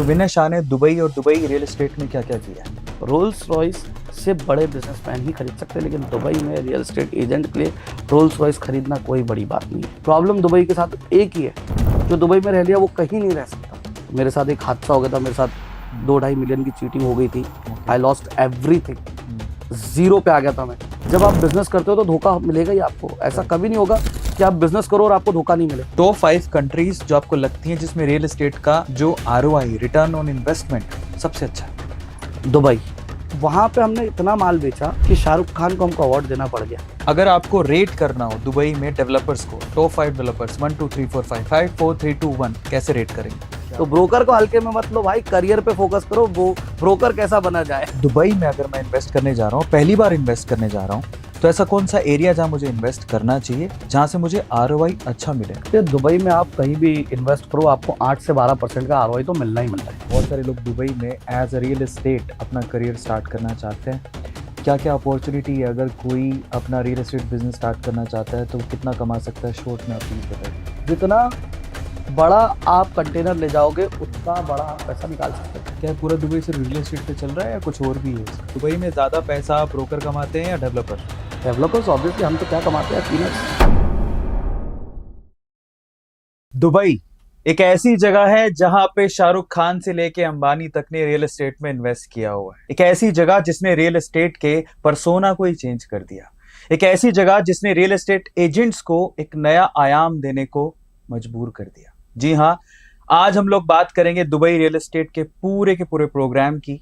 तो विनय शाह ने दुबई और दुबई रियल एस्टेट में क्या क्या किया है? रोल्स रॉयस से बड़े बिजनेसमैन ही खरीद सकते हैं, लेकिन दुबई में रियल एस्टेट एजेंट के लिए रोल्स रॉयस खरीदना कोई बड़ी बात नहीं है। प्रॉब्लम दुबई के साथ एक ही है, जो दुबई में रह लिया वो कहीं नहीं रह सकता। मेरे साथ एक हादसा हो गया था, मेरे साथ 2-2.5 मिलियन की चीटिंग हो गई थी। आई लॉस्ट एवरीथिंग, जीरो पे आ गया था मैं। जब आप बिजनेस करते हो तो धोखा मिलेगा ही आपको, ऐसा कभी नहीं होगा कि आप बिजनेस करो और आपको धोखा नहीं मिले। टॉप 5 कंट्रीज जो आपको लगती हैं जिसमें रियल एस्टेट का जो ROI रिटर्न ऑन इन्वेस्टमेंट सबसे अच्छा है? दुबई, वहाँ पे हमने इतना माल बेचा कि शाहरुख खान को हमको अवार्ड देना पड़ गया। अगर आपको रेट करना हो दुबई में डेवलपर्स को, टॉप 5 डेवलपर्स 1 2 3 4 5 5 4 3 2 1 कैसे रेट करेंगे? तो ब्रोकर को हल्के में मत लो भाई, करियर पे फोकस करो, वो ब्रोकर कैसा बना जाए। दुबई में अगर मैं इन्वेस्ट करने जा रहा हूँ, पहली बार इन्वेस्ट करने जा रहा हूँ, तो ऐसा कौन सा एरिया जहाँ मुझे इन्वेस्ट करना चाहिए जहाँ से मुझे ROI अच्छा मिले? ये दुबई में आप कहीं भी इन्वेस्ट करो, आपको 8 से 12% का ROI तो मिलना ही मिलता है। बहुत सारे लोग दुबई में एज अ रियल एस्टेट अपना करियर स्टार्ट करना चाहते हैं। क्या क्या अपॉर्चुनिटी है? अगर कोई अपना रियल एस्टेट बिजनेस स्टार्ट करना चाहता है तो कितना कमा सकता है? शॉर्ट में आप प्लीज बताइए। जितना बड़ा आप कंटेनर ले जाओगे उतना बड़ा आप पैसा निकाल सकते हैं। क्या पूरा दुबई सिर्फ रियल एस्टेट पे चल रहा है या कुछ और भी है? दुबई में ज़्यादा पैसा ब्रोकर कमाते हैं या डेवलपर? डेवलपर्स ऑब्वियसली, हम तो क्या कमाते हैं, पीनट्स। दुबई एक ऐसी जगह है जहां पे शाहरुख खान से लेके अंबानी तक ने रियल एस्टेट में इन्वेस्ट किया हुआ है। एक ऐसी जगह जिसने रियल एस्टेट के पर्सोना को ही चेंज कर दिया। एक ऐसी जगह जिसने रियल एस्टेट एजेंट्स को एक नया आयाम देने को मजबूर कर दिया। जी हाँ, आज हम लोग बात करेंगे दुबई रियल एस्टेट के पूरे प्रोग्राम की।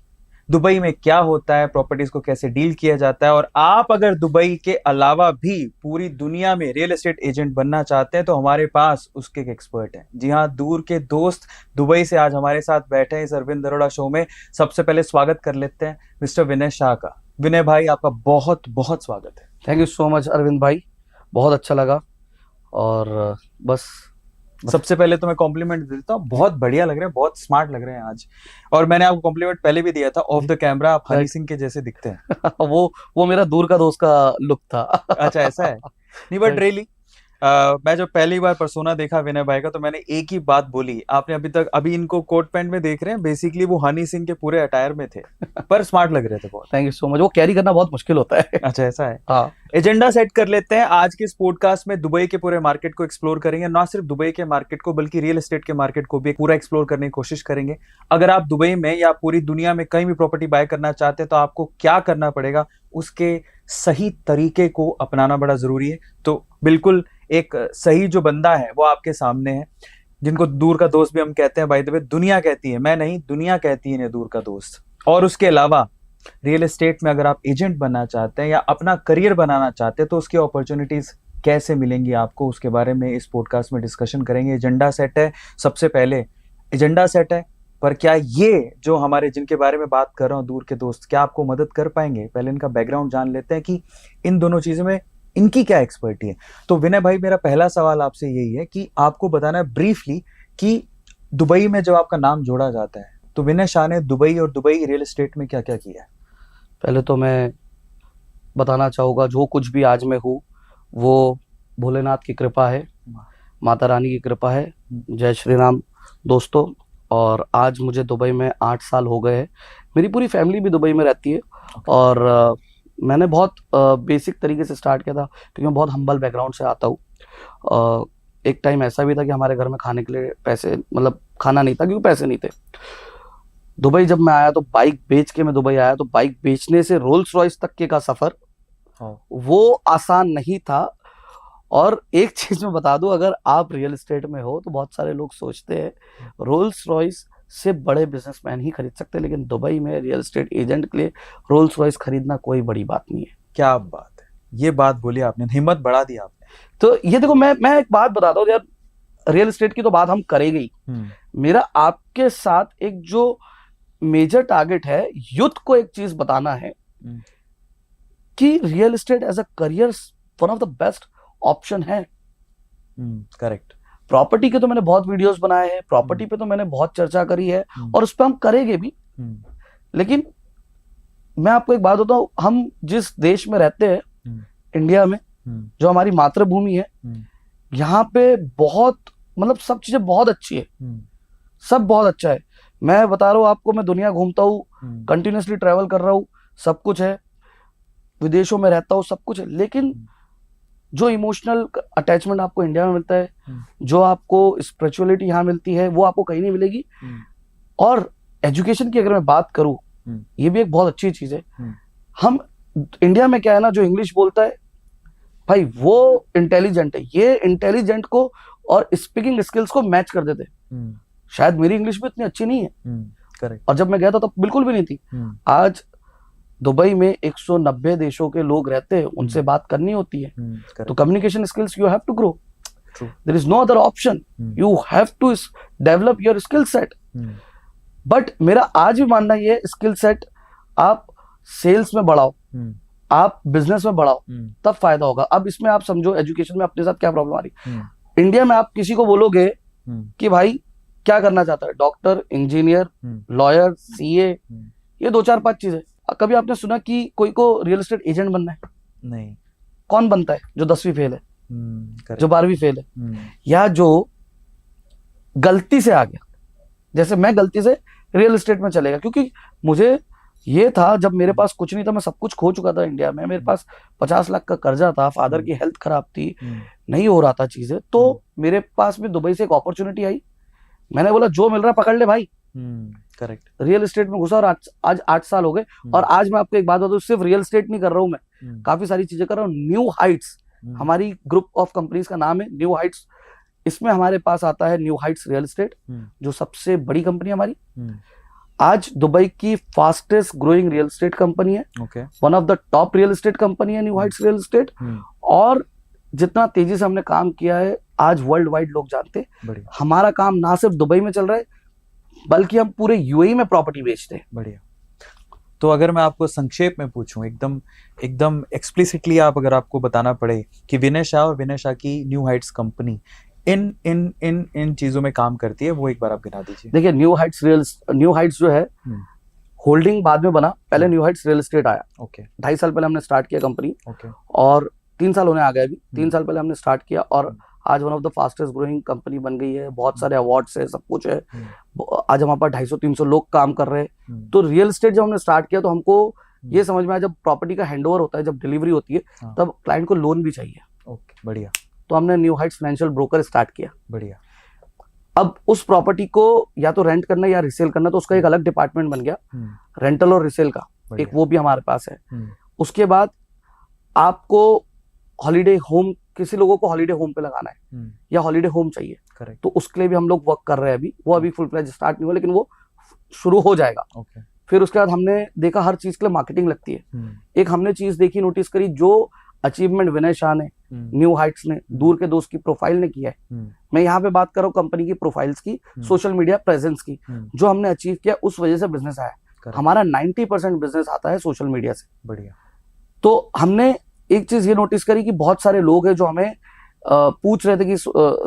दुबई में क्या होता है, प्रॉपर्टीज को कैसे डील किया जाता है, और आप अगर दुबई के अलावा भी पूरी दुनिया में रियल एस्टेट एजेंट बनना चाहते हैं तो हमारे पास उसके एक एक्सपर्ट हैं। जी हाँ, दूर के दोस्त दुबई से आज हमारे साथ बैठे हैं इस अरविंद अरोड़ा शो में। सबसे पहले स्वागत कर लेते हैं मिस्टर विनय शाह का। विनय भाई, आपका बहुत बहुत स्वागत है। Thank you so much Arvind भाई, बहुत अच्छा लगा। और बस सबसे पहले तो मैं कॉम्प्लीमेंट देता हूँ, बहुत बढ़िया लग रहे हैं, बहुत स्मार्ट लग रहे हैं आज। और मैंने आपको कॉम्प्लीमेंट पहले भी दिया था, ऑफ द कैमरा आप हनी सिंह के जैसे दिखते हैं। वो मेरा दूर का दोस्त का लुक था। अच्छा, ऐसा है? नहीं, बट रियली मैं जब पहली बार पर्सोना देखा विनय भाई का तो मैंने एक ही बात बोली। आपने अभी इनको कोट पैंट में देख रहे हैं, बेसिकली वो हनी सिंह के पूरे अटायर में थे, पर स्मार्ट लग रहे थे बहुत। Thank you so much. वो कैरी करना बहुत मुश्किल होता है। अच्छा, ऐसा है? हाँ। एजेंडा सेट कर लेते हैं। आज के इस पॉडकास्ट में दुबई के पूरे मार्केट को एक्सप्लोर करेंगे, ना सिर्फ दुबई के मार्केट को बल्कि रियल एस्टेट के मार्केट को भी पूरा एक्सप्लोर करने की कोशिश करेंगे। अगर आप दुबई में या पूरी दुनिया में कहीं भी प्रॉपर्टी बाय करना चाहते हैं तो आपको क्या करना पड़ेगा, उसके सही तरीके को अपनाना बड़ा जरूरी है। तो बिल्कुल एक सही जो बंदा है वो आपके सामने है, जिनको दूर का दोस्त भी हम कहते हैं। बाय द वे, दुनिया कहती है, मैं नहीं, दुनिया कहती है इन्हें दूर का दोस्त। और उसके अलावा रियल एस्टेट में अगर आप एजेंट बनना चाहते हैं या अपना करियर बनाना चाहते हैं तो उसकी अपॉर्चुनिटीज कैसे मिलेंगी आपको, उसके बारे में इस पॉडकास्ट में डिस्कशन करेंगे। एजेंडा सेट है, सबसे पहले एजेंडा सेट है, पर क्या ये जो हमारे जिनके बारे में बात कर रहा हूँ दूर के दोस्त, क्या आपको मदद कर पाएंगे? पहले इनका बैकग्राउंड जान लेते हैं कि इन दोनों चीजों में इनकी क्या एक्सपर्टी है। तो विनय भाई, मेरा पहला सवाल आपसे यही है कि आपको बताना है ब्रीफली कि दुबई में जब आपका नाम जोड़ा जाता है तो विनय शाह ने दुबई और दुबई रियल एस्टेट में क्या क्या किया है? पहले तो मैं बताना चाहूँगा, जो कुछ भी आज मैं हूँ वो भोलेनाथ की कृपा है, माता रानी की कृपा है। जय श्री राम दोस्तों। और आज मुझे दुबई में 8 साल हो गए हैं। मेरी पूरी फैमिली भी दुबई में रहती है। और मैंने बहुत बेसिक तरीके से स्टार्ट किया था, क्योंकि मैं बहुत हम्बल बैकग्राउंड से आता हूँ। एक टाइम ऐसा भी था कि हमारे घर में खाने के लिए पैसे, मतलब खाना नहीं था क्योंकि पैसे नहीं थे। दुबई जब मैं आया तो बाइक बेच के मैं दुबई आया, तो बाइक बेचने से रोल्स रॉयस तक के का सफर वो आसान नहीं था। और एक चीज मैं बता दूं, अगर आप रियल एस्टेट में हो तो बहुत सारे लोग सोचते हैं रोल्स रॉयस से बड़े बिजनेसमैन ही खरीद सकते हैं, लेकिन दुबई में रियल एस्टेट एजेंट के लिए रोल्स रॉयस खरीदना कोई बड़ी बात नहीं है। क्या बात है, ये बात बोली आपने, हिम्मत बढ़ा दी आपने। तो ये देखो, मैं एक बात बताता हूँ यार, रियल एस्टेट की तो बात हम करेंगे ही। मेरा आपके साथ एक जो मेजर टारगेट है, यूथ को एक चीज बताना है कि real estate as a career one of the best option है। करेक्ट। प्रॉपर्टी के तो मैंने बहुत वीडियोस बनाए हैं, प्रॉपर्टी पे तो मैंने बहुत चर्चा करी है और उस पर हम करेंगे भी। लेकिन मैं आपको एक बात बताऊं, हम जिस देश में रहते हैं, इंडिया में, जो हमारी मातृभूमि है, यहाँ पे बहुत, मतलब सब चीजें बहुत अच्छी है, सब बहुत अच्छा है। मैं बता रहा हूँ आपको, मैं दुनिया घूमता हूँ, कंटिन्यूसली ट्रैवल कर रहा हूँ, सब कुछ है, विदेशों में रहता हूँ, सब कुछ है, लेकिन जो इमोशनल अटैचमेंट आपको इंडिया में मिलता है, जो आपको स्पिरिचुअलिटी यहाँ मिलती है, वो आपको कहीं नहीं मिलेगी। और एजुकेशन की अगर मैं बात करूँ, ये भी एक बहुत अच्छी चीज है। हम इंडिया में क्या है ना, जो इंग्लिश बोलता है भाई वो इंटेलिजेंट है, ये इंटेलिजेंट को और स्पीकिंग स्किल्स को मैच कर देते। शायद मेरी इंग्लिश भी इतनी अच्छी नहीं है, करेक्ट। और जब मैं गया था तब बिल्कुल भी नहीं थी। आज दुबई में 190 देशों के लोग रहते हैं, उनसे बात करनी होती है, तो communication skills you have to grow, there is no other option, you have to develop your skill set. But मेरा आज भी मानना ये है, स्किल सेट आप सेल्स में बढ़ाओ, आप बिजनेस में बढ़ाओ, तब फायदा होगा। अब इसमें आप समझो एजुकेशन में अपने साथ क्या प्रॉब्लम आ रही। इंडिया में आप किसी को बोलोगे कि भाई क्या करना चाहता है, डॉक्टर, इंजीनियर, लॉयर, सीए, ये 2 4 5 चीजें। कभी आपने सुना कि कोई को रियल एस्टेट एजेंट बनना है? नहीं। कौन बनता है? जो 10वीं फेल है, जो 12वीं फेल है, या जो गलती से आ गया। जैसे मैं गलती से रियल एस्टेट में चलेगा, क्योंकि मुझे ये था, जब मेरे पास कुछ नहीं था, मैं सब कुछ खो चुका था इंडिया में, मेरे पास 50 लाख का कर्जा था, फादर की हेल्थ खराब थी, नहीं हो रहा था चीजें, तो मेरे पास में दुबई से एक अपॉर्चुनिटी आई। मैंने बोला जो मिल रहा पकड़ ले भाई। करेक्ट। रियल एस्टेट में घुसा, और आज 8 साल हो गए। और आज मैं आपको एक बात बताऊं, सिर्फ रियल एस्टेट नहीं कर रहा हूं मैं, काफी सारी चीजें कर रहा हूँ। न्यू हाइट्स हमारी ग्रुप ऑफ कंपनीज का नाम है, न्यू हाइट्स। इसमें हमारे पास आता है न्यू हाइट्स रियल एस्टेट, जो सबसे बड़ी कंपनी हमारी, आज दुबई की fastest growing real estate company है, one of the top real estate company है न्यू हाइट्स रियल एस्टेट। और जितना तेजी से हमने काम किया है, आज वर्ल्ड वाइड लोग जानते हैं। हमारा काम ना सिर्फ दुबई में चल रहा है, बल्कि हम पूरे यूएई में प्रॉपर्टी बेचते हैं। बढ़िया। तो अगर मैं आपको संक्षेप में पूछूं, एकदम एक्सप्लिसिटली आप अगर आपको बताना पड़े कि विनय शाह और विनय शाह की न्यू हाइट्स कंपनी इन इन इन इन चीजों में काम करती है, वो एक बार आप गिना दीजिए। देखिए, न्यू हाइट्स जो है, होल्डिंग बाद में बना, पहले न्यू हाइट्स रियल एस्टेट आया। 2.5 साल पहले हमने स्टार्ट किया कंपनी, और 3 साल होने आ गए अभी। 3 साल पहले हमने स्टार्ट किया, और आज one of the fastest growing company बन गई है। बहुत सारे अवार्ड्स है, सब कुछ है। आज हमारे पास 250-300 लोग काम कर रहे हैं। तो रियल एस्टेट जब हमने स्टार्ट किया, तो हमको ये समझ में आया, जब प्रॉपर्टी का हैंडओवर होता है, जब डिलीवरी होती है, तब क्लाइंट को लोन भी चाहिए। बढ़िया। तो हमने new Heights financial broker start किया। बढ़िया। अब उस प्रॉपर्टी को या तो रेंट करना या रिसेल करना, तो उसका एक अलग डिपार्टमेंट बन गया, रेंटल और रिसेल का, एक वो भी हमारे पास है। उसके बाद आपको हॉलीडे होम, किसी लोगों को हॉलीडे होम पे लगाना है या हॉलीडे होम चाहिए, तो उसके लिए भी हम लोग वर्क कर रहे हैं अभी। वो अभी फुल फ्लेज स्टार्ट नहीं हुआ, लेकिन वो शुरू हो जाएगा। फिर उसके बाद हमने देखा हर चीज के लिए मार्केटिंग लगती है। एक हमने चीज देखी, नोटिस करी, जो अचीवमेंट विनय शाह ने, न्यू हाइट्स ने, दूर के दोस्त की प्रोफाइल ने किया है। मैं यहाँ पे बात कर रहा हूँ कंपनी की प्रोफाइल्स की, सोशल मीडिया प्रेजेंस की, जो हमने अचीव किया, उस वजह से बिजनेस आया। हमारा 90% बिजनेस आता है सोशल मीडिया से। बढ़िया। तो हमने एक चीज ये नोटिस करी कि बहुत सारे लोग हैं जो हमें पूछ रहे थे कि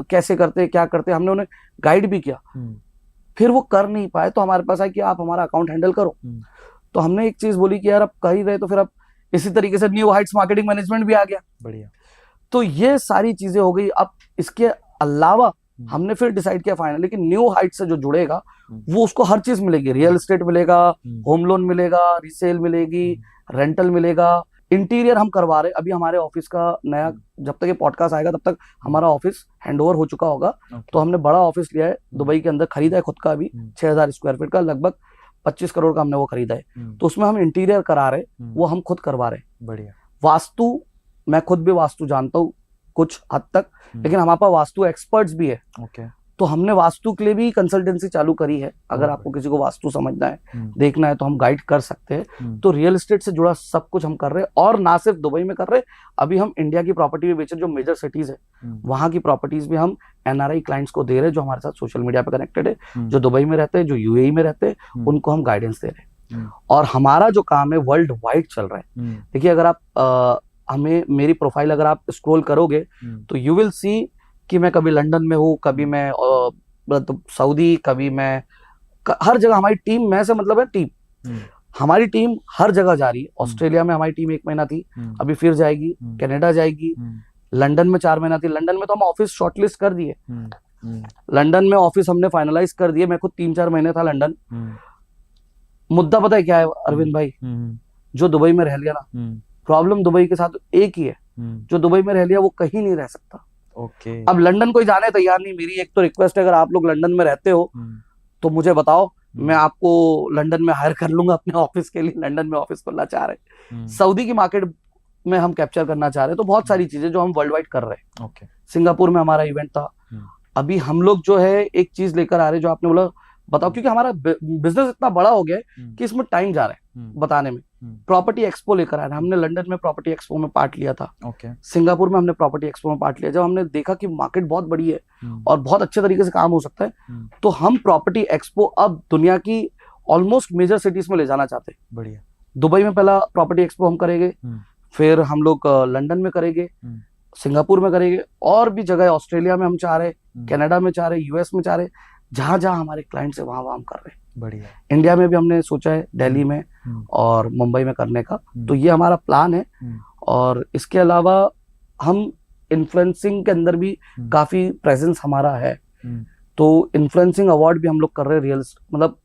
कैसे करते, क्या करते। हमने उन्हें गाइड भी किया, फिर वो कर नहीं पाए, तो हमारे पास आए कि आप हमारा अकाउंट हैंडल करो। तो हमने एक चीज बोली कि यार आप कर ही रहे, तो फिर अब इसी तरीके से न्यू हाइट्स मार्केटिंग मैनेजमेंट भी आ गया। बढ़िया। तो ये सारी चीजें हो गई। अब इसके अलावा हमने फिर डिसाइड किया फाइनली कि न्यू हाइट्स से जो जुड़ेगा, वो उसको हर चीज मिलेगी। रियल एस्टेट मिलेगा, होम लोन मिलेगा, रिसेल मिलेगी, रेंटल मिलेगा, इंटीरियर हम करवा रहे। अभी हमारे ऑफिस का नया, जब तक ये पॉडकास्ट आएगा तब तक हमारा ऑफिस हैंडओवर हो चुका होगा। तो हमने बड़ा ऑफिस लिया है दुबई के अंदर, खरीदा है खुद का अभी 6000 स्क्वायर फीट का, लगभग 25 करोड़ का हमने वो खरीदा है। तो उसमें हम इंटीरियर करा रहे, वो हम खुद करवा रहे। बढ़िया। वास्तु, मैं खुद भी वास्तु जानता हूँ कुछ हद तक, लेकिन हमारे पास वास्तु एक्सपर्ट्स भी है। तो हमने वास्तु के लिए भी कंसल्टेंसी चालू करी है। अगर आपको किसी को वास्तु समझना है, देखना है, तो हम गाइड कर सकते हैं। तो रियल एस्टेट से जुड़ा सब कुछ हम कर रहे हैं, और ना सिर्फ दुबई में कर रहे हैं, अभी हम इंडिया की प्रॉपर्टी भी बेच रहे हैं। जो मेजर सिटीज है, वहां की प्रॉपर्टीज भी हम एनआरआई क्लाइंट्स को दे रहे हैं, जो हमारे साथ सोशल मीडिया पे कनेक्टेड है, जो दुबई में रहते हैं, जो यूएई में रहते हैं, उनको हम गाइडेंस दे रहे हैं। और हमारा जो काम है वर्ल्ड वाइड चल रहा है। देखिए, अगर आप हमें, मेरी प्रोफाइल अगर आप स्क्रॉल करोगे, तो यू विल सी कि मैं कभी लंदन में हूँ, कभी मैं सऊदी, कभी मैं हर जगह। हमारी टीम, मैं से मतलब है टीम, हमारी टीम हर जगह जा रही है। ऑस्ट्रेलिया में हमारी टीम 1 महीना थी, अभी फिर जाएगी। कनाडा जाएगी। लंदन में 4 महीना थी। लंदन में तो हम ऑफिस शॉर्टलिस्ट कर दिए, लंदन में ऑफिस हमने फाइनलाइज कर दिए। मैं खुद 3-4 महीने था लंदन। मुद्दा पता है क्या है अरविंद भाई? जो दुबई में रह लिया ना, प्रॉब्लम दुबई के साथ एक ही है, जो दुबई में रह लिया वो कहीं नहीं रह सकता। ओके। अब लंदन कोई जाने तैयार नहीं। मेरी एक तो रिक्वेस्ट है, अगर आप लोग लंदन में रहते हो तो मुझे बताओ, मैं आपको लंदन में हायर कर लूंगा अपने ऑफिस के लिए। लंदन में ऑफिस खोलना चाह रहे, सऊदी की मार्केट में हम कैप्चर करना चाह रहे हैं, तो बहुत सारी चीजें जो हम वर्ल्ड वाइड कर रहे हैं। ओके। सिंगापुर में हमारा इवेंट था। अभी हम लोग जो है एक चीज लेकर आ रहे हैं, जो आपने बोला बताओ, क्योंकि हमारा बिजनेस इतना बड़ा हो गया है कि इसमें टाइम जा रहा है बताने में। प्रॉपर्टी एक्सपो लेकर आ रहे हैं। हमने लंदन में प्रॉपर्टी एक्सपो में पार्ट लिया था। सिंगापुर में हमने प्रॉपर्टी एक्सपो में पार्ट लिया। जब हमने देखा कि मार्केट बहुत बड़ी है और बहुत अच्छे तरीके से काम हो सकता है, तो हम प्रॉपर्टी एक्सपो अब दुनिया की ऑलमोस्ट मेजर सिटीज में ले जाना चाहते हैं। बढ़िया। दुबई में पहला प्रॉपर्टी एक्सपो हम करेंगे, फिर हम लोग लंदन में करेंगे, सिंगापुर में करेंगे, और भी जगह ऑस्ट्रेलिया में हम चाह रहे, कनाडा में चाह रहे, यूएस में चाह रहे, जहां जहां हमारे क्लाइंट्स है वहां हम कर रहे हैं। बढ़िया। इंडिया में भी हमने सोचा है दिल्ली में और मुंबई में करने का, तो ये हमारा प्लान है। और इसके अलावा हम इन्फ्लुएंसिंग के अंदर भी काफी प्रेजेंस हमारा है, तो इन्फ्लुएंसिंग अवार्ड भी हम लोग कर रहे हैं। रियल मतलब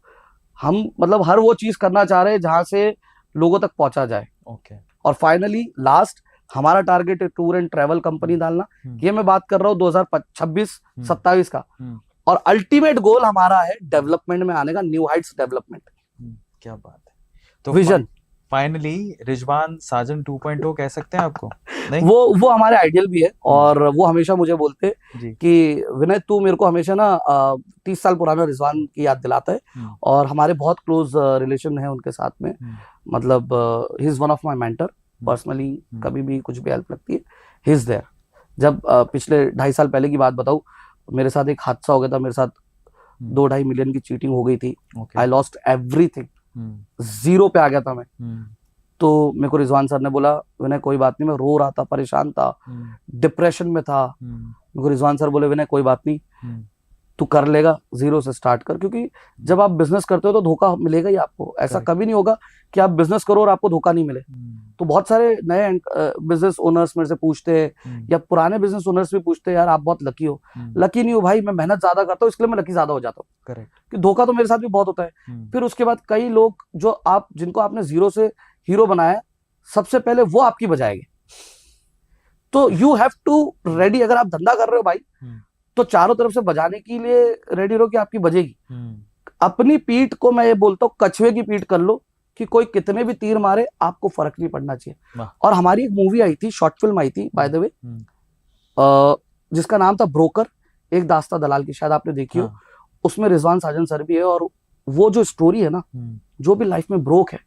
हम हर वो चीज करना चाह रहे हैं जहां से लोगों तक पहुंचा जाए। ओके। और फाइनली लास्ट हमारा टारगेट है टूर एंड ट्रैवल कंपनी डालना। ये मैं बात कर रहा हूँ 2026-27 का। और अल्टीमेट गोल हमारा है डेवलपमेंट में आने का, न्यू हाइट्स डेवलपमेंट। क्या बात है। तो विजन फाइनली रिजवान साजन 2.0 कह सकते हैं आपको? नहीं? वो हमारे आइडियल भी है, और वो हमेशा मुझे बोलते कि विनय तू मेरे को हमेशा ना 30 साल पुराना रिजवान की याद दिलाता है। और हमारे बहुत क्लोज रिलेशन है उनके साथ में। मतलब he is one of my mentor personally. कभी भी कुछ भी हेल्प लगती है, ही इज देयर। जब पिछले 2.5 साल पहले की बात बताऊं, मेरे साथ एक हादसा हो गया था। मेरे साथ 2-2.5 मिलियन की चीटिंग हो गई थी। आई लॉस्ट एवरीथिंग, जीरो पे आ गया था मैं। तो मेरे को रिजवान सर ने बोला, विनय कोई बात नहीं। मैं रो रहा था, परेशान था, डिप्रेशन में था। मेरे को रिजवान सर बोले, विनय कोई बात नहीं, तू कर लेगा, जीरो से स्टार्ट कर। क्योंकि जब आप बिजनेस करते हो तो धोखा मिलेगा ही आपको। ऐसा कभी नहीं होगा कि आप बिजनेस करो और आपको धोखा नहीं मिले। तो बहुत सारे नए बिजनेस ओनर्स मेरे से पूछते हैं, या पुराने बिजनेस ओनर्स भी पूछते हैं, यार आप बहुत लकी हो। लकी नहीं हो भाई, मैं मेहनत ज्यादा करता हूँ, इसलिए मैं लकी ज्यादा हो जाता हूँ। करेक्ट। कि धोखा तो मेरे साथ भी बहुत होता है। फिर उसके बाद कई लोग जो जिनको आपने जीरो से हीरो बनाया, सबसे पहले वो आपकी बजाएंगे। तो यू हैव टू रेडी। अगर आप धंधा कर रहे हो भाई, तो चारों तरफ से बजाने के लिए रेडी रहो कि आपकी बजेगी। अपनी पीठ को मैं ये बोलता हूँ, कछुए की पीठ कर लो, कि कोई कितने भी तीर मारे आपको फर्क नहीं पड़ना चाहिए। और हमारी एक मूवी आई थी, शॉर्ट फिल्म आई थी बाय द वे, जिसका नाम था ब्रोकर, एक दास्ता दलाल की, शायद आपने देखी हो। उसमें रिजवान साजन सर भी है। और वो जो स्टोरी है ना, जो भी लाइफ में ब्रोक है,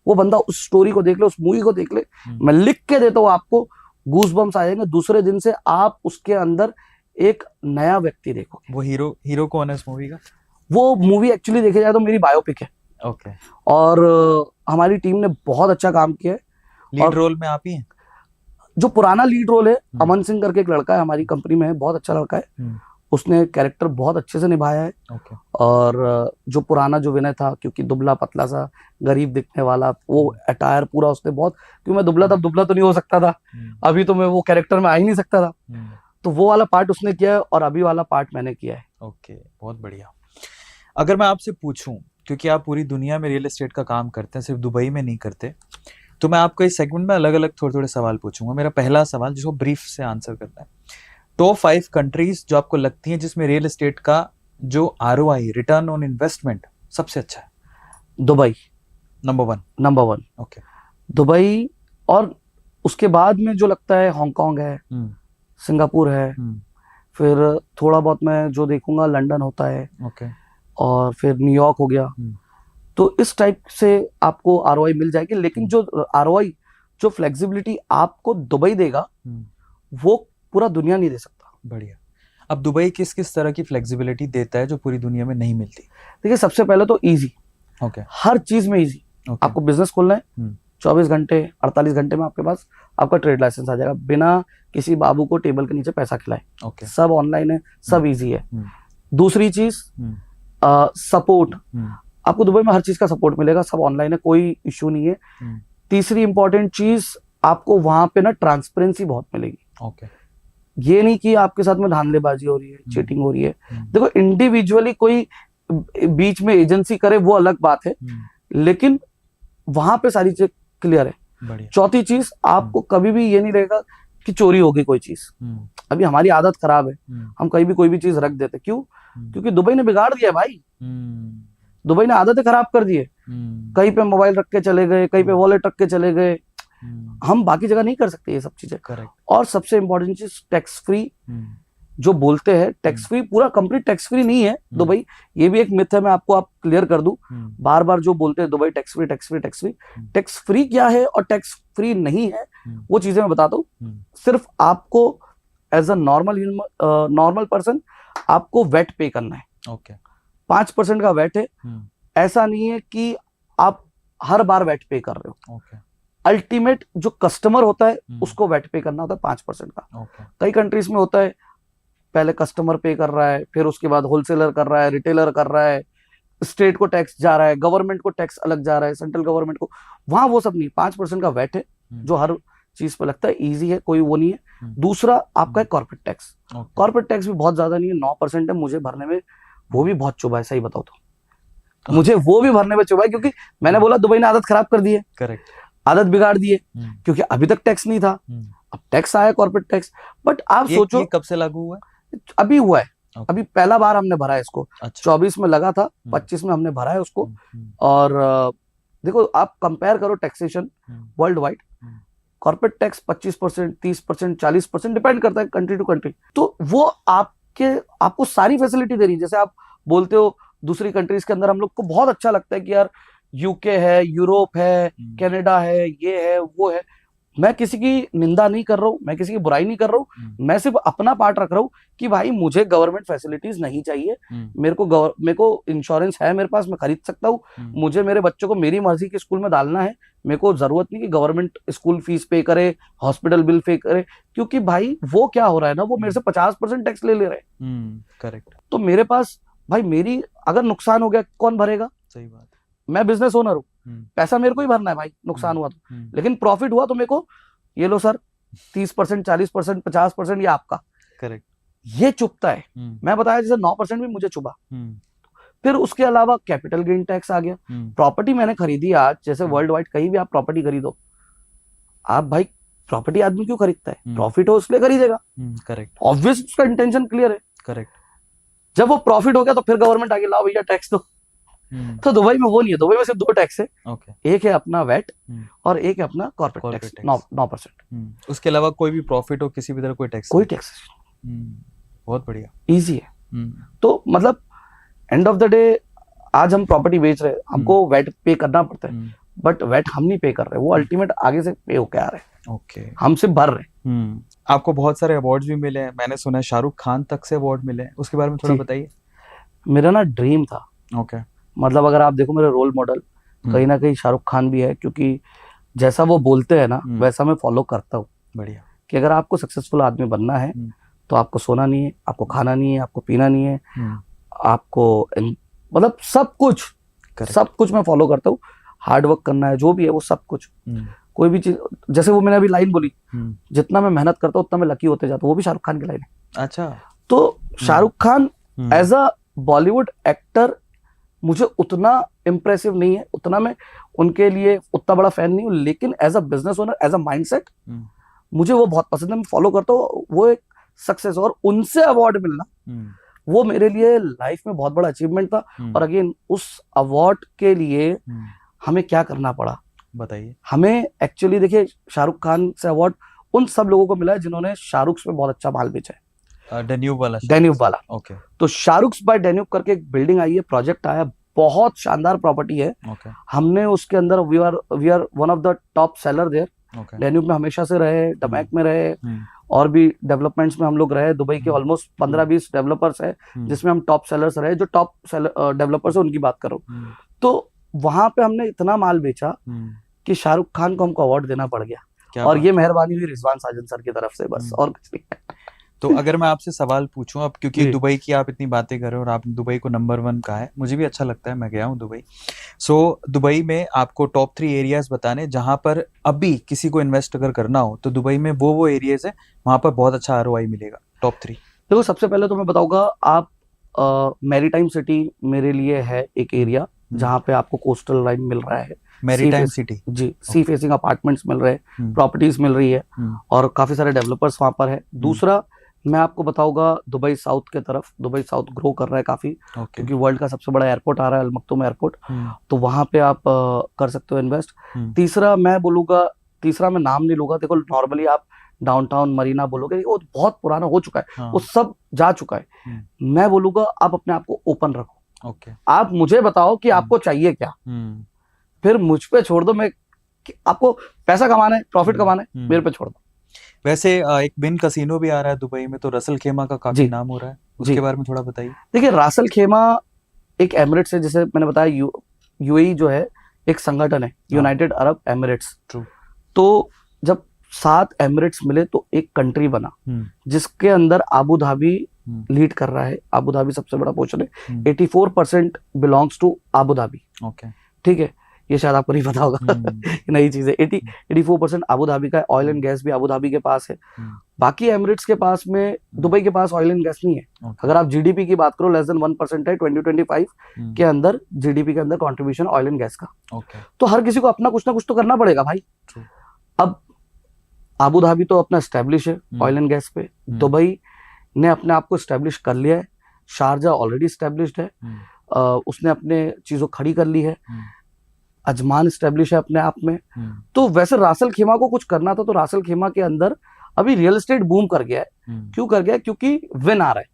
वो बंदा उस स्टोरी को देख ले, उस मूवी को देख ले। मैं लिख के देता हूँ आपको, गूज बम्स आएंगे। दूसरे दिन से आप उसके अंदर एक नया व्यक्ति देखो। वो हीरो कौन है इस मूवी का? वो मूवी एक्चुअली देखे जाए तो मेरी बायोपिक है। ओके। और हमारी टीम ने बहुत अच्छा काम किया है। लीड रोल में आप ही हैं? जो पुराना लीड रोल है, अमन सिंह करके एक लड़का है, हमारी कंपनी में है, बहुत अच्छा लड़का है। उसने कैरेक्टर बहुत अच्छे से निभाया है। और जो पुराना जो विनय था, क्योंकि दुबला पतला सा गरीब दिखने वाला, वो अटायर पूरा उसने बहुत, क्योंकि मैं दुबला था, दुबला तो नहीं हो सकता था, अभी तो मैं वो कैरेक्टर में आ ही नहीं सकता था। तो वो वाला पार्ट उसने किया है, और अभी वाला पार्ट मैंने किया है। ओके, बहुत बढ़िया। अगर मैं आपसे पूछूं, क्योंकि आप पूरी दुनिया में रियल एस्टेट का काम करते हैं, सिर्फ दुबई में नहीं करते, तो मैं आपको इस सेगमेंट में अलग अलग थोड़े थोड़े सवाल पूछूंगा। मेरा पहला सवाल, जिसको ब्रीफ से आंसर करना है, टॉप 5 कंट्रीज जो आपको लगती हैं जिसमें रियल एस्टेट का जो ROI, रिटर्न ऑन इन्वेस्टमेंट, सबसे अच्छा है। Dubai number one. Okay. Dubai, और उसके बाद में जो लगता है हांगकांग है, सिंगापुर है, फिर थोड़ा बहुत मैं जो देखूंगा लंदन होता है, और फिर न्यूयॉर्क हो गया। तो इस टाइप से आपको ROI मिल जाएगी। लेकिन जो ROI, जो फ्लेक्सिबिलिटी आपको दुबई देगा, वो पूरा दुनिया नहीं दे सकता। बढ़िया। अब दुबई किस किस तरह की फ्लेक्सिबिलिटी देता है जो पूरी दुनिया में नहीं मिलती? देखिए, सबसे पहले तो इजी, हर चीज में इजी। आपको बिजनेस खोलना है, 24 घंटे 48 घंटे में आपके पास आपका ट्रेड लाइसेंस आ जाएगा, बिना किसी बाबू को टेबल के नीचे पैसा खिलाए। सब ऑनलाइन है, सब इजी है। दूसरी चीज, सपोर्ट। आपको दुबई में हर चीज का सपोर्ट मिलेगा, सब ऑनलाइन है, कोई इश्यू नहीं है। तीसरी इंपॉर्टेंट चीज, आपको वहां पे ना ट्रांसपेरेंसी बहुत मिलेगी। ये नहीं कि आपके साथ में धांधलेबाजी हो रही है, चीटिंग हो रही है। देखो इंडिविजुअली कोई बीच में एजेंसी करे वो अलग बात है, लेकिन वहां पे सारी चीज क्लियर है। बढ़िया। चौथी चीज, आपको कभी भी ये नहीं रहेगा कि चोरी होगी कोई चीज। अभी हमारी आदत खराब है, हम कहीं भी कोई भी चीज रख देते। क्यों? क्योंकि दुबई ने बिगाड़ दिया भाई। दुबई ने आदतें खराब कर दी है। कहीं पे मोबाइल रख के चले गए, कहीं पे वॉलेट रख के चले गए। हम बाकी जगह नहीं कर सकते ये सब चीजें। करेक्ट। और सबसे इंपॉर्टेंट चीज, टैक्स फ्री जो बोलते हैं, टैक्स फ्री पूरा कंप्लीट टैक्स फ्री नहीं है दुबई। ये भी एक मिथ है, मैं आपको आप क्लियर कर दूं। बार बार जो बोलते हैं Dubai tax free tax free tax free, tax free क्या है और टैक्स फ्री नहीं है वो चीजें मैं बताता हूँ। सिर्फ आपको एज अ नॉर्मल पर्सन आपको वेट पे करना है। ओके। 5% का वेट है। ऐसा नहीं है कि आप हर बार वेट पे कर रहे हो। ओके। अल्टीमेट जो कस्टमर होता है उसको वेट पे करना होता है 5% का। ओके। कई कंट्रीज में होता है पहले कस्टमर पे कर रहा है, फिर उसके बाद होलसेलर कर रहा है, रिटेलर कर रहा है, स्टेट को टैक्स जा रहा है, गवर्नमेंट को टैक्स अलग जा रहा है, सेंट्रल गवर्नमेंट को। वहां वो सब नहीं, 5% का वेट है जो हर चीज पे लगता है। इजी है, कोई वो नहीं है। दूसरा आपका है कॉर्पोरेट टैक्स। कॉर्पोरेट टैक्स भी बहुत ज्यादा नहीं है, 9% है। मुझे भरने में वो भी बहुत चुभा है, सही बताओ तो मुझे वो भी भरने में चुभा है, क्योंकि मैंने बोला दुबई ने आदत खराब कर दी है। करेक्ट। आदत बिगाड़ दी है, क्योंकि अभी तक टैक्स नहीं था, अब टैक्स आया कॉर्पोरेट टैक्स। बट आप सोचो, ये कब से लागू हुआ है? अभी हुआ है। अभी पहला बार हमने भरा है इसको। अच्छा। 24 में लगा था, 25 में हमने भरा है उसको। और देखो आप कंपेयर करो taxation world wide, corporate tax 25%, 30%, 40% depend करता है कंट्री टू कंट्री। तो वो आपको सारी फैसिलिटी दे रही है। जैसे आप बोलते हो दूसरी कंट्रीज के अंदर हम लोग को बहुत अच्छा लगता है कि यार यूके है, यूरोप है, कनाडा है, ये है वो है। मैं किसी की निंदा नहीं कर रहा हूँ, मैं किसी की बुराई नहीं कर रहा हूँ, मैं सिर्फ अपना पार्ट रख रहा हूँ कि भाई मुझे गवर्नमेंट फैसिलिटीज नहीं चाहिए। मेरे को इंश्योरेंस है मेरे पास, मैं खरीद सकता हूँ। मुझे मेरे बच्चों को मेरी मर्जी के स्कूल में डालना है। मेरे को जरूरत नहीं कि गवर्नमेंट स्कूल फीस पे करे, हॉस्पिटल बिल पे करे, क्योंकि भाई वो क्या हो रहा है ना, वो मेरे से 50% टैक्स ले रहे हैं। करेक्ट। तो मेरे पास भाई, मेरी अगर नुकसान हो गया कौन भरेगा? सही बात। मैं बिजनेस ओनर हूँ, पैसा मेरे को ही भरना है भाई, नुकसान हुआ तो। लेकिन प्रॉफिट हुआ तो मेरे को, ये लो सर 30%, 40%, 50% ये आपका। करेक्ट। ये चुभता है। मैं बताया जैसे 9% भी मुझे चुभा। फिर उसके अलावा कैपिटल गेन टैक्स आ गया। प्रॉपर्टी मैंने खरीदी आज, जैसे वर्ल्ड वाइड कहीं भी आप प्रॉपर्टी खरीदो, आप भाई प्रॉपर्टी आदमी क्यों खरीदता है? प्रॉफिट हो इसलिए खरीदेगा। करेक्ट। ऑब्वियस उसका इंटेंशन क्लियर है। करेक्ट। जब वो प्रॉफिट हो गया तो फिर गवर्नमेंट आगे लाओ भैया टैक्स दो। तो दुबई में वो नहीं है। दुबई में सिर्फ 2 टैक्स है। एक है अपना वेट और एक है अपना कॉर्पोरेट टैक्स 9%। उसके अलावा कोई भी प्रॉफिट हो, किसी भी तरह कोई टैक्स बहुत बढ़िया, इजी है। तो मतलब एंड ऑफ द डे आज हम प्रॉपर्टी बेच रहे हैं, हमको वेट पे करना पड़ता है, बट वेट हम नहीं पे कर रहे, वो अल्टीमेट आगे से पे होके आ रहे हैं। ओके। हम सिर्फ भर रहे हैं। आपको बहुत सारे अवार्ड्स भी मिले हैं, मैंने सुना है शाहरुख खान तक से अवार्ड मिले हैं, उसके बारे में थोड़ा बताइए। मेरा ना ड्रीम था। ओके। मतलब अगर आप देखो मेरे रोल मॉडल कहीं ना कहीं शाहरुख खान भी है, क्योंकि जैसा वो बोलते हैं ना वैसा मैं फॉलो करता हूँ। बढ़िया। कि अगर आपको सक्सेसफुल आदमी बनना है तो आपको सोना नहीं है, आपको खाना नहीं है, आपको पीना नहीं है, आपको मतलब सब कुछ मैं फॉलो करता हूँ। हार्ड वर्क करना है, जो भी है वो सब कुछ। कोई भी चीज, जैसे वो मैंने अभी लाइन बोली, जितना मैं मेहनत करता हूँ उतना मैं लकी होते जाता हूँ, वो भी शाहरुख खान की लाइन है। अच्छा। तो Shahrukh Khan as a Bollywood actor मुझे उतना इम्प्रेसिव नहीं है, उतना मैं उनके लिए उतना बड़ा फैन नहीं हूँ, लेकिन as a business owner, as a mindset मुझे वो बहुत पसंद है, मैं फॉलो करता हूँ। वो एक सक्सेस, और उनसे अवार्ड मिलना वो मेरे लिए लाइफ में बहुत बड़ा अचीवमेंट था। और अगेन उस अवार्ड के लिए हमें क्या करना पड़ा बताइए। हमें एक्चुअली देखिए, शाहरुख खान से अवार्ड उन सब लोगों को मिला है जिन्होंने शाहरुख में बहुत अच्छा माल बेचा है। डेन्यूब वाला। ओके। तो शाहरुख बाय डेन्यूब करके एक बिल्डिंग आई है, प्रोजेक्ट आया, बहुत शानदार प्रॉपर्टी है। हमने उसके अंदर we are one of the top seller there. Danube में हमेशा से रहे, डमैक में रहे, और भी डेवलपमेंट्स में हम लोग रहे। दुबई के ऑलमोस्ट 15-20 डेवलपर्स है जिसमें हम टॉप सेलर्स रहे। जो टॉप डेवलपर्स है उनकी बात करो, तो वहां पे हमने इतना माल बेचा कि शाहरुख खान को हमको अवार्ड देना पड़ गया। और ये मेहरबानी हुई रिजवान साजन सर की तरफ से, बस और कुछ नहीं। तो अगर मैं आपसे सवाल पूछूं अब, क्योंकि दुबई की आप इतनी बातें कर रहे हो और आप दुबई को नंबर 1 कहा है, मुझे भी अच्छा लगता है, मैं गया हूं दुबई, सो दुबई में आपको टॉप 3 एरियाज बताने जहां पर अभी किसी को इन्वेस्ट अगर करना हो तो दुबई में वो एरियाज है वहां पर बहुत अच्छा आरओआई मिलेगा। टॉप 3। देखो, सबसे पहले तो मैं बताऊंगा, आप मैरीटाइम सिटी मेरे लिए है एक एरिया जहाँ पे आपको कोस्टल लाइन मिल रहा है, मैरीटाइम सिटी। जी, सी फेसिंग अपार्टमेंट्स मिल रहे हैं, प्रॉपर्टीज मिल रही है और काफी सारे डेवलपर्स वहां पर है। दूसरा मैं आपको बताऊंगा दुबई साउथ के तरफ, दुबई साउथ ग्रो कर रहा है काफी, क्योंकि वर्ल्ड का सबसे बड़ा एयरपोर्ट आ रहा है, अल मक्तूम एयरपोर्ट, तो वहां पे आप कर सकते हो इन्वेस्ट। तीसरा मैं बोलूंगा, तीसरा मैं नाम नहीं लूंगा, देखो नॉर्मली आप डाउनटाउन मरीना बोलोगे, वो बहुत पुराना हो चुका है, वो सब जा चुका है। मैं बोलूंगा आप अपने आप को ओपन रखो। आप मुझे बताओ कि आपको चाहिए क्या, फिर मुझ पे छोड़ दो। मैं, आपको पैसा कमाना है, प्रॉफिट कमाना है, मेरे पे छोड़ दो। वैसे एक बिन कसिनो भी आ रहा है दुबई में, तो रसल खेमा का काफी नाम हो रहा है, उसके बारे में थोड़ा बताइए। देखिए, रासल खेमा एक एमिरेट्स है, जैसे मैंने बताया यूएई जो है एक संगठन है, यूनाइटेड अरब एमिरेट्स। तो जब 7 एमिरेट्स मिले तो एक कंट्री बना, जिसके अंदर आबू धाबी लीड कर रहा है। आबू धाबी सबसे बड़ा पोर्शन है, 84% बिलोंग्स टू आबू धाबी। ठीक है, ये शायद आपको नहीं पता होगा, नई चीज है। 84% आबू धाबी का है। ऑयल एंड गैस भी आबू धाबी के पास है। बाकी एमिरेट्स के पास में, दुबई के पास ऑयल एंड गैस नहीं है। अगर आप जीडीपी की बात करो, लेस देन 1% है 2025 के अंदर, जीडीपी के अंदर कंट्रीब्यूशन ऑयल एंड गैस का। तो हर किसी को अपना कुछ ना कुछ तो करना पड़ेगा भाई। अब आबू धाबी तो अपना एस्टेब्लिश है ऑयल एंड गैस पे, दुबई ने अपने आप को एस्टेब्लिश कर लिया है, शारजा ऑलरेडी एस्टेब्लिश्ड है, उसने अपने चीजों खड़ी कर ली है, अजमान एस्टेब्लिश है अपने आप में। तो वैसे रासल खेमा को कुछ करना था, तो रासल खेमा के अंदर अभी रियल एस्टेट बूम कर गया है। क्यों कर गया है? क्योंकि विन आ रहा है।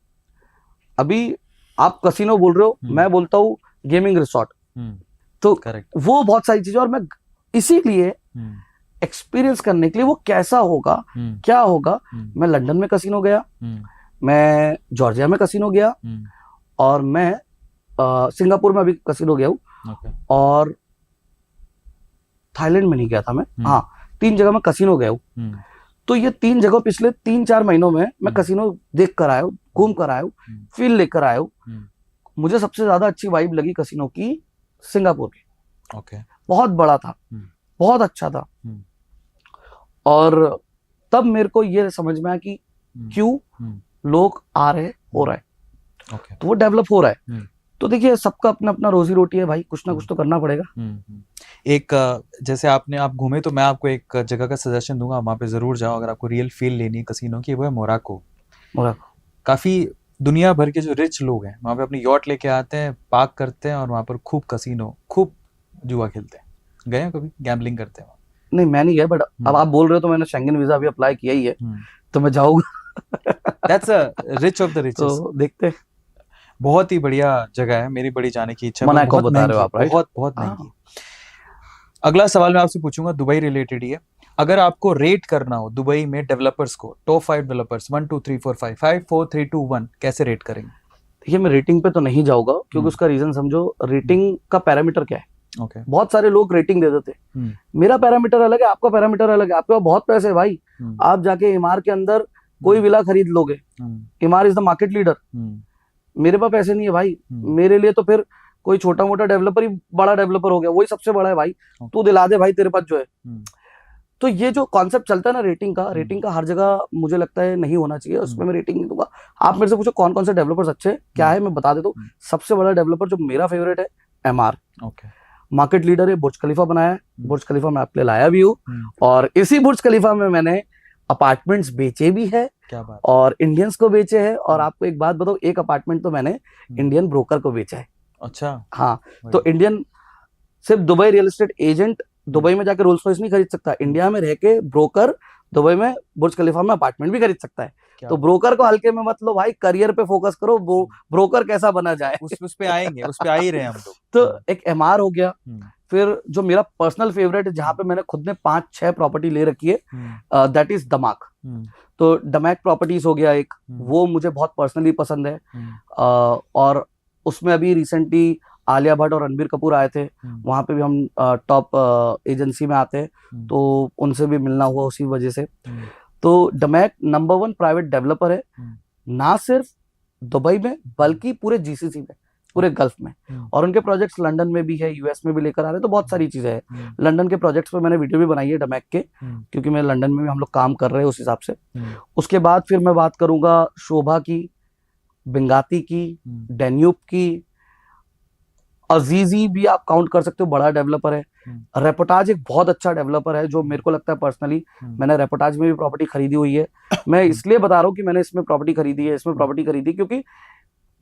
अभी आप कसिनो बोल रहे हो, मैं बोलता हूँ गेमिंग रिसोर्ट, तो वो बहुत सारी चीजें, और मैं इसीलिए एक्सपीरियंस करने के लिए वो कैसा होगा, क्या होगा, मैं लंदन में कसिनो गया, मैं जॉर्जिया में कसिनो गया, और मैं सिंगापुर में अभी कसिनो गया हूँ, और थाईलैंड में नहीं गया था मैं। हाँ, 3 जगह मैं कसिनो गया हूँ। तो ये 3 जगह पिछले 3-4 महीनों में मैं कसिनो देख कर आया हूँ, घूम कर आया हूँ, फील लेकर आया हूँ। मुझे सबसे ज्यादा अच्छी वाइब लगी कसिनो की सिंगापुर की। बहुत बड़ा था, बहुत अच्छा था, और तब मेरे को ये समझ में आया कि क्यों लोग आ रहे, हो रहा है, तो वो डेवलप हो रहा है। तो देखिए, सबका अपना अपना रोजी रोटी है भाई, कुछ ना कुछ तो करना पड़ेगा। एक जैसे आप घूमे, तो मैं आपको एक जगह का सजेशन दूंगा, वहां पे जरूर जाओ अगर आपको रियल फील लेनी है कसिनो की। वो है मोराको। काफी दुनिया भर के जो रिच लोग हैं वहां पे अपनी यॉट लेके आते हैं, पार्क करते हैं, और वहां पर खूब कसिनो, खूब जुआ खेलते हैं। गए हैं कभी? गैम्बलिंग करते हैं? नहीं, मैं नहीं गया, बट अब आप बोल रहे हो तो मैंने शेंगेन वीजा भी अप्लाई किया ही है, तो मैं जाऊंगा। That's a rich of the richest. तो देखते हैं। बहुत ही बढ़िया जगह है, मेरी बड़ी जाने की इच्छा है। मोनाको बता रहे हो आप, राइट? बहुत महंगी। अगला सवाल मैं आपसे पूछूंगा, दुबई रिलेटेड ही है। अगर आपको रेट करना हो दुबई में डेवलपर्स को, टॉप 5 डेवलपर्स, 1 2 3 4 5 5 4 3 2 1, कैसे रेट करेंगे? देखिए, मैं रेटिंग पे तो नहीं जाऊंगा, क्योंकि उसका रीजन समझो। रेटिंग का पैरामीटर क्या है? बहुत सारे लोग रेटिंग दे देते, मेरा पैरामीटर अलग है, आपका पैरामीटर अलग है। आपके पास बहुत पैसे है भाई, आप जाके इमार के अंदर कोई विला खरीद लोगे, इमार इज द मार्केट लीडर। मेरे पास पैसे नहीं है भाई, मेरे लिए तो फिर कोई छोटा मोटा डेवलपर ही बड़ा डेवलपर हो गया, वही सबसे बड़ा है भाई। तू दिला दे भाई, तेरे पास जो है। तो ये जो कॉन्सेप्ट चलता है ना रेटिंग का हर जगह मुझे लगता है नहीं होना चाहिए, उसमें मैं रेटिंग नहीं दूंगा। आप मेरे से पूछो कौन कौन से डेवलपर्स अच्छे क्या है, मैं बता देता हूँ। सबसे बड़ा डेवलपर जो मेरा फेवरेट है, एमआर, मार्केट लीडर है, बुर्ज खलीफा बनाया है। बुर्ज खलीफा मैं अपने लाया भी हूँ, और इसी बुर्ज खलीफा में मैंने अपार्टमेंट्स बेचे भी है, और इंडियंस को बेचे हैं। और आपको एक बात बताओ, एक अपार्टमेंट तो मैंने इंडियन ब्रोकर को बेचा है। अच्छा। हाँ, तो इंडियन, सिर्फ Dubai real estate agent Dubai में जाकर रोल्स रॉयस नहीं खरीद सकता, इंडिया में रह के ब्रोकर दुबई में बुर्ज खलीफा में अपार्टमेंट भी खरीद सकता है। तो ब्रोकर को हल्के में मत लो भाई, करियर पे फोकस करो, ब्रोकर कैसा बना जाए उस पे आएंगे, उस पे आ ही रहे हैं हम लोग। तो एक एमआर हो गया। फिर जो मेरा पर्सनल फेवरेट है, जहां पे मैंने खुद ने 5-6 प्रॉपर्टी ले रखी है, दैट इज दमाक। तो डमैक प्रॉपर्टीज हो गया एक, वो मुझे बहुत पर्सनली पसंद है। और उसमें अभी रिसेंटली आलिया भट्ट और रणबीर कपूर आए थे, वहां पे भी हम टॉप एजेंसी में आते हैं, तो उनसे भी मिलना हुआ उसी वजह से। तो डमैक नंबर 1 प्राइवेट डेवलपर है, ना सिर्फ दुबई में बल्कि पूरे जीसीसी में। पूरे गल्फ में, और उनके प्रोजेक्ट्स लंदन में भी है, यूएस में भी लेकर आ रहे हैं, तो बहुत सारी चीजें हैं। लंदन के प्रोजेक्ट्स पे मैंने वीडियो भी बनाई है डमैक के, क्योंकि मैं लंदन में भी हम लोग काम कर रहे हैं उस हिसाब से। उसके बाद फिर मैं बात करूंगा शोभा की, बिंगाती की, डेन्यूब की, अजीजी भी आप काउंट कर सकते हो, बड़ा डेवलपर है। रेपोटाज एक बहुत अच्छा डेवलपर है, जो मेरे को लगता है पर्सनली, मैंने रेपोटाज में भी प्रॉपर्टी खरीदी हुई है। मैं इसलिए बता रहा हूँ कि मैंने इसमें प्रॉपर्टी खरीदी है, इसमें प्रॉपर्टी खरीदी, क्योंकि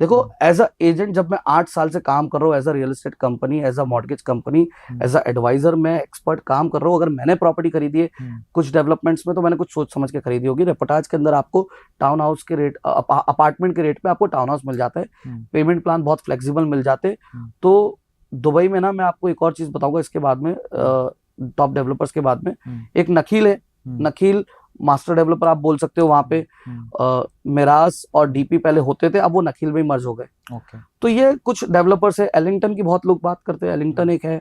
देखो एज अ एजेंट जब मैं 8 साल से काम कर रहा हूँ, as a real estate company, as a mortgage company, as a advisor, मैं एक्सपर्ट काम कर रहा हूँ। अगर मैंने प्रॉपर्टी खरीदी है कुछ डेवलपमेंट्स में, तो मैंने कुछ सोच समझ के खरीदी होगी। रेपोटाज के अंदर आपको टाउन हाउस के रेट, अपार्टमेंट के रेट पे आपको टाउन हाउस मिल जाता है, पेमेंट प्लान बहुत फ्लेक्सिबल मिल जाते हैं। तो दुबई में ना, मैं आपको एक और चीज बताऊंगा इसके बाद में, टॉप डेवलपर्स के बाद में एक नखील है। नखील मास्टर डेवलपर आप बोल सकते हो वहां पे। मिराज और डीपी पहले होते थे, अब वो नखील में मर्ज हो गए। तो ये कुछ डेवलपर्स है। एलिंगटन की बहुत लोग बात करते हैं, एलिंगटन एक है,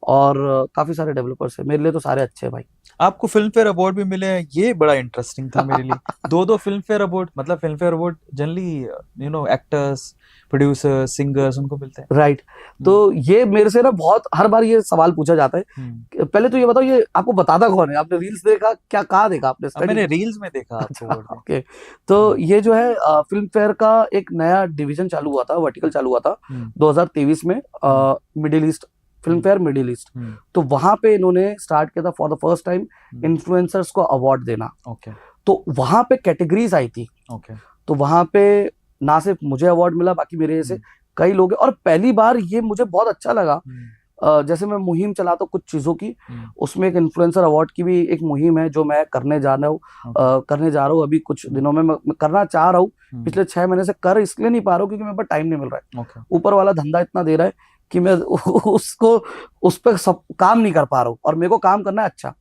और काफी सारे डेवलपर्स है। मेरे लिए तो सारे अच्छे हैं भाई। आपको फिल्म फेयर अवार्ड भी मिले हैं, ये बड़ा इंटरेस्टिंग था मेरे लिए। दो फिल्म फेयर अवार्ड, मतलब film fair award generally actors, producer, singers, उनको मिलते हैं, राइट। तो ये मेरे से ना बहुत हर बार ये सवाल पूछा जाता है। पहले तो ये बताओ, ये आपको बताता कौन है? आपने रील्स देखा क्या? कहाँ देखा आपने? मैंने रील्स में देखा आपको। ओके। तो ये जो है फिल्म फेयर का एक नया डिवीजन चालू हुआ था, वर्टिकल चालू हुआ था 2023 में, middle east film fair, middle east. तो वहां पे इन्होंने स्टार्ट किया था for the first time influencers को अवार्ड देना। तो वहां पे कैटेगरीज आई थी। तो वहां पे ना सिर्फ मुझे अवार्ड मिला, बाकी मेरे जैसे कई लोग हैं, और पहली बार ये मुझे बहुत अच्छा लगा। जैसे मैं मुहिम चलाता हूँ कुछ चीजों की, उसमें एक इन्फ्लुएंसर अवार्ड की भी एक मुहिम है जो मैं करने जा रहा हूँ अभी कुछ दिनों में। मैं करना चाह रहा हूँ, पिछले 6 महीने से कर इसलिए नहीं पा रहा हूँ क्योंकि मेरे पास टाइम नहीं मिल रहा है। ऊपर वाला धंधा इतना दे रहा है कि मैं उस पर सब काम नहीं कर पा रहा हूँ, और मेरे को काम करना है अच्छा।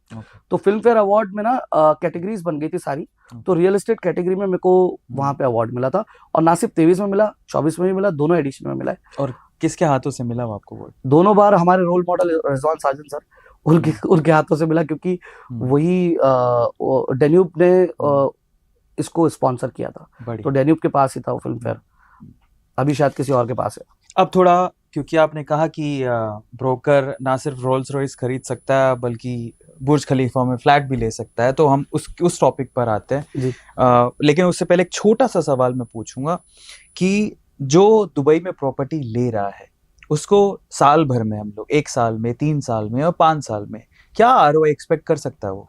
तो फिल्म फेयर अवार्ड में ना कैटेगरीज बन गई थी सारी। तो रियल एस्टेट कैटेगरी में मेरे को वहां पे अवार्ड मिला था, और ना सिर्फ 23 में मिला, 24 में भी मिला, दोनों एडिशन में मिला है। और किसके हाथों से मिला आपको अवार्ड? दोनों बार हमारे रोल मॉडल रिजवान साजन सर, उनके हाथों से मिला, क्योंकि वही डेन्यूब ने इसको स्पॉन्सर किया था। तो डेन्यूब के पास ही था वो फिल्म फेयर, अभी शायद किसी और के पास है। अब थोड़ा, क्योंकि आपने कहा कि ब्रोकर ना सिर्फ रोल्स रॉयस खरीद सकता है बल्कि बुर्ज खलीफा में फ्लैट भी ले सकता है, तो हम उस टॉपिक पर आते हैं जी। लेकिन उससे पहले एक छोटा सा सवाल मैं पूछूंगा कि जो दुबई में प्रॉपर्टी ले रहा है, उसको साल भर में, हम लोग 1 साल में, 3 साल में और 5 साल में क्या आरओआई एक्सपेक्ट कर सकता है वो?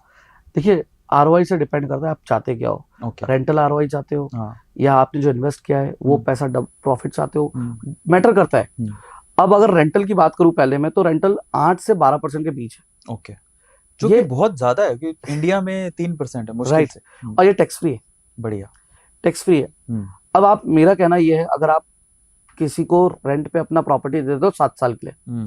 देखिए, आरओआई से डिपेंड करता है आप चाहते क्या हो। रेंटल आरओआई चाहते हो, या आपने जो इन्वेस्ट किया है वो पैसा प्रॉफिट चाहते हो, मैटर करता है। अब अगर रेंटल की बात करूं पहले में, तो रेंटल 8 से 12% के बीच है। ओके, जो कि बहुत ज्यादा है, कि इंडिया में 3% है मुश्किल से। और ये टैक्स फ्री है। बढ़िया, टैक्स फ्री है। अब आप, मेरा कहना ये है, अगर आप किसी को रेंट पे अपना प्रॉपर्टी देते हो 7 साल के लिए,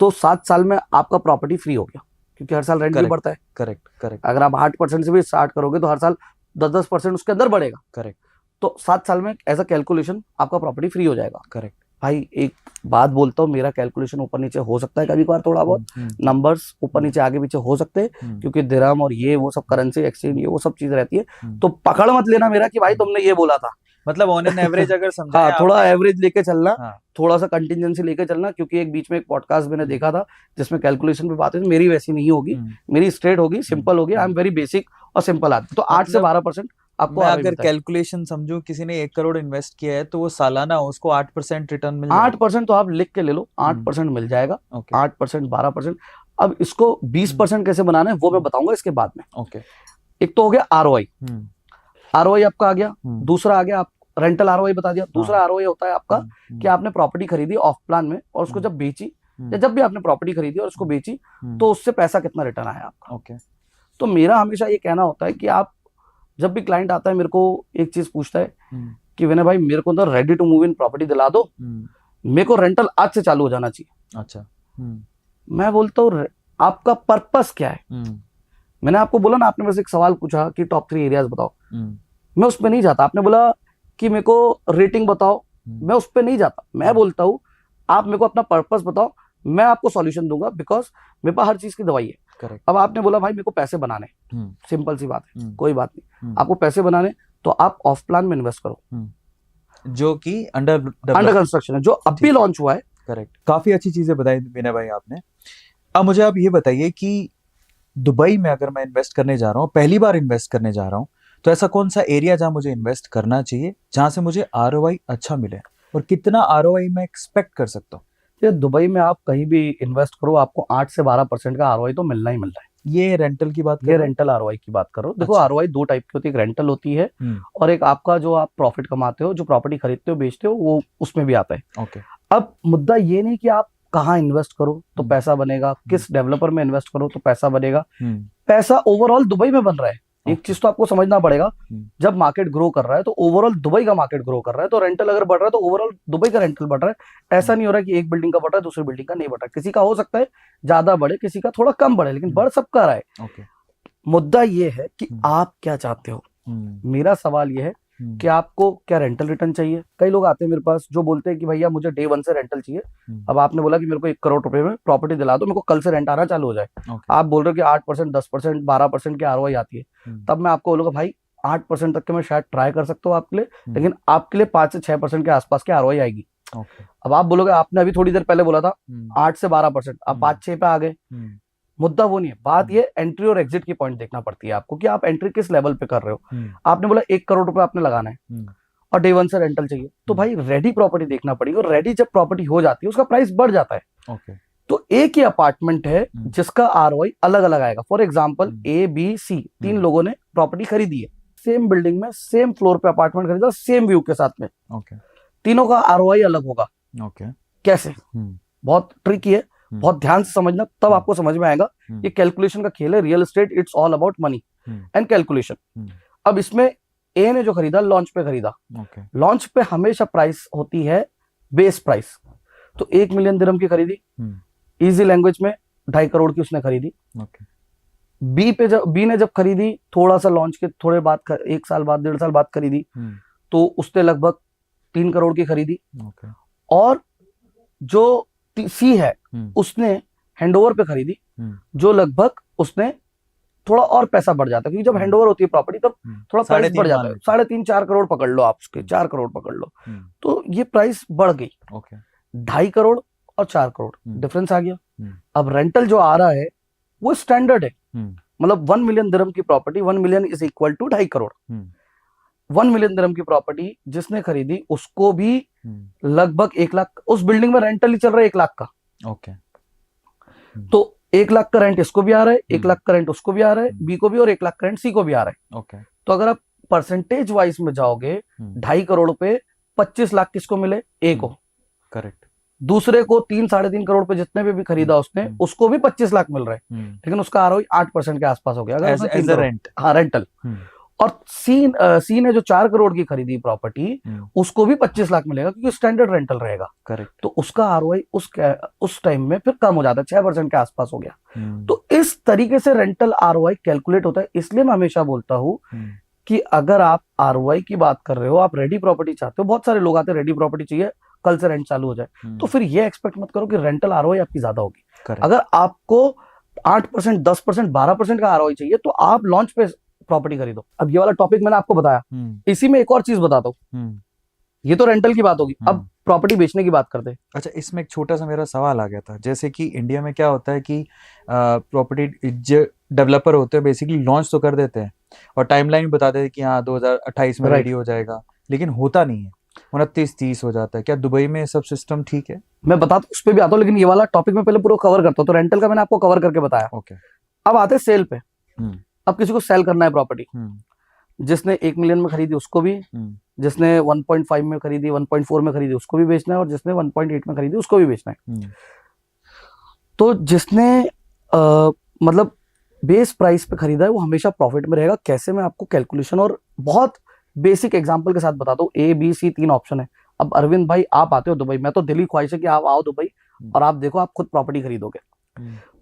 तो 7 साल में आपका प्रॉपर्टी फ्री हो गया, क्योंकि हर साल रेंट भी बढ़ता है। करेक्ट। अगर आप 8% से भी स्टार्ट करोगे तो हर साल 10% उसके अंदर बढ़ेगा। करेक्ट। तो 7 साल में एज अ कैलकुलेशन आपका प्रॉपर्टी फ्री हो जाएगा। करेक्ट भाई, एक बात बोलता हूँ, मेरा कैलकुलेशन ऊपर नीचे हो सकता है कभी कभार, थोड़ा बहुत नंबर्स ऊपर नीचे आगे पीछे हो सकते हैं, क्योंकि दिरहम और ये वो सब करेंसी एक्सचेंज ये वो सब चीज रहती है। तो पकड़ मत लेना मेरा कि भाई तुमने ये बोला था, मतलब ऑन एन एवरेज अगर समझा। हाँ, थोड़ा एवरेज लेके चलना, थोड़ा सा कंटिजेंसी लेके चलना, क्योंकि एक बीच में एक पॉडकास्ट मैंने देखा था जिसमें कैलकुलेशन पे बात है, मेरी वैसी नहीं होगी, मेरी स्ट्रेट होगी, सिंपल होगी। आई एम वेरी बेसिक और सिंपल आदमी। तो 8 से 12% आपको, अगर कैलकुलेशन समझू, किसी ने 1 करोड़ इन्वेस्ट किया है तो वो सालाना उसको 8% रिटर्न मिल जाएगा। 8% तो आप लिख के ले लो, 8% मिल जाएगा। 8%, 12%। अब इसको 20% कैसे बनाना है वो मैं बताऊंगा इसके बाद में। एक तो हो गया आरओआई, आरओआई आपका आ गया। दूसरा आ गया, आप रेंटल आरओआई बता दिया। दूसरा आरओआई होता है आपका कि आपने प्रॉपर्टी खरीदी ऑफ प्लान में, और उसको जब बेची, या जब भी आपने प्रॉपर्टी खरीदी और उसको बेची, तो उससे पैसा कितना रिटर्न आया आपका। तो मेरा हमेशा ये कहना होता है कि आप, जब भी क्लाइंट आता है मेरे को एक चीज पूछता है कि विनय भाई, मेरे को तो ready to move in property दिला दो, मेरे को रेंटल आज से चालू हो जाना चाहिए। अच्छा। मैं बोलता हूँ, आपका पर्पस क्या है? मैंने आपको बोला ना, आपने मेरे से एक सवाल पूछा कि टॉप 3 एरियाज बताओ, मैं उस पर नहीं जाता। आपने बोला कि मेरे को रेटिंग बताओ, मैं उस पर नहीं जाता। मैं बोलता हूँ आप मेरे को अपना पर्पस बताओ, मैं आपको सॉल्यूशन दूंगा, बिकॉज मेरे पास हर चीज की दवाई है। अब आपने बोला भाई मेरे को पैसे बनाने, सिंपल सी बात है, कोई बात नहीं, आपको पैसे बनाने, तो आप ऑफ प्लान में इन्वेस्ट करो। जो कि अंडर अंडर कंस्ट्रक्शन है, जो अब भी लॉन्च हुआ है। करेक्ट, काफी अच्छी चीजें बताई विनय भाई आपने। अब मुझे आप ये बताइए कि दुबई में अगर मैं इन्वेस्ट करने जा रहा हूँ, पहली बार इन्वेस्ट करने जा रहा हूँ, तो ऐसा कौन सा एरिया जहां मुझे इन्वेस्ट करना चाहिए, जहां से मुझे आरओआई अच्छा मिले, और कितना आरओआई मैं एक्सपेक्ट कर सकता हूँ? ये दुबई में आप कहीं भी इन्वेस्ट करो, आपको 8 से 12% का आरओआई तो मिलना ही मिलना है। ये रेंटल की बात कर ये रहे हैं? रेंटल आरओआई की बात करो। देखो, अच्छा। आरओआई दो टाइप की होती है, एक रेंटल होती है और एक आपका जो आप प्रॉफिट कमाते हो, जो प्रॉपर्टी खरीदते हो बेचते हो, वो उसमें भी आता है। ओके। अब मुद्दा ये नहीं कि आप कहाँ इन्वेस्ट करो तो पैसा बनेगा, किस डेवलपर में इन्वेस्ट करो तो पैसा बनेगा। पैसा ओवरऑल दुबई में बन रहा है। एक चीज तो आपको समझना पड़ेगा, जब मार्केट ग्रो कर रहा है तो ओवरऑल दुबई का मार्केट ग्रो कर रहा है, तो रेंटल अगर बढ़ रहा है तो ओवरऑल दुबई का रेंटल बढ़ रहा है। ऐसा नहीं हो रहा है कि एक बिल्डिंग का बढ़ रहा है दूसरी बिल्डिंग का नहीं बढ़ रहा है। किसी का हो सकता है ज्यादा बढ़े, किसी का थोड़ा कम बढ़े, लेकिन बढ़ सबका रहा है। ओके। मुद्दा ये है कि आप क्या चाहते हो। मेरा सवाल ये है कि आपको क्या रेंटल रिटर्न चाहिए। कई लोग आते हैं मेरे पास जो बोलते हैं कि भैया मुझे डे 1 से रेंटल चाहिए। अब आपने बोला कि मेरे को 1 करोड़ रुपए में प्रॉपर्टी दिला दो, मेरे को कल से रेंट आना चालू हो जाए। आप बोल रहे हो कि 8%, 10%, 12% की आरओआई आती है, तब मैं आपको बोलूंगा भाई 8% तक के मैं शायद ट्राई कर सकता हूँ आपके लिए, लेकिन आपके लिए 5 से 6% के आसपास की आरओआई आएगी। अब आप बोलोगे आपने अभी थोड़ी देर पहले बोला था 8 से 12%, अब 5-6 पे आ गए। मुद्दा वो नहीं है, बात ये एंट्री और एग्जिट की पॉइंट देखना पड़ती है आपको कि आप एंट्री किस लेवल पे कर रहे हो। आपने बोला 1 करोड़ रुपए आपने लगाना है और डे 1 से रेंटल चाहिए, तो भाई रेडी प्रॉपर्टी देखना पड़ेगी, और रेडी जब प्रॉपर्टी हो जाती है उसका प्राइस बढ़ जाता है। तो एक ही अपार्टमेंट है जिसका आरओआई अलग अलग आएगा। For example A, B, C 3 लोगों ने प्रॉपर्टी खरीदी है, सेम बिल्डिंग में सेम फ्लोर पे अपार्टमेंट खरीदा, सेम व्यू के साथ में, तीनों का आरओआई अलग होगा। कैसे? बहुत ट्रिकी है, बहुत ध्यान से समझना, तब आपको समझ में आएगा। ये कैलकुलेशन का खेल है। Real estate it's all about money and calculation. अब इसमें ए ने जो खरीदा लॉन्च पे खरीदा, लॉन्च पे हमेशा प्राइस होती है बेस प्राइस। तो 1 मिलियन दिरहम की खरीदी, इजी लैंग्वेज में 2.5 करोड़ की उसने खरीदी। बी ने जब खरीदी थोड़ा सा लॉन्च के थोड़े बाद, 1 साल बाद 1.5 साल बाद खरीदी, तो उसने लगभग 3 करोड़ की खरीदी। और जो सी है उसने हैंडओवर पे खरीदी, जो लगभग उसने थोड़ा और पैसा बढ़ जाता है, क्योंकि जब हैंडओवर होती है प्रॉपर्टी तब थोड़ा प्राइस बढ़ जाता है। 3.5-4 करोड़ पकड़ लो, आप उसके 4 करोड़ पकड़ लो, तो ये प्राइस बढ़ गई। 2.5 करोड़ और 4 करोड़ डिफरेंस आ गया। अब रेंटल जो आ रहा है वो स्टैंडर्ड है, मतलब 1 मिलियन दिरहम की property, 1 million is equal to 2.5 crore. 1 million dirham की प्रॉपर्टी जिसने खरीदी उसको भी लगभग 1 लाख, उस बिल्डिंग में रेंटल ही चल रहा है 1 लाख का। तो 1 लाख का रेंट इसको भी आ रहा है, 1 लाख का रेंट उसको भी आ रहा है, बी को भी, और 1 लाख का रेंट सी को भी आ रहा है। तो अगर आप परसेंटेज वाइज में जाओगे, 2.5 करोड़ पे 25 लाख किसको मिले? ए को। करेक्ट। दूसरे को 3-3.5 करोड़ पे जितने पे भी खरीदा उसने, उसको भी 25 लाख मिल रहे हैं, लेकिन उसका आरओई 8% के आसपास हो गया अगर एज अ रेंट। हाँ, रेंटल। और सी ने जो 4 करोड़ की खरीदी प्रॉपर्टी, उसको भी 25 लाख मिलेगा, क्योंकि स्टैंडर्ड रेंटल रहेगा। करेक्ट। तो उसका आरओआई उस टाइम में फिर कम हो जाता है, 6% के आसपास हो गया। तो इस तरीके से रेंटल आरओआई कैलकुलेट होता है। इसलिए मैं हमेशा बोलता हूं कि अगर आप आरओआई की बात कर रहे हो, आप रेडी प्रॉपर्टी चाहते हो, बहुत सारे लोग आते हैं रेडी प्रॉपर्टी चाहिए, कल से रेंट चालू हो जाए, तो फिर ये एक्सपेक्ट मत करो कि रेंटल आरओआई आपकी ज्यादा होगी। अगर आपको 8%, 10%, 12% का आरओआई चाहिए, तो आप लॉन्च पे प्रॉपर्टी खरीदो। अब ये वाला टॉपिक मैंने आपको बताया, इसी में एक और चीज बताता हूँ। ये तो रेंटल की बात होगी, अब प्रॉपर्टी बेचने की बात करते हैं। अच्छा, इसमें एक छोटा सा मेरा सवाल आ गया था, जैसे कि इंडिया में क्या होता है कि प्रॉपर्टी जो डेवलपर होते हैं बेसिकली लॉन्च तो कर देते हैं और टाइमलाइन बता देते हैं कि हाँ 2028 में रेडी हो जाएगा, लेकिन होता नहीं है, 29-30 हो जाता है। क्या दुबई में सब सिस्टम ठीक है? मैं बताता उस पर भी आता हूँ, लेकिन ये वाला टॉपिक में पहले पूरा कवर करता हूँ। तो रेंटल का मैंने आपको कवर करके बताया। ओके। अब आते हैं सेल पे। अब किसी को सेल करना है प्रॉपर्टी, जिसने 1 मिलियन में खरीदी उसको भी, जिसने 1.5 में खरीदी, 1.4 में खरीदी उसको भी बेचना है, और जिसने 1.8 में खरीदी उसको भी बेचना है। तो जिसने मतलब बेस प्राइस पे खरीदा है वो हमेशा प्रॉफिट में रहेगा। कैसे? मैं आपको कैलकुलेशन और बहुत बेसिक एग्जांपल के साथ बताता हूँ। A, B, C 3 ऑप्शन है। अब अरविंद भाई आप आते हो दुबई, मैं तो दिली ख्वाहिश है कि आप आओ दुबई और आप देखो, आप खुद प्रॉपर्टी खरीदोगे।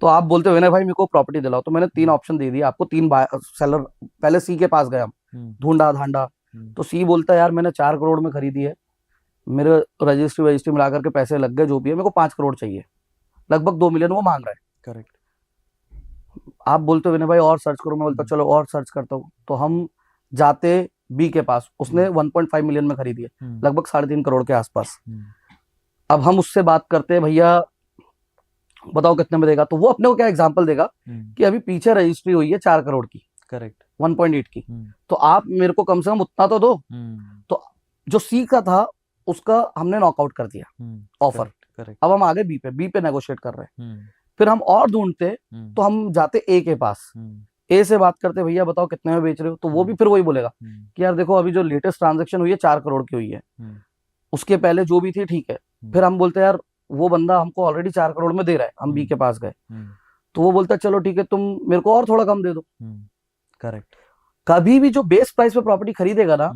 तो आप बोलते हो विनय भाई मेरे को प्रॉपर्टी दिलाओ, तो मैंने 3 ऑप्शन दे दिया आपको। 3 सेलर, पहले सी के पास गए हम, ढूंढा धांडा, तो सी बोलता है यार मैंने 4 करोड़ में खरीदी है, मेरे रजिस्ट्री मिलाकर के पैसे लग गए, जो भी है, मेरे को 5 करोड़ चाहिए, लगभग 2 मिलियन वो मांग रहा है। करेक्ट। आप बोलते हो विनय भाई और सर्च करो, मैं बोलता चलो और सर्च करता हूँ। तो हम जाते बी के पास, उसने 1.5 मिलियन में खरीदी है, लगभग 3.5 करोड़ के आसपास। अब हम उससे बात करते हैं, भैया बताओ कितने में देगा, तो वो अपने को क्या एग्जांपल देगा कि अभी पीछे रजिस्ट्री हुई है 4 करोड़ की, करेक्ट, 1.8 की, तो आप मेरे को कम से कम उतना तो दो। तो जो सी का था उसका हमने नॉकआउट कर दिया ऑफर। अब हम आगे बी पे नेगोशिएट कर रहे हैं। फिर हम और ढूंढते, तो हम जाते ए के पास, ए से बात करते, भैया बताओ कितने में बेच रहे हो, तो वो भी फिर वही बोलेगा कि यार देखो अभी जो लेटेस्ट ट्रांजैक्शन हुई है 4 करोड़ की हुई है, उसके पहले जो भी थी ठीक है। फिर हम बोलते हैं यार वो बंदा हमको ऑलरेडी 4 करोड़ में दे रहा है, हम बी के पास गए, तो वो बोलता है चलो ठीक है तुम मेरे को और थोड़ा कम दे दो। करेक्ट। कभी भी जो बेस प्राइस पे प्रॉपर्टी खरीदेगा ना,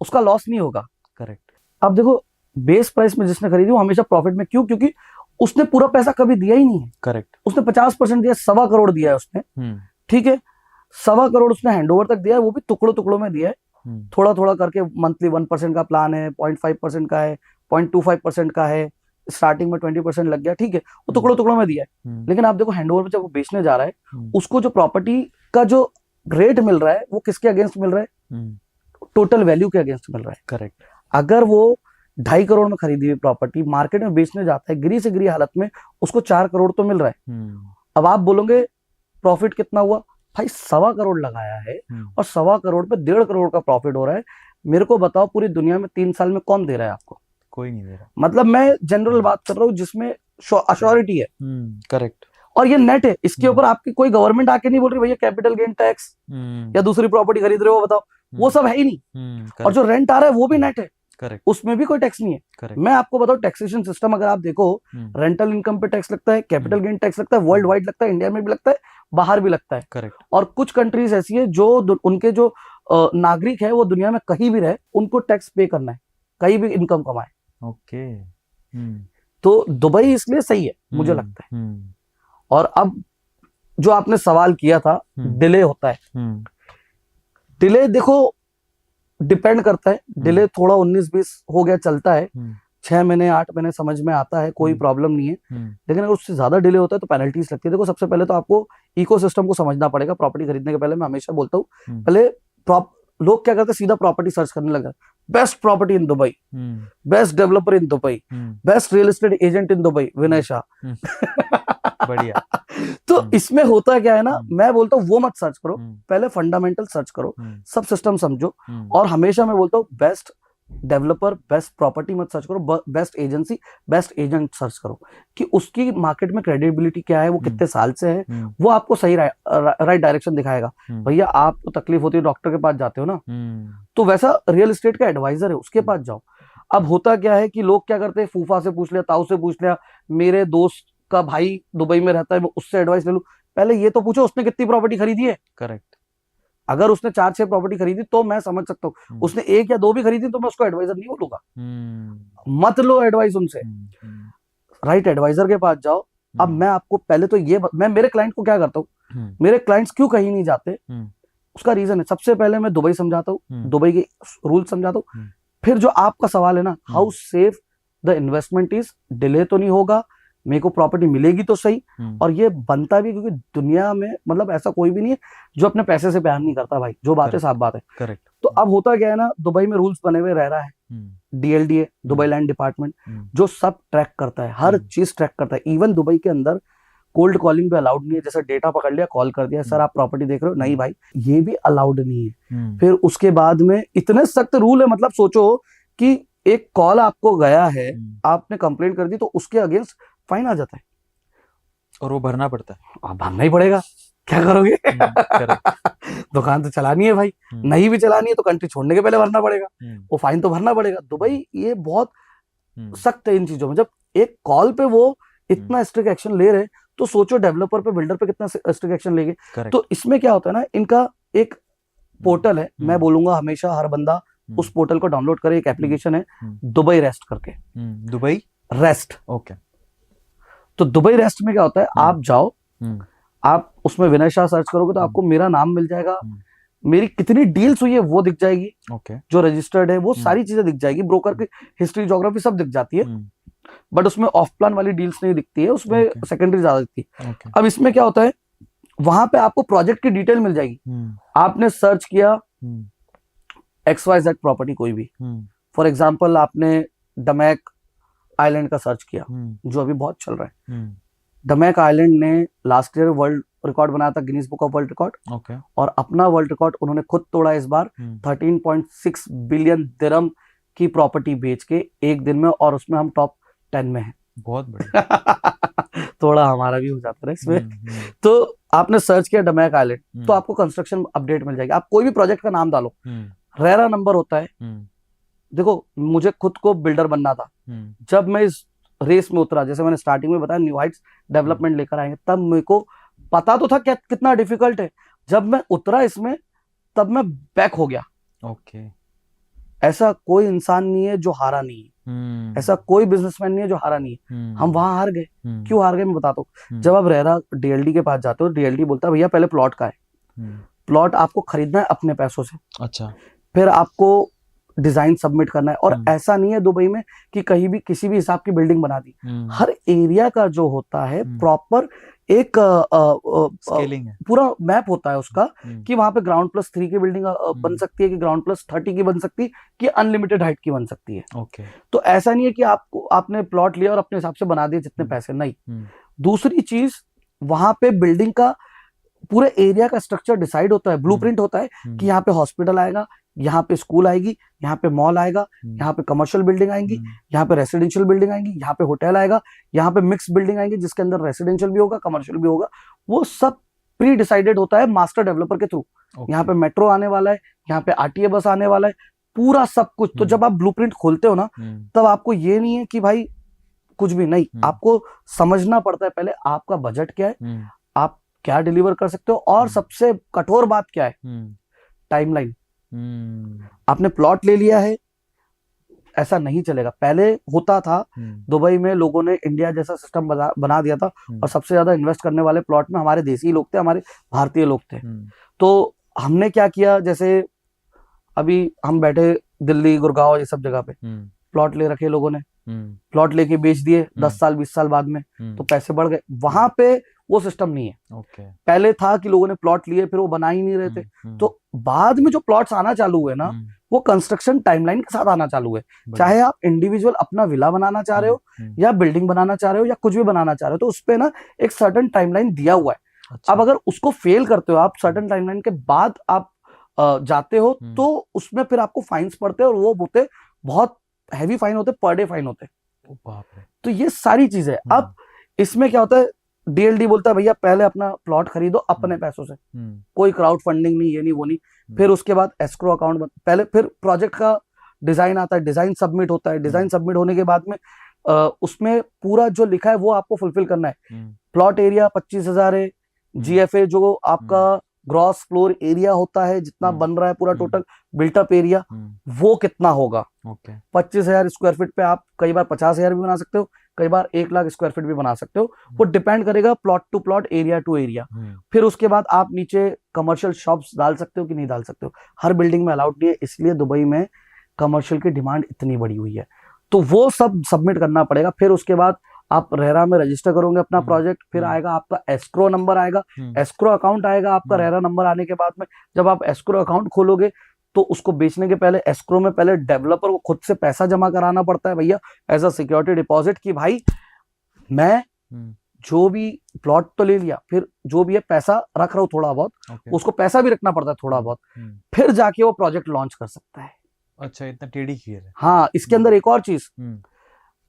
उसका लॉस नहीं होगा। करेक्ट। अब देखो बेस प्राइस में जिसने खरीदी वो हमेशा प्रॉफिट में, क्यों? क्योंकि उसने पूरा पैसा कभी दिया ही नहीं है। करेक्ट। उसने 50% दिया, 1.25 करोड़ दिया है उसने, ठीक है, 1.25 करोड़ उसने हैंडओवर तक दिया है, वो भी टुकड़ों टुकड़ों में दिया है, थोड़ा थोड़ा करके। मंथली 1% का प्लान है, 0.5% का है, 0.25% का है, स्टार्टिंग में 20% लग गया, ठीक है, वो टुकड़ों टुकड़ों में दिया है। लेकिन आप देखो हैंडओवर में जब वो बेचने जा रहा है, उसको जो प्रॉपर्टी का जो रेट मिल रहा है वो किसके अगेंस्ट मिल रहा है? टोटल वैल्यू के अगेंस्ट मिल रहा है। करेक्ट। अगर वो 2.5 करोड़ में खरीदी हुई प्रॉपर्टी मार्केट में बेचने जाता है गिरी से गिरी हालत में, उसको 4 करोड़ तो मिल रहा है। अब आप बोलोगे प्रॉफिट कितना हुआ? भाई 1.25 करोड़ लगाया है और 1.25 करोड़ पे 1.5 करोड़ का प्रॉफिट हो रहा है। मेरे को बताओ पूरी दुनिया में 3 साल में कौन दे रहा है आपको? कोई नहीं दे रहा। मतलब मैं जनरल बात कर रहा हूँ जिसमें अश्योरिटी है। करेक्ट। और ये नेट है, इसके ऊपर आपकी कोई गवर्नमेंट आके नहीं बोल रही भैया कैपिटल गेन टैक्स या दूसरी प्रॉपर्टी खरीद रहे हो बताओ, वो सब है ही नहीं। और जो रेंट आ रहा है वो भी नेट है, करेक्ट, उसमें भी कोई टैक्स नहीं है। करेक्ट। मैं आपको बताऊं टैक्सेशन सिस्टम अगर आप देखो, रेंटल इनकम पे टैक्स लगता है, कैपिटल गेन टैक्स लगता है, वर्ल्ड वाइड लगता है, इंडिया में भी लगता है, बाहर भी लगता है। करेक्ट। और कुछ कंट्रीज ऐसी है जो उनके जो नागरिक है वो दुनिया में कहीं भी रहे, उनको टैक्स पे करना है, कहीं भी इनकम कमाए। ओके। तो दुबई इसलिए सही है मुझे लगता है। और अब जो आपने सवाल किया था, डिले होता है, डिले देखो डिपेंड करता है। डिले थोड़ा 19-20 हो गया चलता है, 6 महीने 8 महीने समझ में आता है, कोई प्रॉब्लम नहीं है। लेकिन अगर उससे ज्यादा डिले होता है तो पेनल्टीज लगती है। देखो सबसे पहले तो आपको इकोसिस्टम को समझना पड़ेगा। प्रॉपर्टी खरीदने के पहले मैं हमेशा बोलता हूँ, पहले लोग क्या करते हैं, सीधा प्रॉपर्टी सर्च करने लगा, best property in Dubai, best developer in Dubai, best real estate agent in Dubai, Vinay Shah. बढ़िया। तो इसमें होता क्या है ना, मैं बोलता हूँ वो मत सर्च करो, पहले फंडामेंटल सर्च करो, सब सिस्टम समझो। और हमेशा मैं बोलता हूँ बेस्ट डेवलपर, बेस्ट प्रॉपर्टी मत सर्च करो, best agency, best agent search करो कि उसकी मार्केट में क्रेडिबिलिटी क्या है, वो कितने साल से है, वो आपको सही राइट डायरेक्शन दिखाएगा। भैया आपको तकलीफ होती है, डॉक्टर के पास जाते हो ना, तो वैसा रियल एस्टेट का एडवाइजर है, उसके पास जाओ। अब होता क्या है कि लोग क्या करते हैं, फूफा से पूछ लिया, ताऊ से पूछ लिया, मेरे दोस्त का भाई दुबई में रहता है, उससे एडवाइस ले लूं। पहले ये तो पूछो उसने कितनी प्रॉपर्टी खरीदी है। करेक्ट। अगर उसने 4-6 प्रॉपर्टी खरीदी तो मैं समझ सकता हूँ, उसने 1 या 2 भी खरीदी तो मैं उसको एडवाइजर नहीं बोलूंगा। मत लो एडवाइस उनसे, राइट एडवाइजर के पास जाओ। अब मैं आपको पहले तो मैं मेरे क्लाइंट को क्या करता हूँ, मेरे क्लाइंट्स क्यों कहीं नहीं जाते, उसका रीजन है। सबसे पहले मैं दुबई समझाता हूँ, दुबई के रूल समझाता हूँ। फिर जो आपका सवाल है ना, how safe the investment is, delay तो नहीं होगा, मेरे को प्रॉपर्टी मिलेगी तो सही, और ये बनता भी, क्योंकि दुनिया में मतलब ऐसा कोई भी नहीं है जो अपने पैसे से प्यार नहीं करता भाई, जो बात है साफ बात है। करेक्ट। तो अब होता क्या है ना, दुबई में रूल्स बने हुए रह रहा है, DLDA दुबई लैंड डिपार्टमेंट, जो सब ट्रैक करता है, हर चीज ट्रैक करता है। इवन दुबई के अंदर कोल्ड कॉलिंग भी अलाउड नहीं है, जैसे डेटा पकड़ लिया, कॉल कर दिया, सर आप प्रॉपर्टी देख रहे हो, नहीं भाई ये भी अलाउड नहीं है। फिर उसके बाद में इतने सख्त रूल है, मतलब सोचो कि एक कॉल आपको गया है, आपने कंप्लेंट कर दी तो उसके अगेंस्ट फाइन आ जाता है और वो भरना पड़ता है। भरना ही पड़ेगा, क्या करोगे? दुकान तो चलानी है भाई, नहीं भी चलानी है तो कंट्री छोड़ने के पहले भरना पड़ेगा, वो फाइन तो भरना पड़ेगा। दुबई ये बहुत सख्त है इन चीजों में। जब एक कॉल पे वो इतना स्ट्रिक्ट एक्शन ले रहे, तो सोचो डेवलपर पे, बिल्डर पे कितना स्ट्रिक्ट एक्शन लेंगे। तो इसमें क्या होता है ना, इनका एक पोर्टल है, मैं बोलूंगा हमेशा हर बंदा उस पोर्टल को डाउनलोड करे। एक एप्लीकेशन है दुबई रेस्ट करके, दुबई रेस्ट। ओके। तो दुबई रेस्ट में क्या होता है, आप जाओ, आप उसमें विनय शाह सर्च करोगे तो आपको मेरा नाम मिल जाएगा, मेरी कितनी डील्स हुई है वो दिख जाएगी, जो रजिस्टर्ड है वो सारी चीजें दिख जाएगी, ब्रोकर की हिस्ट्री, ज्योग्राफी सब दिख जाती है। बट उसमें ऑफ प्लान वाली डील्स नहीं दिखती है, उसमें सेकेंडरी ज्यादा दिखती है। अब इसमें क्या होता है, वहां पे आपको प्रोजेक्ट की डिटेल मिल जाएगी। आपने सर्च किया XYZ प्रॉपर्टी कोई भी, फॉर एग्जाम्पल आपने डमैक आइलैंड का सर्च किया, जो अभी बहुत चल रहा है। डमैक आइलैंड ने लास्ट ईयर वर्ल्ड रिकॉर्ड बनाया था, Guinness book of world record, और अपना वर्ल्ड रिकॉर्ड उन्होंने खुद तोड़ा इस बार 13.6 बिलियन दिरहम की प्रॉपर्टी बेच के एक दिन में, और उसमें हम टॉप 10 में हैं। बहुत बढ़िया। थोड़ा हमारा भी हो जाता है इसमें। तो आपने सर्च किया डमैक आइलैंड, तो आपको कंस्ट्रक्शन अपडेट मिल जाएगी। आप कोई भी प्रोजेक्ट का नाम डालो, रेरा नंबर होता है। देखो, मुझे खुद को बिल्डर बनना था। जब मैं इस रेस में उतरा, जैसे मैंने स्टार्टिंग में बताया न्यू हाइट्स डेवलपमेंट लेकर आएंगे, तब मेरे को पता तो था क्या कितना डिफिकल्ट है। जब मैं उतरा इसमें, तब मैं बैक हो गया। ओके। ऐसा कोई इंसान नहीं है जो हारा नहीं है, ऐसा कोई बिजनेसमैन नहीं है जो हारा नहीं है। हम वहां हार गए। क्यों हार गए मैं बताता हूँ। जब आप रेरा डीएलडी के पास जाते हो, डीएलडी बोलता है भैया पहले प्लॉट का है, प्लॉट आपको खरीदना है अपने पैसों से। अच्छा। फिर आपको डिजाइन सबमिट करना है। और ऐसा नहीं है दुबई में कि कहीं भी किसी भी हिसाब की बिल्डिंग बना दी। हर एरिया का जो होता है प्रॉपर एक स्केलिंग है, पूरा मैप होता है उसका, कि वहां पे ग्राउंड +3 की बिल्डिंग बन सकती है, कि ग्राउंड +30 की बन सकती है, कि अनलिमिटेड हाइट की बन सकती है। ओके। तो ऐसा नहीं है कि आपने प्लॉट लिया और अपने हिसाब से बना दिया जितने पैसे, नहीं। दूसरी चीज, वहां पे बिल्डिंग का पूरे एरिया का स्ट्रक्चर डिसाइड होता है, ब्लूप्रिंट होता है, कि यहाँ पे हॉस्पिटल आएगा, यहाँ पे स्कूल आएगी, यहाँ पे मॉल आएगा, यहाँ पे कमर्शियल बिल्डिंग आएंगी, यहाँ पे रेसिडेंशियल बिल्डिंग आएंगी, यहाँ पे होटल आएगा, यहाँ पे मिक्स बिल्डिंग आएंगी जिसके अंदर रेसिडेंशियल भी होगा, कमर्शियल भी होगा। वो सब प्री डिसाइडेड होता है मास्टर डेवलपर के थ्रू। यहाँ पे मेट्रो आने वाला है, यहाँ पे आरटीए बस आने वाला है, पूरा सब कुछ। तो जब आप ब्लूप्रिंट खोलते हो ना, तब आपको ये नहीं है कि भाई कुछ भी नहीं, आपको समझना पड़ता है पहले आपका बजट क्या है, आप क्या डिलीवर कर सकते हो, और सबसे कठोर बात क्या है, टाइमलाइन। आपने प्लॉट ले लिया है, ऐसा नहीं चलेगा। पहले होता था दुबई में, लोगों ने इंडिया जैसा सिस्टम बना दिया था, और सबसे ज्यादा इन्वेस्ट करने वाले प्लॉट में हमारे देसी लोग थे, हमारे भारतीय लोग थे। तो हमने क्या किया, जैसे अभी हम बैठे दिल्ली, गुड़गांव, ये सब जगह पे प्लॉट ले रखे लोगों ने, प्लॉट लेके बेच दिए 10 साल 20 साल बाद में, तो पैसे बढ़ गए। वहां पे वो सिस्टम नहीं है। पहले था कि लोगों ने प्लॉट लिए, फिर वो बना ही नहीं रहे थे। तो बाद में जो प्लॉट्स आना चालू हुए ना, वो कंस्ट्रक्शन टाइमलाइन के साथ आना चालू है। चाहे आप इंडिविजुअल अपना विला बनाना चाह रहे हो, या बिल्डिंग बनाना चाह रहे हो, या कुछ भी बनाना चाह रहे हो, तो उसपे ना एक सर्टेन टाइमलाइन दिया हुआ है। अच्छा। अब अगर उसको फेल करते हो आप, सर्टेन टाइमलाइन के बाद आप जाते हो, तो उसमें फिर आपको फाइन्स पड़ते हैं, और वो होते बहुत हैवी फाइन होते, पर डे फाइन होते। तो ये सारी चीजें। अब इसमें क्या होता है, डीएलडी बोलता है भैया पहले अपना प्लॉट खरीदो अपने पैसों से, कोई क्राउड फंडिंग नहीं, ये नहीं वो नहीं। फिर उसके बाद एस्क्रो अकाउंट पहले, फिर प्रोजेक्ट का डिजाइन आता है, डिजाइन सबमिट होता है। डिजाइन सबमिट होने के बाद में उसमें पूरा जो लिखा है वो आपको फुलफिल करना है। प्लॉट एरिया 25,000 है, जीएफए जो आपका ग्रॉस फ्लोर एरिया होता है, जितना बन रहा है पूरा टोटल बिल्टअप एरिया, वो कितना होगा। 25,000 स्क्वायर फीट पे आप कई बार 50,000 भी बना सकते हो, कई बार 1 लाख स्क्वायर फीट भी बना सकते हो। वो डिपेंड करेगा plot to plot, area to area. फिर उसके बाद आप नीचे कमर्शियल शॉप्स डाल सकते हो कि नहीं डाल सकते हो, हर बिल्डिंग में अलाउड नहीं है, इसलिए दुबई में कमर्शियल की डिमांड इतनी बड़ी हुई है। तो वो सब सबमिट करना पड़ेगा। फिर उसके बाद आप रेरा में रजिस्टर करोगे अपना प्रोजेक्ट, फिर आएगा आपका एस्क्रो नंबर आएगा, एस्क्रो अकाउंट आएगा आपका। रेरा नंबर आने के बाद में जब आप एस्क्रो अकाउंट खोलोगे, तो उसको बेचने के पहले एस्क्रो में पहले डेवलपर को खुद से पैसा जमा कराना पड़ता है भैया, एज अ सिक्योरिटी डिपॉजिट, कि भाई मैं जो भी प्लॉट तो ले लिया, फिर जो भी है पैसा रख रहा हूं थोड़ा बहुत, उसको पैसा भी रखना पड़ता है थोड़ा बहुत, फिर जाके वो प्रोजेक्ट लॉन्च कर सकता है। अच्छा, इतना टेढ़ी खीर है। हाँ, इसके अंदर एक और चीज,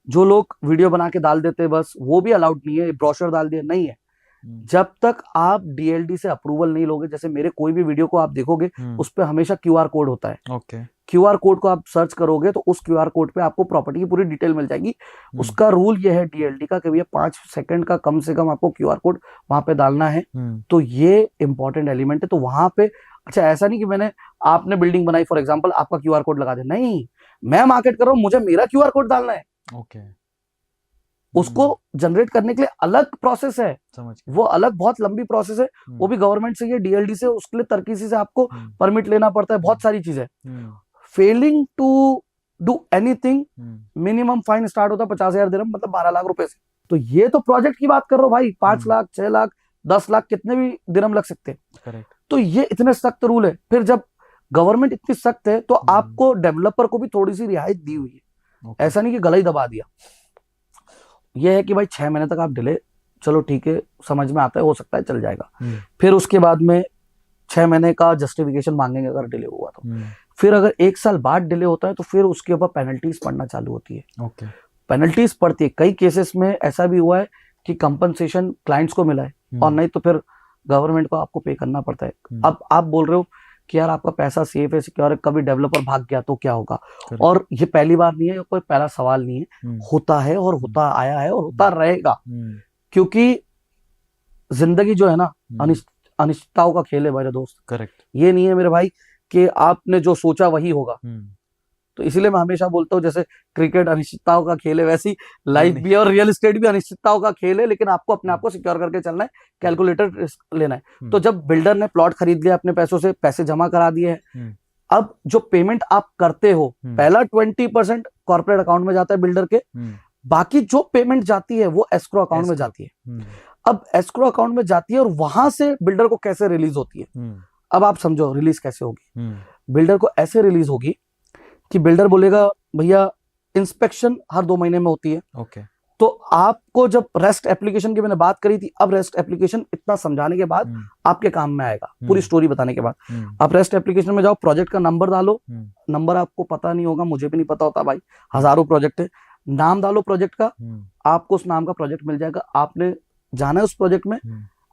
जो लोग वीडियो बना के डाल देते हैं बस, वो भी अलाउड नहीं है। ब्रोशर डाल दिया नहीं है, जब तक आप डीएलडी से अप्रूवल नहीं लोगे। जैसे मेरे कोई भी वीडियो को आप देखोगे, उस पे हमेशा क्यूआर कोड होता है। क्यूआर कोड को आप सर्च करोगे, तो उस क्यूआर कोड पे आपको प्रॉपर्टी की पूरी डिटेल मिल जाएगी। उसका रूल ये है डीएलडी का कि भैया 5 सेकंड का कम से कम आपको क्यूआर कोड वहां पे डालना है। तो ये इंपॉर्टेंट एलिमेंट है। तो वहां पे अच्छा, ऐसा नहीं कि आपने बिल्डिंग बनाई, फॉर एग्जाम्पल आपका क्यूआर कोड लगा दे, नहीं, मैं मार्केट कर रहा हूं, मुझे मेरा क्यूआर कोड डालना है। उसको जनरेट करने के लिए अलग प्रोसेस है, वो अलग बहुत लंबी प्रोसेस है, वो भी गवर्नमेंट से, ये डीएलडी से, उसके लिए तरकीसी से आपको परमिट लेना पड़ता है, बहुत सारी चीजें। Failing to do anything, minimum fine start होता है 50,000 दिरहम, मतलब 12 लाख रुपए से। तो ये तो प्रोजेक्ट की बात कर रहा हूं भाई, 5 लाख 6 लाख 10 लाख कितने भी दिरहम लग सकते हैं। तो ये इतने सख्त रूल है। फिर जब गवर्नमेंट इतनी सख्त है तो आपको डेवलपर को भी थोड़ी सी रियायत दी हुई है, ऐसा नहीं कि गला ही दबा दिया। यह है कि भाई 6 महीने तक आप डिले, चलो ठीक है, समझ में आता है, हो सकता है चल जाएगा। फिर उसके बाद में 6 महीने का जस्टिफिकेशन मांगेंगे अगर डिले हुआ तो। फिर अगर 1 साल बाद डिले होता है तो फिर उसके ऊपर पेनल्टीज पड़ना चालू होती है। पेनल्टीज पड़ती है। कई केसेस में ऐसा भी हुआ है कि कंपनसेशन क्लाइंट्स को मिला है और नहीं तो फिर गवर्नमेंट को आपको पे करना पड़ता है। अब आप बोल रहे हो कि यार आपका पैसा सेफ है, सिक्योर है, कभी डेवलपर भाग गया तो क्या होगा? और ये पहली बार नहीं है, कोई पहला सवाल नहीं है, होता है और होता आया है और होता रहेगा। क्योंकि जिंदगी जो है ना अनिश्चितताओं का खेल है मेरे दोस्त। करेक्ट। ये नहीं है मेरे भाई कि आपने जो सोचा वही होगा। तो इसीलिए मैं हमेशा बोलता हूँ जैसे क्रिकेट अनिश्चितताओं का खेल है, वैसी लाइफ भी है और रियल एस्टेट भी अनिश्चितताओं का खेल है, लेकिन आपको अपने आप को सिक्योर करके चलना है, कैलकुलेटेड रिस्क लेना है। तो जब बिल्डर ने प्लॉट खरीद लिया, अपने पैसों से पैसे जमा करा दिए हैं, अब जो पेमेंट आप करते हो, पहला 20% कॉर्पोरेट अकाउंट में जाता है बिल्डर के, बाकी जो पेमेंट जाती है वो एस्क्रो अकाउंट में जाती है। अब एस्क्रो अकाउंट में जाती है और वहां से बिल्डर को कैसे रिलीज होती है? अब आप समझो रिलीज कैसे होगी। बिल्डर को ऐसे रिलीज होगी कि बिल्डर बोलेगा भैया इंस्पेक्शन हर 2 महीने में होती है। ओके। तो आपको जब रेस्ट एप्लीकेशन की मैंने बात करी थी, अब रेस्ट एप्लीकेशन इतना समझाने के बाद आपके काम में आएगा, पूरी स्टोरी बताने के बाद। आप रेस्ट एप्लीकेशन में जाओ, प्रोजेक्ट का नंबर डालो, नंबर आपको पता नहीं होगा, मुझे भी नहीं पता होता भाई, हजारों प्रोजेक्ट है, नाम डालो प्रोजेक्ट का, आपको उस नाम का प्रोजेक्ट मिल जाएगा। आपने जाना है उस प्रोजेक्ट में,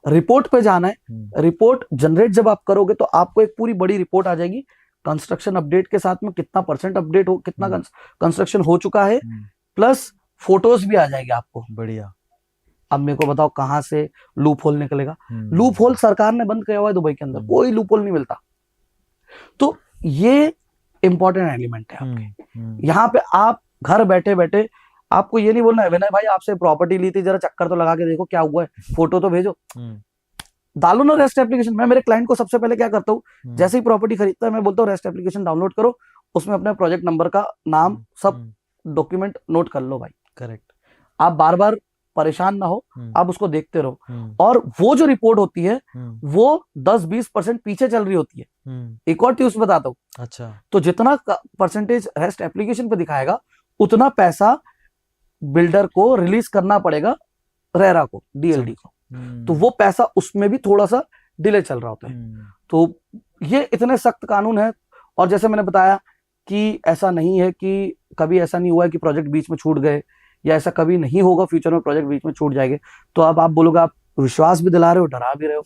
रिपोर्ट पे जाना है, रिपोर्ट जनरेट जब आप करोगे तो आपको एक पूरी बड़ी रिपोर्ट आ जाएगी कंस्ट्रक्शन अपडेट के साथ में, कितना परसेंट अपडेट हो, कितना कंस्ट्रक्शन हो चुका है, प्लस फोटोज भी आ जाएगी आपको। बढ़िया। अब मेरे को बताओ कहां से लूप होल निकलेगा? लूप होल सरकार ने बंद किया हुआ है दुबई के अंदर, कोई लूप होल नहीं मिलता। तो ये इंपॉर्टेंट एलिमेंट है आपके। यहाँ पे आप घर बैठे बैठे, आपको ये नहीं बोलना है विनय भाई आपसे प्रॉपर्टी ली थी, जरा चक्कर तो लगा के देखो क्या हुआ है, फोटो तो भेजो, डालो ना रेस्ट एप्लीकेशन। मैं मेरे क्लाइंट को सबसे पहले क्या करता हूँ, जैसे ही प्रॉपर्टी खरीदता है मैं बोलता हूँ रेस्ट एप्लीकेशन डाउनलोड करो, उसमें अपने प्रोजेक्ट नंबर का नाम सब डॉक्यूमेंट नोट कर लो भाई। करेक्ट। आप बार बार परेशान ना हो, आप उसको देखते रहो। और वो जो रिपोर्ट होती है वो 10-20% पीछे चल रही होती है। एक और ट्यूज बताता हूँ। अच्छा। तो जितना परसेंटेज रेस्ट एप्लीकेशन पे दिखाएगा उतना पैसा बिल्डर को रिलीज करना पड़ेगा रेरा को, डीएलडी को। तो वो पैसा उसमें भी थोड़ा सा डिले चल रहा होता है। तो ये इतने सख्त कानून है। और जैसे मैंने बताया कि ऐसा नहीं है कि कभी ऐसा नहीं हुआ है कि प्रोजेक्ट बीच में छूट गए, या ऐसा कभी नहीं होगा फ्यूचर में प्रोजेक्ट बीच में छूट जाएंगे। तो अब आप बोलोगे आप विश्वास भी दिला रहे हो, डरा भी रहे हो।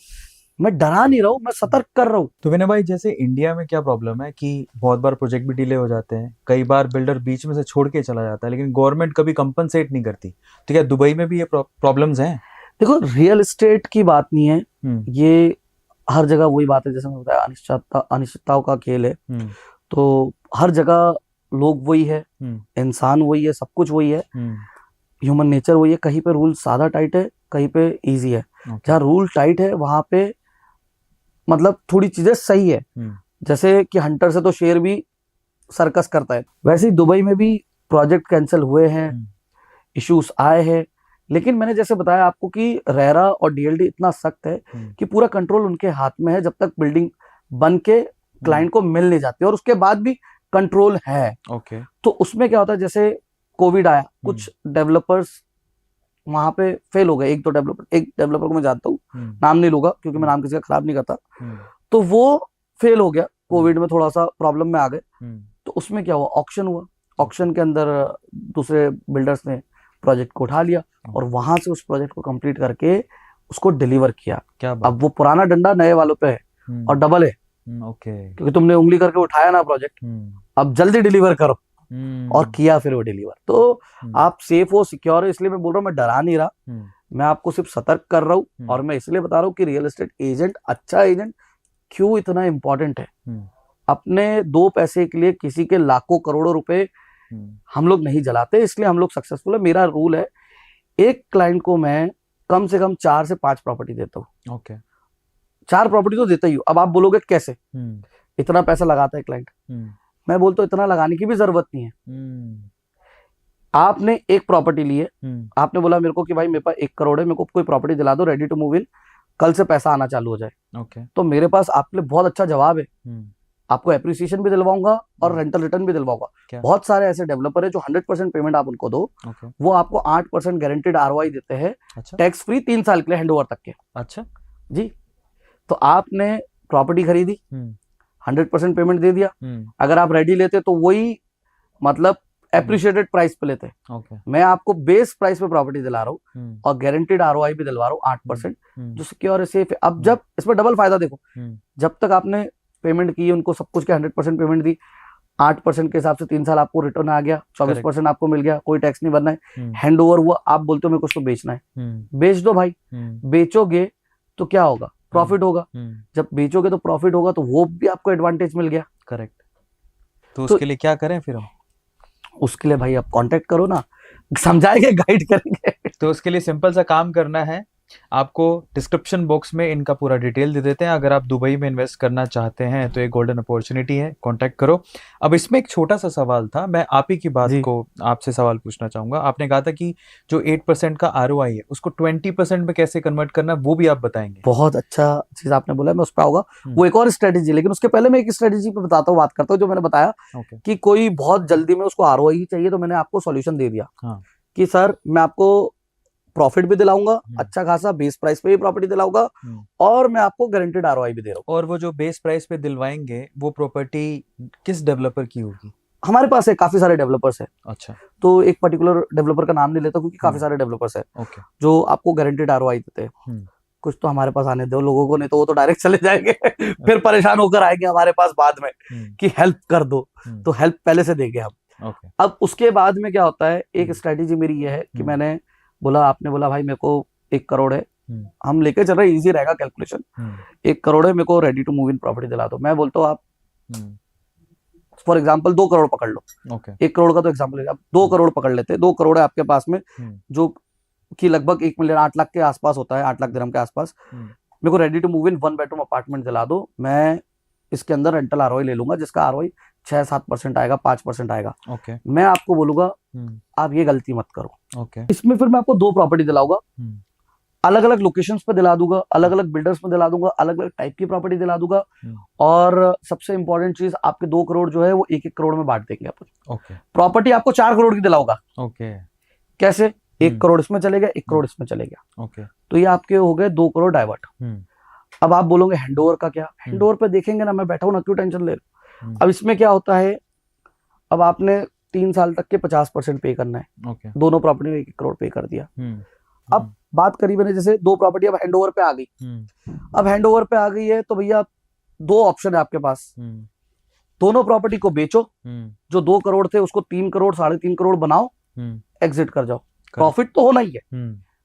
मैं डरा नहीं रहा हूँ, मैं सतर्क कर रहा हूँ। तो विनय भाई जैसे इंडिया में क्या प्रॉब्लम है कि बहुत बार प्रोजेक्ट भी डिले हो जाते हैं, कई बार बिल्डर बीच में से छोड़ के चला जाता है, लेकिन गवर्नमेंट कभी कंपनसेट नहीं करती। तो क्या दुबई में भी ये प्रॉब्लम्स हैं? देखो रियल एस्टेट की बात नहीं है, ये हर जगह वही बात है, जैसे मैंने बताया अनिश्चितताओं का खेल है। तो हर जगह लोग वही है, इंसान वही है, सब कुछ वही है, ह्यूमन नेचर वही है। कहीं पे रूल ज्यादा टाइट है, कहीं पे इजी है। जहाँ रूल टाइट है वहां पे मतलब थोड़ी चीजें सही है। जैसे कि हंटर से तो शेर भी सर्कस करता है, वैसे ही दुबई में भी प्रोजेक्ट कैंसिल हुए हैं, इश्यूज आए हैं। लेकिन मैंने जैसे बताया आपको कि रेरा और डीएलडी इतना सख्त है कि पूरा कंट्रोल उनके हाथ में है, जब तक बिल्डिंग बन के क्लाइंट को मिल नहीं जाती, और उसके बाद भी कंट्रोल है। ओके। तो उसमें क्या होता है, जैसे कोविड आया, कुछ डेवलपर्स वहां पे फेल हो गए। एक डेवलपर को मैं जानता हूँ, नाम नहीं लूंगा क्योंकि मैं नाम किसी का खराब नहीं करता। तो वो फेल हो गया, कोविड में थोड़ा सा प्रॉब्लम में आ गए। तो उसमें क्या हुआ, ऑक्शन हुआ, ऑक्शन के अंदर दूसरे बिल्डर्स ने प्रोजेक्ट को उठा लिया और वहां से उस प्रोजेक्ट को कंप्लीट करके उसको डिलीवर किया। क्या बात? अब वो पुराना डंडा नए वालों पे है और डबल है। ओके। क्योंकि तुमने उंगली करके उठाया ना प्रोजेक्ट, अब जल्दी डिलीवर करो। और किया फिर वो डिलीवर। तो आप सेफ हो, सिक्योर हो, इसलिए मैं बोल रहा हूँ, मैं डरा नहीं रहा, मैं आपको सिर्फ सतर्क कर रहा हूँ। और मैं इसलिए बता रहा हूँ कि रियल एस्टेट एजेंट, अच्छा एजेंट क्यों इतना इंपॉर्टेंट है। अपने 2 पैसे के लिए किसी के लाखों करोड़ों रुपए हम लोग नहीं जलाते, इसलिए हम लोग सक्सेसफुल है। मेरा रूल है, एक क्लाइंट को मैं कम से कम 4 से 5 प्रॉपर्टी देता हूँ। ओके। 4 प्रॉपर्टी तो देता ही हूँ। अब आप बोलोगे कैसे, इतना पैसा लगाता है क्लाइंट। मैं बोलता हूँ इतना लगाने की भी जरूरत नहीं है। आपने एक प्रॉपर्टी ली है, आपने बोला मेरे को कि भाई मेरे पास 1 करोड़ है, मेरे को कोई प्रॉपर्टी दिला दो, रेडी टू मूव इन, कल से पैसा आना चालू हो जाए। ओके। तो मेरे पास आपके लिए बहुत अच्छा जवाब है, आपको एप्रिसिएशन भी दिलवाऊंगा और रेंटल रिटर्न भी दिलवाऊंगा। क्या? बहुत सारे ऐसे डेवलपर है जो 100% पेमेंट आप उनको दो, ओके। वो आपको 8% गारंटेड आरओआई देते हैं, अच्छा टैक्स फ्री 3 साल के लिए हैंडओवर तक के। अच्छा। जी, तो आपने प्रॉपर्टी खरीदी, 100% पेमेंट दे दिया, अगर आप रेडी लेते तो वही मतलब एप्रिशिएटेड प्राइस पे लेते। ओके। मैं आपको बेस प्राइस पे प्रॉपर्टी दिला रहा हूँ और गारंटेड आरओआई भी दिलवा रहा हूँ 8%, जो सिक्योर है, सेफ है। अब जब इसमें डबल फायदा देखो, जब तक आपने पेमेंट की, उनको सब कुछ के 100% पेमेंट दी, 8% के हिसाब से 3 साल आपको रिटर्न आ गया, 24% आपको मिल गया, कोई टैक्स नहीं भरना है, हैंड ओवर हुआ। आप बोलते हो मेरे को उसको बेचना है, बेच दो भाई। बेचोगे तो क्या होगा? प्रॉफिट होगा। जब बेचोगे तो प्रॉफिट होगा, तो वो भी आपको एडवांटेज मिल गया। करेक्ट। तो उसके लिए क्या करें फिर हम? उसके लिए भाई आप कांटेक्ट करो ना, समझाएंगे, गाइड करेंगे। तो उसके लिए सिंपल सा काम करना है, आपको डिस्क्रिप्शन बॉक्स में इनका पूरा डिटेल दे देते हैं। अगर आप दुबई में इन्वेस्ट करना चाहते हैं तो एक गोल्डन अपॉर्चुनिटी है, कांटेक्ट करो। अब इसमें एक छोटा सा सवाल था, मैं आप ही की बात को आपसे सवाल पूछना चाहूंगा। आपने कहा था कि जो 8% का आरओआई है उसको 20% में कैसे कन्वर्ट करना, वो भी आप बताएंगे। बहुत अच्छा चीज आपने बोला, मैं उस पर आऊंगा। वो एक और स्ट्रेटेजी, लेकिन उसके पहले मैं एक स्ट्रेटेजी पे बताता हूँ, बात करता हूँ, जो मैंने बताया कि कोई बहुत जल्दी में उसको आरओआई चाहिए, तो मैंने आपको सॉल्यूशन दे दिया कि सर मैं आपको प्रॉफिट भी दिलाऊंगा, अच्छा खासा बेस प्राइस पे भी प्रॉपर्टी दिलाऊंगा, और मैं आपको गारंटेड आरओआई भी दे रहा हूँ। और वो जो बेस प्राइस पे दिलवाएंगे वो प्रॉपर्टी किस डेवलपर की होगी? हमारे पास है, काफी सारे डेवलपर्स है। अच्छा। तो एक पर्टिकुलर डेवलपर का नाम नहीं लेता, क्योंकि काफी सारे डेवलपर्स है जो आपको गारंटेड आरओआई देते हैं। कुछ तो हमारे पास आने दो लोगों को, नहीं तो वो तो डायरेक्ट चले जाएंगे फिर परेशान होकर आएंगे हमारे पास बाद में कि हेल्प कर दो। तो हेल्प पहले से देंगे हम। अब उसके बाद में क्या होता है, एक स्ट्रेटेजी मेरी ये है कि मैंने बोला, आपने बोला भाई मेरे को 1 करोड़ है, हम लेके चल रहे हैं, इजी रहेगा कैलकुलेशन। 1 करोड़ है, मेरे को ready to move in property दिला दो। मैं बोलता हूँ आप फॉर एग्जाम्पल 2 करोड़ पकड़ लो। 1 करोड़ का तो एग्जाम्पल है, आप 2 करोड़ पकड़ लेते, 2 करोड़ है आपके पास में, जो कि लगभग 1 मिलियन 8 लाख के आसपास होता है, 8 लाख दिरहम के आसपास। मेरे को ready to move in 1 bedroom apartment दिला दो। मैं इसके अंदर रेंटल आरओआई ले लूंगा, जिसका आरओआई 6-7% आएगा, 5% आएगा। मैं आपको बोलूंगा आप ये गलती मत करो। इसमें फिर मैं आपको 2 प्रॉपर्टी दिलाऊंगा, अलग अलग लोकेशंस पे दिला दूंगा, अलग अलग बिल्डर्स में दिला दूंगा, अलग अलग टाइप की प्रॉपर्टी दिला दूंगा। और सबसे इंपॉर्टेंट चीज, आपके 2 करोड़ जो है वो 1-1 करोड़ में बांट देंगे अपन। प्रॉपर्टी आपको 4 करोड़ की दिलाऊंगा। कैसे? 1 करोड़ इसमें चलेगा, 1 करोड़ इसमें चलेगा। तो ये आपके हो गए 2 करोड़ डाइवर्ट। अब आप बोलोगे हैंडओवर का क्या? हैंडओवर पे देखेंगे ना, मैं बैठा हूं ना, क्यों टेंशन ले रहे हो? अब इसमें क्या होता है, अब आपने 3 साल तक के 50% पे करना है। दोनों प्रॉपर्टी में 1 करोड़ पे कर दिया। अब बात करी मैंने, जैसे 2 प्रॉपर्टी अब हैंडओवर पे आ गई। अब हैंडओवर पे आ गई है तो भैया 2 ऑप्शन है आपके पास। दोनों प्रॉपर्टी को बेचो, जो 2 करोड़ थे उसको 3 करोड़ 3.5 करोड़ बनाओ, एग्जिट कर जाओ। प्रॉफिट तो होना ही है।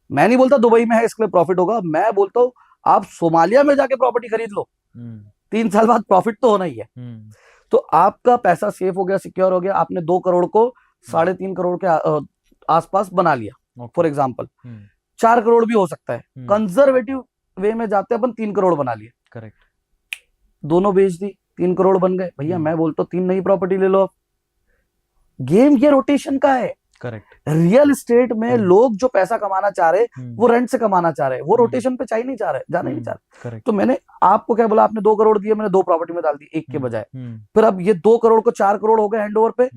मैं नहीं बोलता दुबई में है इसके लिए प्रॉफिट होगा, मैं बोलता हूँ आप सोमालिया में जाके प्रॉपर्टी खरीद लो, 3 साल बाद प्रॉफिट तो होना ही है। तो आपका पैसा सेफ हो गया, सिक्योर हो गया। आपने 2 करोड़ को 3.5 करोड़ के आसपास बना लिया। फॉर एग्जाम्पल 4 करोड़ भी हो सकता है, कंजर्वेटिव वे में जाते अपन 3 करोड़ बना लिए। करेक्ट। दोनों बेच दी, 3 करोड़ बन गए। भैया मैं बोलता हूँ 3 नई प्रॉपर्टी ले लो। गेम ये रोटेशन का है। करेक्ट। रियल एस्टेट में लोग जो पैसा कमाना चाह रहे वो रेंट से कमाना चाह रहे, वो रोटेशन पे चाहिए नहीं चाह रहे, जाना नहीं चाह रहे। तो मैंने आपको क्या बोला, आपने 2 करोड़ दिए, मैंने 2 प्रॉपर्टी में डाल दी, 1 के बजाय। फिर अब ये 2 करोड़ को 4 करोड़ हो गए हैंडओवर पे।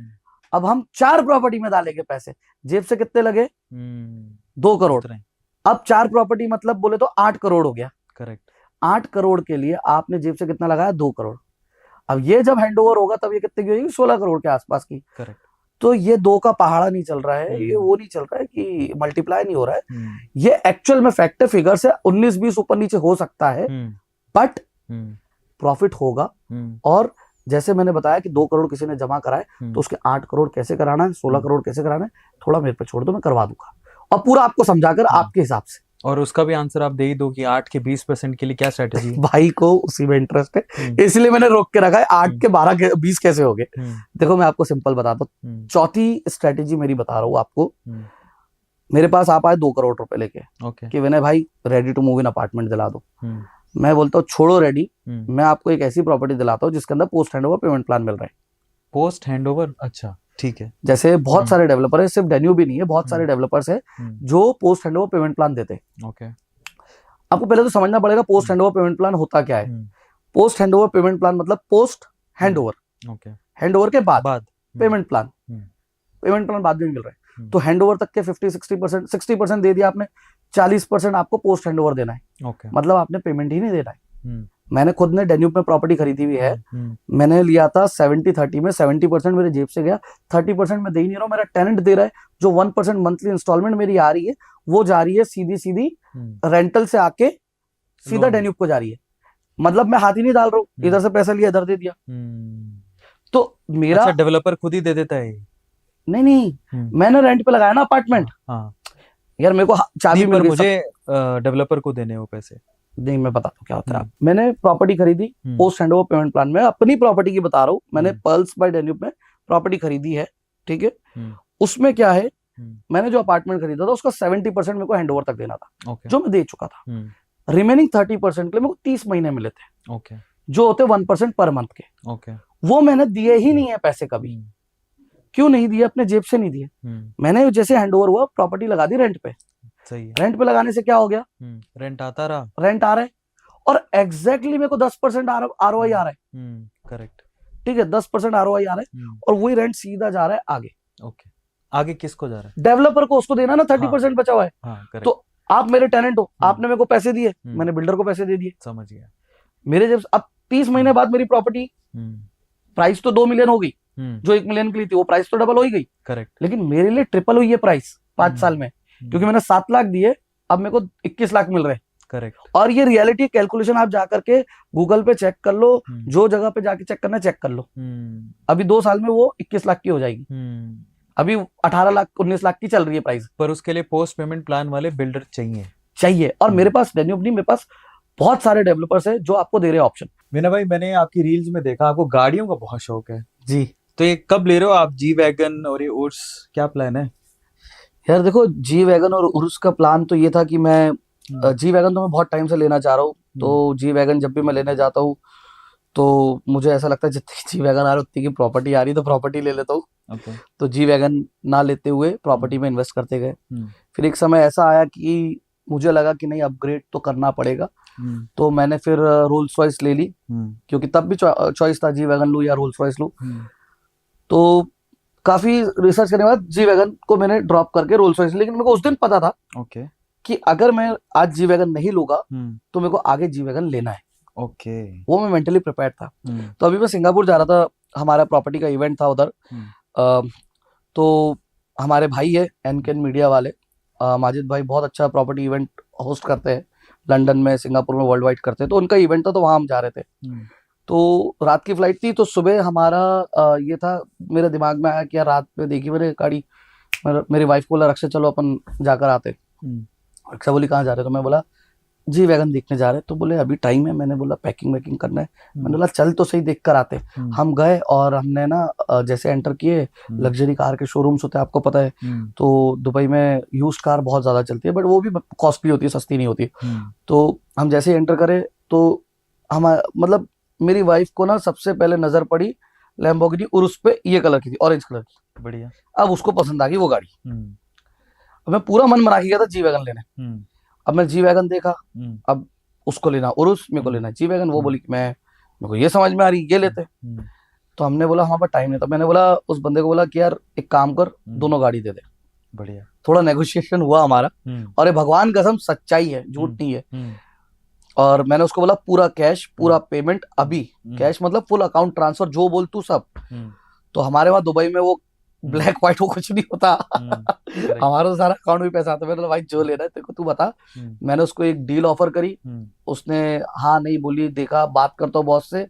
अब हम 4 प्रॉपर्टी में डालेंगे पैसे, जेब से कितने लगे? 2 करोड़। अब 4 प्रॉपर्टी मतलब बोले तो 8 करोड़ हो गया। करेक्ट। 8 करोड़ के लिए आपने जेब से कितना लगाया? 2 करोड़। अब ये जब हैंडओवर होगा तब ये कितने की होगी? 16 करोड़ के आसपास की। करेक्ट। तो ये 2 का पहाड़ा नहीं चल रहा है, ये वो नहीं चल रहा है कि मल्टीप्लाई नहीं हो रहा है। ये एक्चुअल में फैक्ट है, फिगर से 19-20 ऊपर नीचे हो सकता है, बट प्रॉफिट होगा। और जैसे मैंने बताया कि 2 करोड़ किसी ने जमा कराए, तो उसके 8 करोड़ कैसे कराना है, 16 करोड़ कैसे कराना है, थोड़ा मेरे पे छोड़ दो, मैं करवा दूंगा, और पूरा आपको समझाकर आपके हिसाब से। और उसका भी आंसर आप दे ही दो कि 8 के 20% के लिए क्या स्ट्रेटेजी है? भाई को उसी में इंटरेस्ट है, इसलिए मैंने रोक के रखा है। 8 के 12 के 20 कैसे हो गए? देखो मैं आपको सिंपल बताता हूँ, चौथी स्ट्रेटेजी मेरी बता रहा हूँ आपको। मेरे पास आप आए 2 करोड़ रुपए लेके कि विनय भाई ready to move in apartment दिला दो। मैं बोलता हूँ छोड़ो रेडी, मैं आपको एक ऐसी प्रॉपर्टी दिलाता हूँ जिसके अंदर पोस्ट हैंडओवर पेमेंट प्लान मिल रहा है। Post handover? अच्छा, ठीक है। जैसे बहुत सारे डेवलपर है, सिर्फ डेन्यू भी नहीं है, बहुत सारे डेवलपर्स है जो पोस्ट हैंडओवर पेमेंट प्लान देते हैं। ओके। आपको पहले तो समझना पड़ेगा पोस्ट हैंडओवर पेमेंट प्लान होता क्या है। पोस्ट हैंडओवर पेमेंट प्लान मतलब post hand over, okay, hand over के बाद बाद पेमेंट प्लान, हम्म, पेमेंट प्लान बाद में मिल रहा है। हम्म, तो हैंड ओवर तक के 50-60%, 60% दे दिया आपने, 40% आपको पोस्ट हैंड ओवर देना है। ओके, मतलब आपने पेमेंट ही नहीं देना है। हम्म, मैंने खुद ने डेन्यूब में प्रॉपर्टी खरीदी हुई है। मैंने लिया था 70-30 में, 70% मेरे जेब से गया, 30% मैं दे ही नहीं रहा हूँ, मेरा टेनेंट दे रहा है। जो 1% मंथली इंस्टॉलमेंट मेरी आ रही है वो जा रही है सीधी सीधी रेंटल से आके सीधा लोन। डेन्यूब को जा रही है। मतलब मैं हाथ ही नहीं डाल रहा हूँ, इधर से पैसा लिया इधर दे दिया। तो मेरा अच्छा, डेवलपर खुद ही दे देता है ये? नहीं नहीं, मैंने रेंट पे लगाया ना अपार्टमेंट। हाँ, यार मेरे को चाबी नहीं, मिल पर गई मुझे डेवलपर को देने वो पैसे। नहीं, मैं बताता हूँ क्या होता है। मैंने प्रॉपर्टी खरीदी post hand over payment plan में, अपनी प्रॉपर्टी की बता रहा हूँ। मैंने पर्ल्स बाय डेन्यूब में प्रॉपर्टी खरीदी है, ठीक है। उसमें क्या है, मैंने जो अपार्टमेंट खरीदा था उसका 70% मेरे को हैंड ओवर तक देना था, जो मैं दे चुका था। रिमेनिंग 30% के लिए मेरे को 30 महीने मिले थे, जो होते 1% पर मंथ के। वो मैंने दिए ही नहीं है पैसे कभी। क्यों नहीं दिए? अपने जेब से नहीं दिए। मैंने जैसे हैंड ओवर हुआ प्रॉपर्टी लगा दी रेंट पे। सही है। रेंट पे लगाने से क्या हो गया, रेंट आता रहा, रेंट आ रहा है, और एग्जैक्टली मेरे को 10% आरओआई आ रहा है। करेक्ट, ठीक है, 10% आरओआई आ रहा है, और वही रेंट सीधा जा रहा है आगे। ओके, आगे किसको जा रहा है? डेवलपर को, उसको देना ना 30% बचा हुआ है। करेक्ट, तो आप मेरे टेनेंट हो, आपने मेरे को पैसे दिए, मैंने बिल्डर को पैसे दे दिए, समझ गया। मेरे जब अब 30 महीने बाद मेरी प्रॉपर्टी प्राइस तो 2 मिलियन हो गई, जो 1 मिलियन की ली थी वो प्राइस तो डबल हो ही गई। करेक्ट, लेकिन मेरे लिए ट्रिपल हुई है प्राइस 5 साल में, क्योंकि मैंने 7 लाख दिए, अब मेरे को 21 लाख मिल रहे हैं। करेक्ट, और ये रियलिटी कैलकुलेशन आप जाकर के गूगल पे चेक कर लो, जो जगह पे जाके चेक करना चेक कर लो। अभी 2 साल में वो 21 लाख की हो जाएगी। अभी 18 लाख 19 लाख की चल रही है प्राइस। पर उसके लिए पोस्ट पेमेंट प्लान वाले बिल्डर चाहिए। और मेरे पास डेन्यूब नहीं, मेरे पास बहुत सारे डेवलपर्स है जो आपको दे रहे हैं ऑप्शन। मीना भाई, मैंने आपकी रील्स में देखा आपको गाड़ियों का बहुत शौक है जी। तो ये कब ले रहे हो आप जी वैगन और ये उर्स, क्या प्लान है? यार देखो, जी वैगन और उर्स का प्लान तो ये था कि मैं जी वैगन तो मैं बहुत टाइम से लेना चाह रहा हूँ। तो जी वैगन जब भी मैं लेने जाता हूँ तो मुझे ऐसा लगता है जितनी जी वैगन आ रही उतनी की प्रॉपर्टी आ रही, तो प्रॉपर्टी ले लेता हूँ। तो जी वैगन ना लेते हुए प्रॉपर्टी में इन्वेस्ट करते गए। फिर एक समय ऐसा आया कि मुझे लगा कि नहीं, अपग्रेड तो करना पड़ेगा। तो मैंने फिर रोल्स रॉयस ले ली, क्योंकि तब भी चॉइस था जी वैगन लूं या रोल्स रॉयस लूं। तो काफी रिसर्च करने के बाद जी वैगन को मैंने ड्रॉप करके रोल्स रॉयस, लेकिन मेरे को उस दिन पता था कि अगर मैं आज जी वैगन नहीं लूंगा तो मेरे को आगे जी वैगन लेना है। वो मैं मेंटली प्रिपेयर्ड था। तो अभी मैं सिंगापुर जा रहा था, हमारा प्रॉपर्टी का इवेंट था उधर। तो हमारे भाई है एनकेन मीडिया वाले, माजिद भाई, बहुत अच्छा प्रॉपर्टी इवेंट होस्ट करते हैं लंदन में, सिंगापुर में, वर्ल्ड वाइड करते हैं। तो उनका इवेंट था, तो वहां हम जा रहे थे। तो रात की फ्लाइट थी, तो सुबह हमारा ये था, मेरे दिमाग में आया कि यार रात में देखी मैंने गाड़ी, मेरी वाइफ बोला रक्षा चलो अपन जाकर आते। रक्षा बोली कहाँ जा रहे? तो मैं बोला जी वैगन देखने जा रहे। तो बोले अभी टाइम है। मैंने बोला पैकिंग वैकिंग करना है। मैंने बोला चल तो सही देख कर आते। हम गए और हमने ना जैसे एंटर किए, लग्जरी कार के शोरूम्स होते हैं, आपको पता है। तो दुबई में यूज्ड कार बहुत ज्यादा चलती है, बट वो भी कॉस्टली होती है, सस्ती नहीं होती। तो हम जैसे एंटर करे तो हम मतलब मेरी वाइफ को ना सबसे पहले नजर पड़ी लैम्बोर्गिनी उरुस पे, ये कलर की थी, ऑरेंज कलर की। बढ़िया। अब उसको पसंद आ गई वो गाड़ी। मैं पूरा मन बना के गया था जी वैगन लेने। अब मैं जी वैगन देखा, अब उसको लेना उरुस, मेरे को लेना जी वैगन। वो बोली मेरे को ये समझ में आ रही, ये लेते। तो हमने बोला हमारे पास टाइम नहीं था। मैंने बोला उस बंदे को बोला कि यार एक काम कर, दोनों गाड़ी दे दे। बढ़िया। थोड़ा नेगोशिएशन हुआ हमारा, और ये भगवान कसम सच्चाई है, झूठ नहीं है। और मैंने उसको बोला पूरा कैश, पूरा पेमेंट अभी, कैश मतलब फुल अकाउंट ट्रांसफर, जो बोल तू सब। तो हमारे वहां दुबई में वो ब्लैक व्हाइट वो कुछ नहीं होता। हमारा तो सारा अकाउंट में पैसा आता है। मैंने भाई जो लेना है तेरे को तू बता। मैंने उसको एक डील ऑफर करी, उसने हाँ नहीं बोली, देखा बात करता हूँ बॉस से।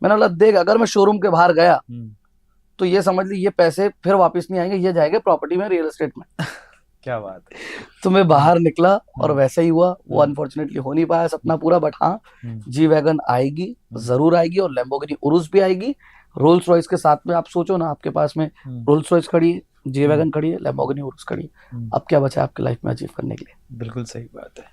मैंने बोला देख, अगर मैं शोरूम के बाहर गया तो ये समझ ली ये पैसे फिर वापस नहीं आएंगे, ये जाएंगे प्रॉपर्टी में, रियल एस्टेट में। क्या बात है। तो मैं बाहर निकला और वैसा ही हुआ। वो अनफॉर्चुनेटली हो नहीं पाया सपना पूरा, बट हाँ जी वैगन आएगी, जरूर आएगी, और लैम्बोर्गिनी उरुस भी आएगी रोल्स रॉयस के साथ में। आप सोचो ना, आपके पास में रोल्स रॉयस खड़ी है, जी वैगन खड़ी है, लैम्बोर्गिनी उरुस खड़ी है। अब क्या बचा आपकी लाइफ में अचीव करने के लिए? बिल्कुल सही बात है।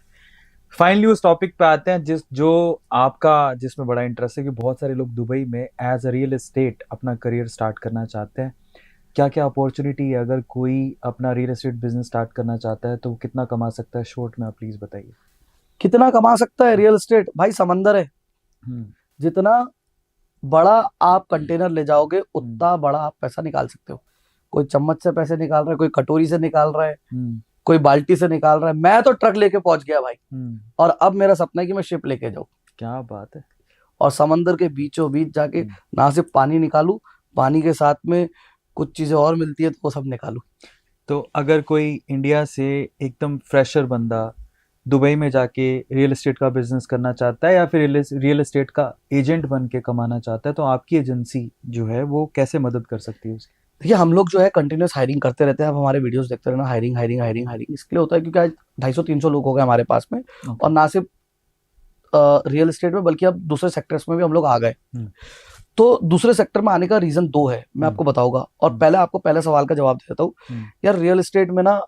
फाइनली उस टॉपिक पे आते हैं जो आपका, जिसमें बड़ा इंटरेस्ट है कि बहुत सारे लोग दुबई में एज अ रियल एस्टेट अपना करियर स्टार्ट करना चाहते हैं। क्या क्या अपॉर्चुनिटी है? अगर कोई अपना रियल एस्टेट बिजनेस स्टार्ट करना चाहता है तो वो कितना कमा सकता है? शॉर्ट में आप प्लीज बताइए। कितना कमा सकता है रियल एस्टेट? भाई समंदर है। जितना बड़ा आप कंटेनर ले जाओगे उतना बड़ा आप पैसा निकाल सकते हो। कोई चम्मच से पैसे निकाल रहा है, कोई कटोरी से निकाल रहा है, कोई बाल्टी से निकाल रहा है। मैं तो ट्रक लेके पहुंच गया भाई, और अब मेरा सपना है कि मैं शिप लेके जाऊं। क्या बात है। और समंदर के बीचों बीच जाके ना सिर्फ पानी निकालूं, पानी के साथ में कुछ चीजें और मिलती है तो वो सब निकालूं। तो अगर कोई इंडिया से एकदम फ्रेशर बंदा दुबई में जाके रियल एस्टेट का बिजनेस करना चाहता है या फिर रियल एस्टेट का एजेंट बन के कमाना चाहता है, तो आपकी एजेंसी जो है वो कैसे मदद कर सकती है उसकी? देखिए, हम लोग जो है कंटिन्यूस हायरिंग करते रहते हैं। आप हमारे वीडियोस देखते रहना, हायरिंग हायरिंग हायरिंग हायरिंग इसके लिए होता है क्योंकि आज 250-300 लोग हो गए हमारे पास में। और ना सिर्फ रियल एस्टेट में बल्कि अब दूसरे सेक्टर्स में भी हम लोग आ गए। तो दूसरे सेक्टर में आने का रीजन 2 है, मैं आपको बताऊंगा। और पहले आपको पहले सवाल का जवाब देता हूँ। यार रियल एस्टेट में ना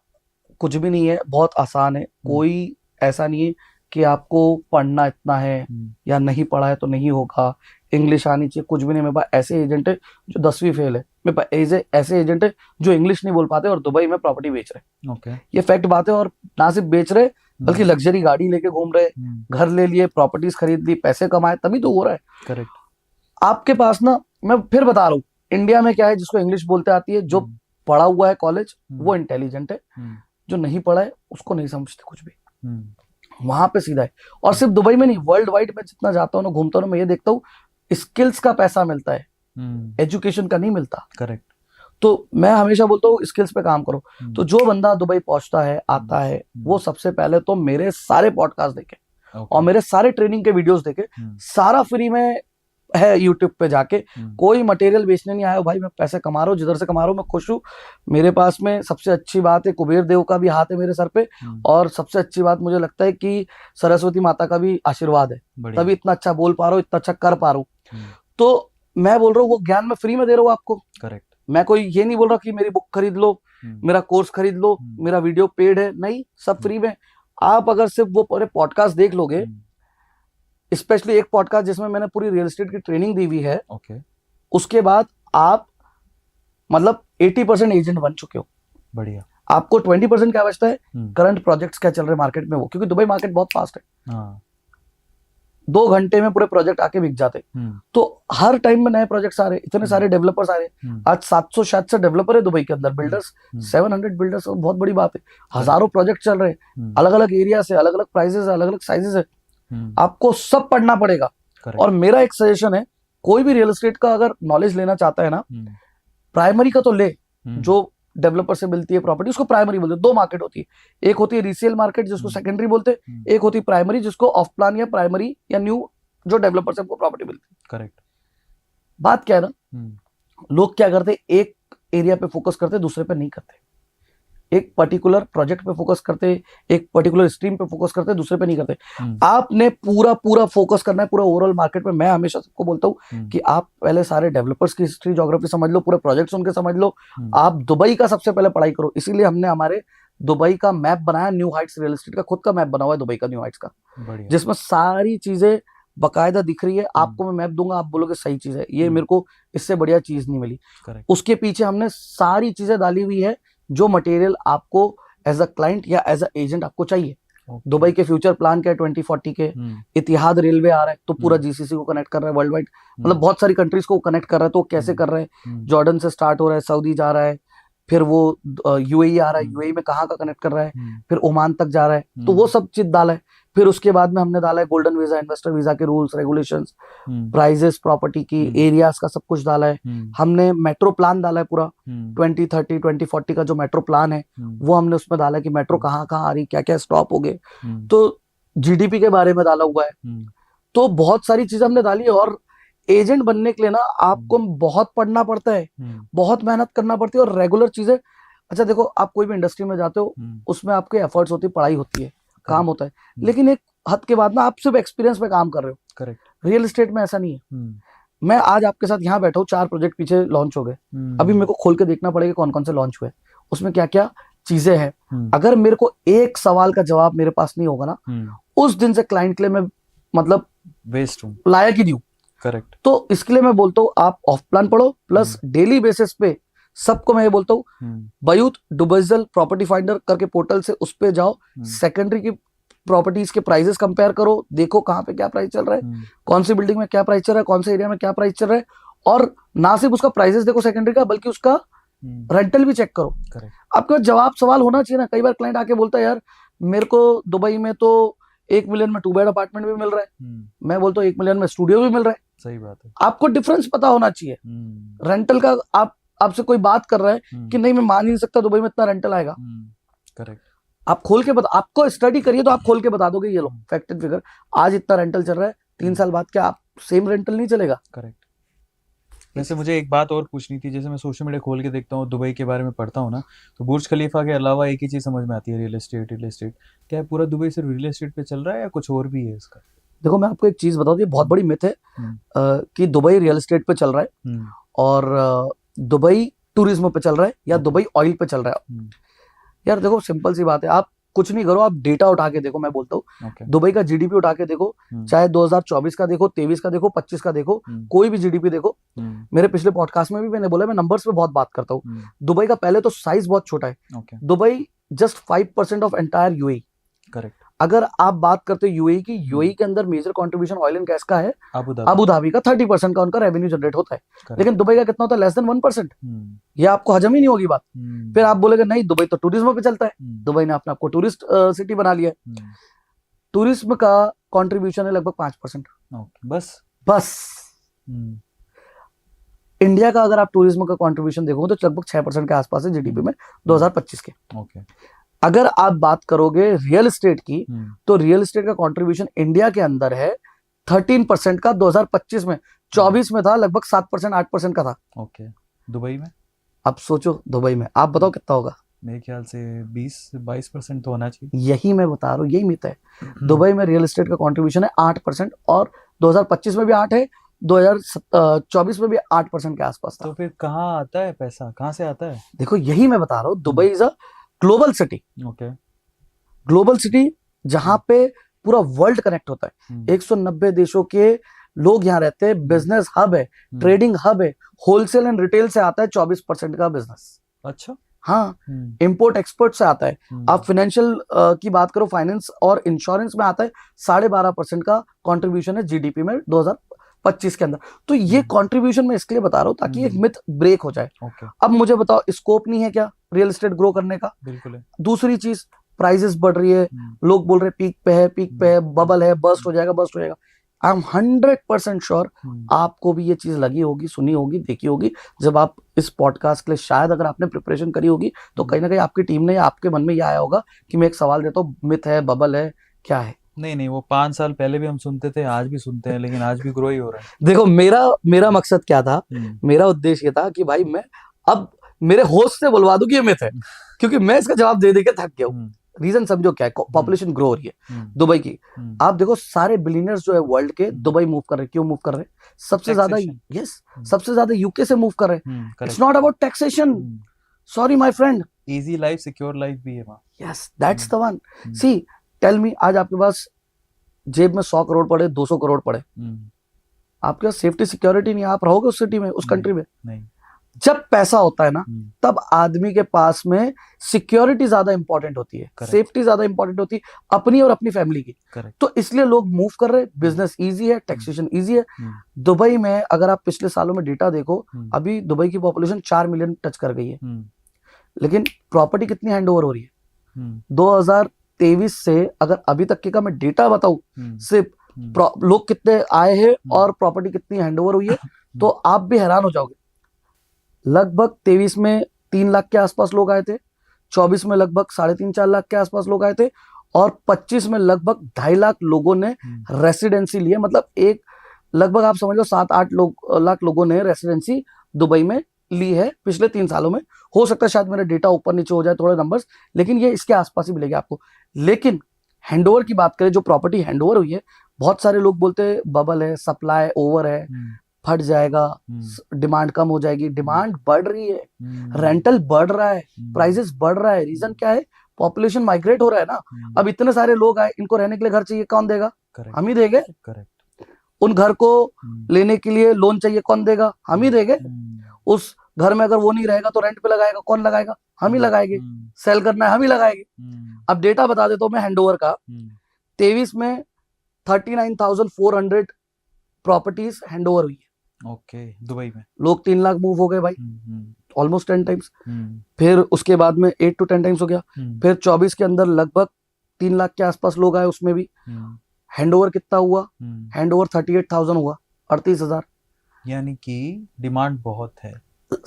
कुछ भी नहीं है, बहुत आसान है। कोई ऐसा नहीं है कि आपको पढ़ना इतना है या नहीं पढ़ा है तो नहीं होगा, इंग्लिश आनी चाहिए, कुछ भी नहीं। मेरे पास ऐसे एजेंट है जो 10वीं फेल है, मेरे पास ऐसे एजेंट है जो इंग्लिश नहीं बोल पाते और दुबई में प्रॉपर्टी बेच रहे। ये फैक्ट बात है। और ना सिर्फ बेच रहे बल्कि लग्जरी गाड़ी लेके घूम रहे, घर ले लिए, प्रॉपर्टीज खरीद ली, पैसे कमाए, तभी तो हो रहा है। करेक्ट। आपके पास ना, मैं फिर बता रहा हूँ, इंडिया में क्या है, जिसको इंग्लिश बोलते आती है, जो पढ़ा हुआ है कॉलेज वो इंटेलिजेंट है, जो नहीं पढ़ा है उसको नहीं समझते कुछ भी। वहां पे सीधा है। और सिर्फ दुबई में नहीं, वर्ल्ड वाइड में जितना जाता हूँ ना, घूमता हूँ, मैं ये देखता हूँ स्किल्स का पैसा मिलता है, एजुकेशन का नहीं मिलता। करेक्ट। तो मैं हमेशा बोलता हूँ स्किल्स पे काम करो। तो जो बंदा दुबई पहुंचता है, आता है, वो सबसे पहले तो मेरे सारे पॉडकास्ट देखे और मेरे सारे ट्रेनिंग के वीडियोस देखे। सारा फ्री में है यूट्यूब पे जाके। कोई मटेरियल बेचने नहीं आया भाई, मैं पैसे कमा रहा हूँ, जिधर से कमा रहा हूँ मैं खुश हूँ। मेरे पास में सबसे अच्छी बात है, कुबेर देव का भी हाथ है मेरे सर पे, और सबसे अच्छी बात मुझे लगता है कि सरस्वती माता का भी आशीर्वाद है, तभी इतना अच्छा बोल पा रहा हूँ, इतना अच्छा कर पा रहा हूँ। तो मैं बोल रहा हूँ वो ज्ञान मैं फ्री में दे रहा हूँ आपको। करेक्ट। मैं कोई ये नहीं बोल रहा कि मेरी बुक खरीद लो, मेरा कोर्स खरीद लो, मेरा वीडियो पेड है, नहीं, सब फ्री में। आप अगर सिर्फ वो पूरे पॉडकास्ट देख लोगे, स्पेशली एक पॉडकास्ट जिसमें मैंने पूरी रियल एस्टेट की ट्रेनिंग दी हुई है, उसके बाद आप मतलब 80% एजेंट बन चुके हो। बढ़िया। आपको 20% क्या बचता है, करंट प्रोजेक्ट्स क्या चल रहे हैं मार्केट में, वो क्योंकि दुबई मार्केट बहुत फास्ट है। 2 घंटे में पूरे प्रोजेक्ट आके बिक जाते। तो हर टाइम में नए प्रोजेक्ट्स आ रहे, इतने सारे डेवलपर्स आ रहे। आज 700 शायद से डेवलपर है दुबई के अंदर, बिल्डर्स 700 बिल्डर्स, बहुत बड़ी बात है। हजारों प्रोजेक्ट चल रहे हैं, अलग अलग एरिया से, अलग अलग प्राइसेस है, अलग अलग साइजेस है। आपको सब पढ़ना पड़ेगा। और मेरा एक सजेशन है, कोई भी रियल एस्टेट का अगर नॉलेज लेना चाहता है ना, प्राइमरी का तो ले, जो डेवलपर से मिलती है प्रॉपर्टी उसको प्राइमरी बोलते हैं। 2 मार्केट होती है, एक होती है रीसेल मार्केट जिसको सेकेंडरी बोलते हैं, एक होती है प्राइमरी जिसको ऑफ प्लान या प्राइमरी या न्यू जो डेवलपर से आपको प्रॉपर्टी मिलती है। करेक्ट। बात क्या है ना, लोग क्या करते, एक एरिया पे फोकस करते, दूसरे पे नहीं करते। एक पर्टिकुलर प्रोजेक्ट पे फोकस करते, एक पर्टिकुलर स्ट्रीम पे फोकस करते, दूसरे पे नहीं करते। आपने पूरा फोकस करना है पूरा ओवरऑल मार्केट में। मैं हमेशा सबको बोलता हूँ कि आप पहले सारे डेवलपर्स की हिस्ट्री, ज्योग्राफी समझ लो, पूरे प्रोजेक्ट्स उनके समझ लो। आप दुबई का सबसे पहले पढ़ाई करो। इसीलिए हमने हमारे दुबई का मैप बनाया, न्यू हाइट्स रियल एस्टेट का खुद का मैप बना हुआ है दुबई का, न्यू हाइट्स का, जिसमें सारी चीजें बकायदा दिख रही है। आपको मैं मैप दूंगा, आप बोलोगे सही चीज है, ये मेरे को इससे बढ़िया चीज नहीं मिली। उसके पीछे हमने सारी चीजें डाली हुई है, जो मटेरियल आपको एज अ क्लाइंट या एज अ एजेंट आपको चाहिए। दुबई के फ्यूचर प्लान क्या है 2040 के, इतिहाद रेलवे आ रहा है तो पूरा जीसीसी को कनेक्ट कर रहा है, वर्ल्ड वाइड मतलब बहुत सारी कंट्रीज को कनेक्ट कर रहा है। तो कैसे कर रहे हैं, जॉर्डन से स्टार्ट हो रहा है, सऊदी जा रहा है, फिर वो यूएई आ रहा है, यूएई में कहाँ का कनेक्ट कर रहा है, फिर ओमान तक जा रहा है। तो वो सब चीज डाला है। फिर उसके बाद में हमने डाला है गोल्डन वीजा, इन्वेस्टर वीजा के रूल्स रेगुलेशंस, प्राइजेस, प्रॉपर्टी की, एरियाज का सब कुछ डाला है। हमने मेट्रो प्लान डाला है पूरा 2030 2040 का जो मेट्रो प्लान है वो हमने उसमें डाला है कि मेट्रो कहाँ कहाँ आ रही, क्या क्या स्टॉप हो गए। तो जीडीपी के बारे में डाला हुआ है। तो बहुत सारी चीजें हमने डाली है। और एजेंट बनने के लिए ना आपको बहुत पढ़ना पड़ता है, बहुत मेहनत करना पड़ती है और रेगुलर चीजें। अच्छा देखो, आप कोई भी इंडस्ट्री में जाते हो, उसमें आपके एफर्ट्स होती है, पढ़ाई होती है, काम होता है, लेकिन एक हद के बाद ना आप सिर्फ एक्सपीरियंस पे काम कर रहे हो। करेक्ट। रियल एस्टेट में ऐसा नहीं है। मैं आज आपके साथ यहाँ बैठा हूँ, 4 प्रोजेक्ट पीछे लॉन्च हो गए, अभी मेरे को खोल के देखना पड़ेगा कौन कौन से लॉन्च हुए, उसमें क्या क्या चीजें हैं। अगर मेरे को एक सवाल का जवाब मेरे पास नहीं होगा ना, उस दिन से क्लाइंट के लिए मैं मतलब वेस्ट हूँ, लायक ही नहीं हूँ। करेक्ट। तो इसके लिए मैं बोलता हूँ आप ऑफ प्लान पढ़ो, प्लस डेली बेसिस पे सबको मैं ये बोलता हूँ बयूथ डुबैजल प्रॉपर्टी फाइंडर करके पोर्टल से उस पे जाओ, सेकेंडरी की प्रॉपर्टीज के प्राइसेस कंपेयर करो, देखो कहाँ पे क्या प्राइस चल रहा है, कौन सी बिल्डिंग में क्या प्राइस चल रहा है, कौन से एरिया में क्या प्राइस चल रहा है, और ना सिर्फ उसका प्राइसेस देखो सेकेंडरी का, बल्कि उसका रेंटल भी चेक करो। आपके पास जवाब सवाल होना चाहिए ना। कई बार क्लाइंट आके बोलता है यार मेरे को दुबई में तो 1 मिलियन में 2 बेड अपार्टमेंट भी मिल रहा है, मैं बोलता हूँ 1 मिलियन में स्टूडियो भी मिल रहा है। सही बात है। आपको डिफरेंस पता होना चाहिए रेंटल का। आपसे कोई बात कर रहा है कि नहीं मैं मान ही नहीं सकता दुबई में इतना रेंटल आएगा, करेक्ट, आप खोल के बता, आपको स्टडी करिए तो आप खोल के बता दोगे ये लो फैक्ट एंड फिगर, आज इतना रेंटल चल रहा है, 3 साल बाद क्या आप सेम रेंटल नहीं चलेगा। करेक्ट। वैसे मुझे एक बात और पूछनी थी, जैसे मैं सोशल मीडिया खोल के देखता हूँ, दुबई के बारे में पढ़ता हूँ ना, तो बुर्ज खलीफा के अलावा एक ही चीज समझ में आती है, रियल एस्टेट। रियल एस्टेट क्या है, पूरा दुबई सिर्फ रियल एस्टेट पे चल रहा है या कुछ और भी है इसका? देखो मैं आपको एक चीज बताऊं, ये बहुत बड़ी मिथ है कि दुबई रियल एस्टेट पे चल रहा है और दुबई टूरिज्म पे चल रहा है या दुबई ऑयल पे चल रहा है। यार देखो सिंपल सी बात है, आप कुछ नहीं करो, आप डेटा उठा के देखो। मैं बोलता हूँ दुबई का जीडीपी उठा के देखो, चाहे 2024 का देखो, 23 का देखो, 25 का देखो, कोई भी जीडीपी देखो। मेरे पिछले पॉडकास्ट में भी मैंने बोला, मैं नंबर्स पे बहुत बात करता हूँ। दुबई का पहले तो साइज बहुत छोटा है। Dubai just 5% of entire UAE. Correct. अगर आप बात करते हो यूएई की, यूएई के अंदर major contribution oil and gas का है अबू धाबी का, 30% का उनका रेवेन्यू जनरेट होता है। लेकिन दुबई का कितना होता है? Less than 1%। ये आपको हजम ही नहीं होगी बात। फिर आप बोलेगे नहीं दुबई तो टूरिज्म पे चलता है, दुबई ने अपने आपको टूरिस्ट सिटी बना लिया है। टूरिज्म का कंट्रीब्यूशन है लगभग 5%। बस इंडिया का अगर आप टूरिज्म का कंट्रीब्यूशन देखोगे तो लगभग 6% के आसपास है जीडीपी में 2025 के। अगर आप बात करोगे रियल एस्टेट की, तो रियल एस्टेट का कंट्रीब्यूशन इंडिया के अंदर है 13% का 2025 में। 24 में था लगभग 7% 8% का था। दुबई में अब सोचो दुबई में आप बताओ कितना होगा? मेरे ख्याल से 20-22% तो होना चाहिए। यही मैं बता रहा हूँ, यही मिथ है। दुबई में रियल एस्टेट का कंट्रीब्यूशन है 8% और 2025 में भी 8 है, 2024 में भी 8% के आसपास था। तो फिर कहाँ आता है पैसा, कहाँ से आता है? देखो यही मैं बता रहा हूँ, Dubai is a global city. Global city जहां पे पूरा वर्ल्ड कनेक्ट होता है। 190 देशों के लोग यहाँ रहते हैं, बिजनेस हब है, ट्रेडिंग हब है, होलसेल एंड रिटेल से आता है 24% का बिजनेस। अच्छा। हाँ, इंपोर्ट एक्सपोर्ट से आता है। आप फाइनेंशियल की बात करो, फाइनेंस और इंश्योरेंस में आता है 12.5% का कंट्रीब्यूशन है जीडीपी में 2025 के अंदर। तो ये कंट्रीब्यूशन मैं इसलिए बता रहा हूँ ताकि एक मिथ ब्रेक हो जाए। अब मुझे बताओ स्कोप नहीं है क्या रियल एस्टेट ग्रो करने का? बिल्कुल है। दूसरी चीज प्राइसेस बढ़ रही है, लोग बोल रहे हैं पीक पे है, बबल है, बस्ट हो जाएगा। आई एम 100% श्योर आपको भी ये चीज लगी होगी, सुनी होगी, देखी होगी। जब आप इस पॉडकास्ट के लिए शायद अगर आपने प्रिपरेशन करी होगी तो कहीं ना कहीं आपकी टीम ने या आपके मन में ये आया होगा कि मैं एक सवाल देता हूँ, मिथ है, बबल है, क्या है? नहीं, वो 5 साल पहले भी हम सुनते थे, आज भी सुनते हैं, लेकिन आज भी ग्रो ही हो रहा है। देखो मेरा मकसद क्या था, मेरा उद्देश्य ये था कि भाई मैं अब मेरे होस्ट से बुलवा दूं कि ये मिथ है, क्योंकि मैं इसका जवाब दे के थक गया हूँ। रीजन समझो क्या है, पॉपुलेशन ग्रो हो रही है दुबई की। आप देखो सारे बिलियनर्स जो है वर्ल्ड के दुबई मूव कर रहे हैं। क्यों मूव कर रहे हैं? सबसे ज्यादा यूके से मूव कर रहे हैं। It's not about taxation, sorry my friend, easy life, secure life भी है वहां। Yes, that's the one. See tell me, आज आपके पास जेब में 100 करोड़ पड़े, 200 करोड़ पड़े, आपके पास सेफ्टी सिक्योरिटी नहीं, आप रहोगे उस सिटी में, उस कंट्री में? नहीं। जब पैसा होता है ना, तब आदमी के पास में सिक्योरिटी ज्यादा इंपॉर्टेंट होती है, सेफ्टी ज्यादा इंपॉर्टेंट होती है, अपनी और अपनी फैमिली की। तो इसलिए लोग मूव कर रहे हैं। बिजनेस इजी है, टैक्सेशन इजी है। दुबई में अगर आप पिछले सालों में डेटा देखो, अभी दुबई की पॉपुलेशन 4 मिलियन टच कर गई है, लेकिन प्रॉपर्टी कितनी हैंड ओवर हो रही है? 2023 से अगर अभी तक का मैं डेटा बताऊं, सिर्फ लोग कितने आए हैं और प्रॉपर्टी कितनी हैंड ओवर हुई है, तो आप भी हैरान हो जाओगे। लगभग 23 में 3 लाख के आसपास लोग आए थे, 24 में लगभग 3.5-4 लाख के आसपास लोग आए थे, और 25 में लगभग 2.5 लाख लोगों ने रेसिडेंसी ली है। मतलब एक लगभग आप समझ लो 7-8 लाख लोगों ने रेसिडेंसी दुबई में ली है पिछले 3 सालों में। हो सकता है शायद मेरा डेटा ऊपर नीचे हो जाए थोड़े नंबर्स, लेकिन ये इसके आसपास ही मिलेगी आपको। लेकिन हैंडओवर की बात करें, जो प्रॉपर्टी हैंडओवर हुई है, बहुत सारे लोग बोलते हैं बबल है, सप्लाई ओवर है, फट जाएगा, डिमांड कम हो जाएगी। डिमांड बढ़ रही है, रेंटल बढ़ रहा है, प्राइसेस बढ़ रहा है। रीजन क्या है? पॉपुलेशन माइग्रेट हो रहा है ना। अब इतने सारे लोग आए, इनको रहने के लिए घर चाहिए, कौन देगा? हम ही देंगे। उन घर को लेने के लिए लोन चाहिए, कौन देगा? हम ही देंगे। उस घर में अगर वो नहीं रहेगा तो रेंट पे लगाएगा, कौन लगाएगा? हम ही लगाएंगे। सेल करना है, हम ही लगाएंगे। अब डेटा बता देता हूं मैं हैंडओवर का। 23 में 39,400 प्रॉपर्टीज हैंड ओवर हुई है। ओके, दुबई में लोग 3 लाख मूव हो गए भाई, ऑलमोस्ट 10 टाइम्स। फिर उसके बाद में 8 to 10 टाइम्स हो गया। फिर 24 के अंदर लगभग 3 लाख के आसपास लोग आए, उसमें भी हैंड ओवर कितना हुआ? हैंड ओवर 38,000 हुआ, 38,000। यानी कि डिमांड बहुत है,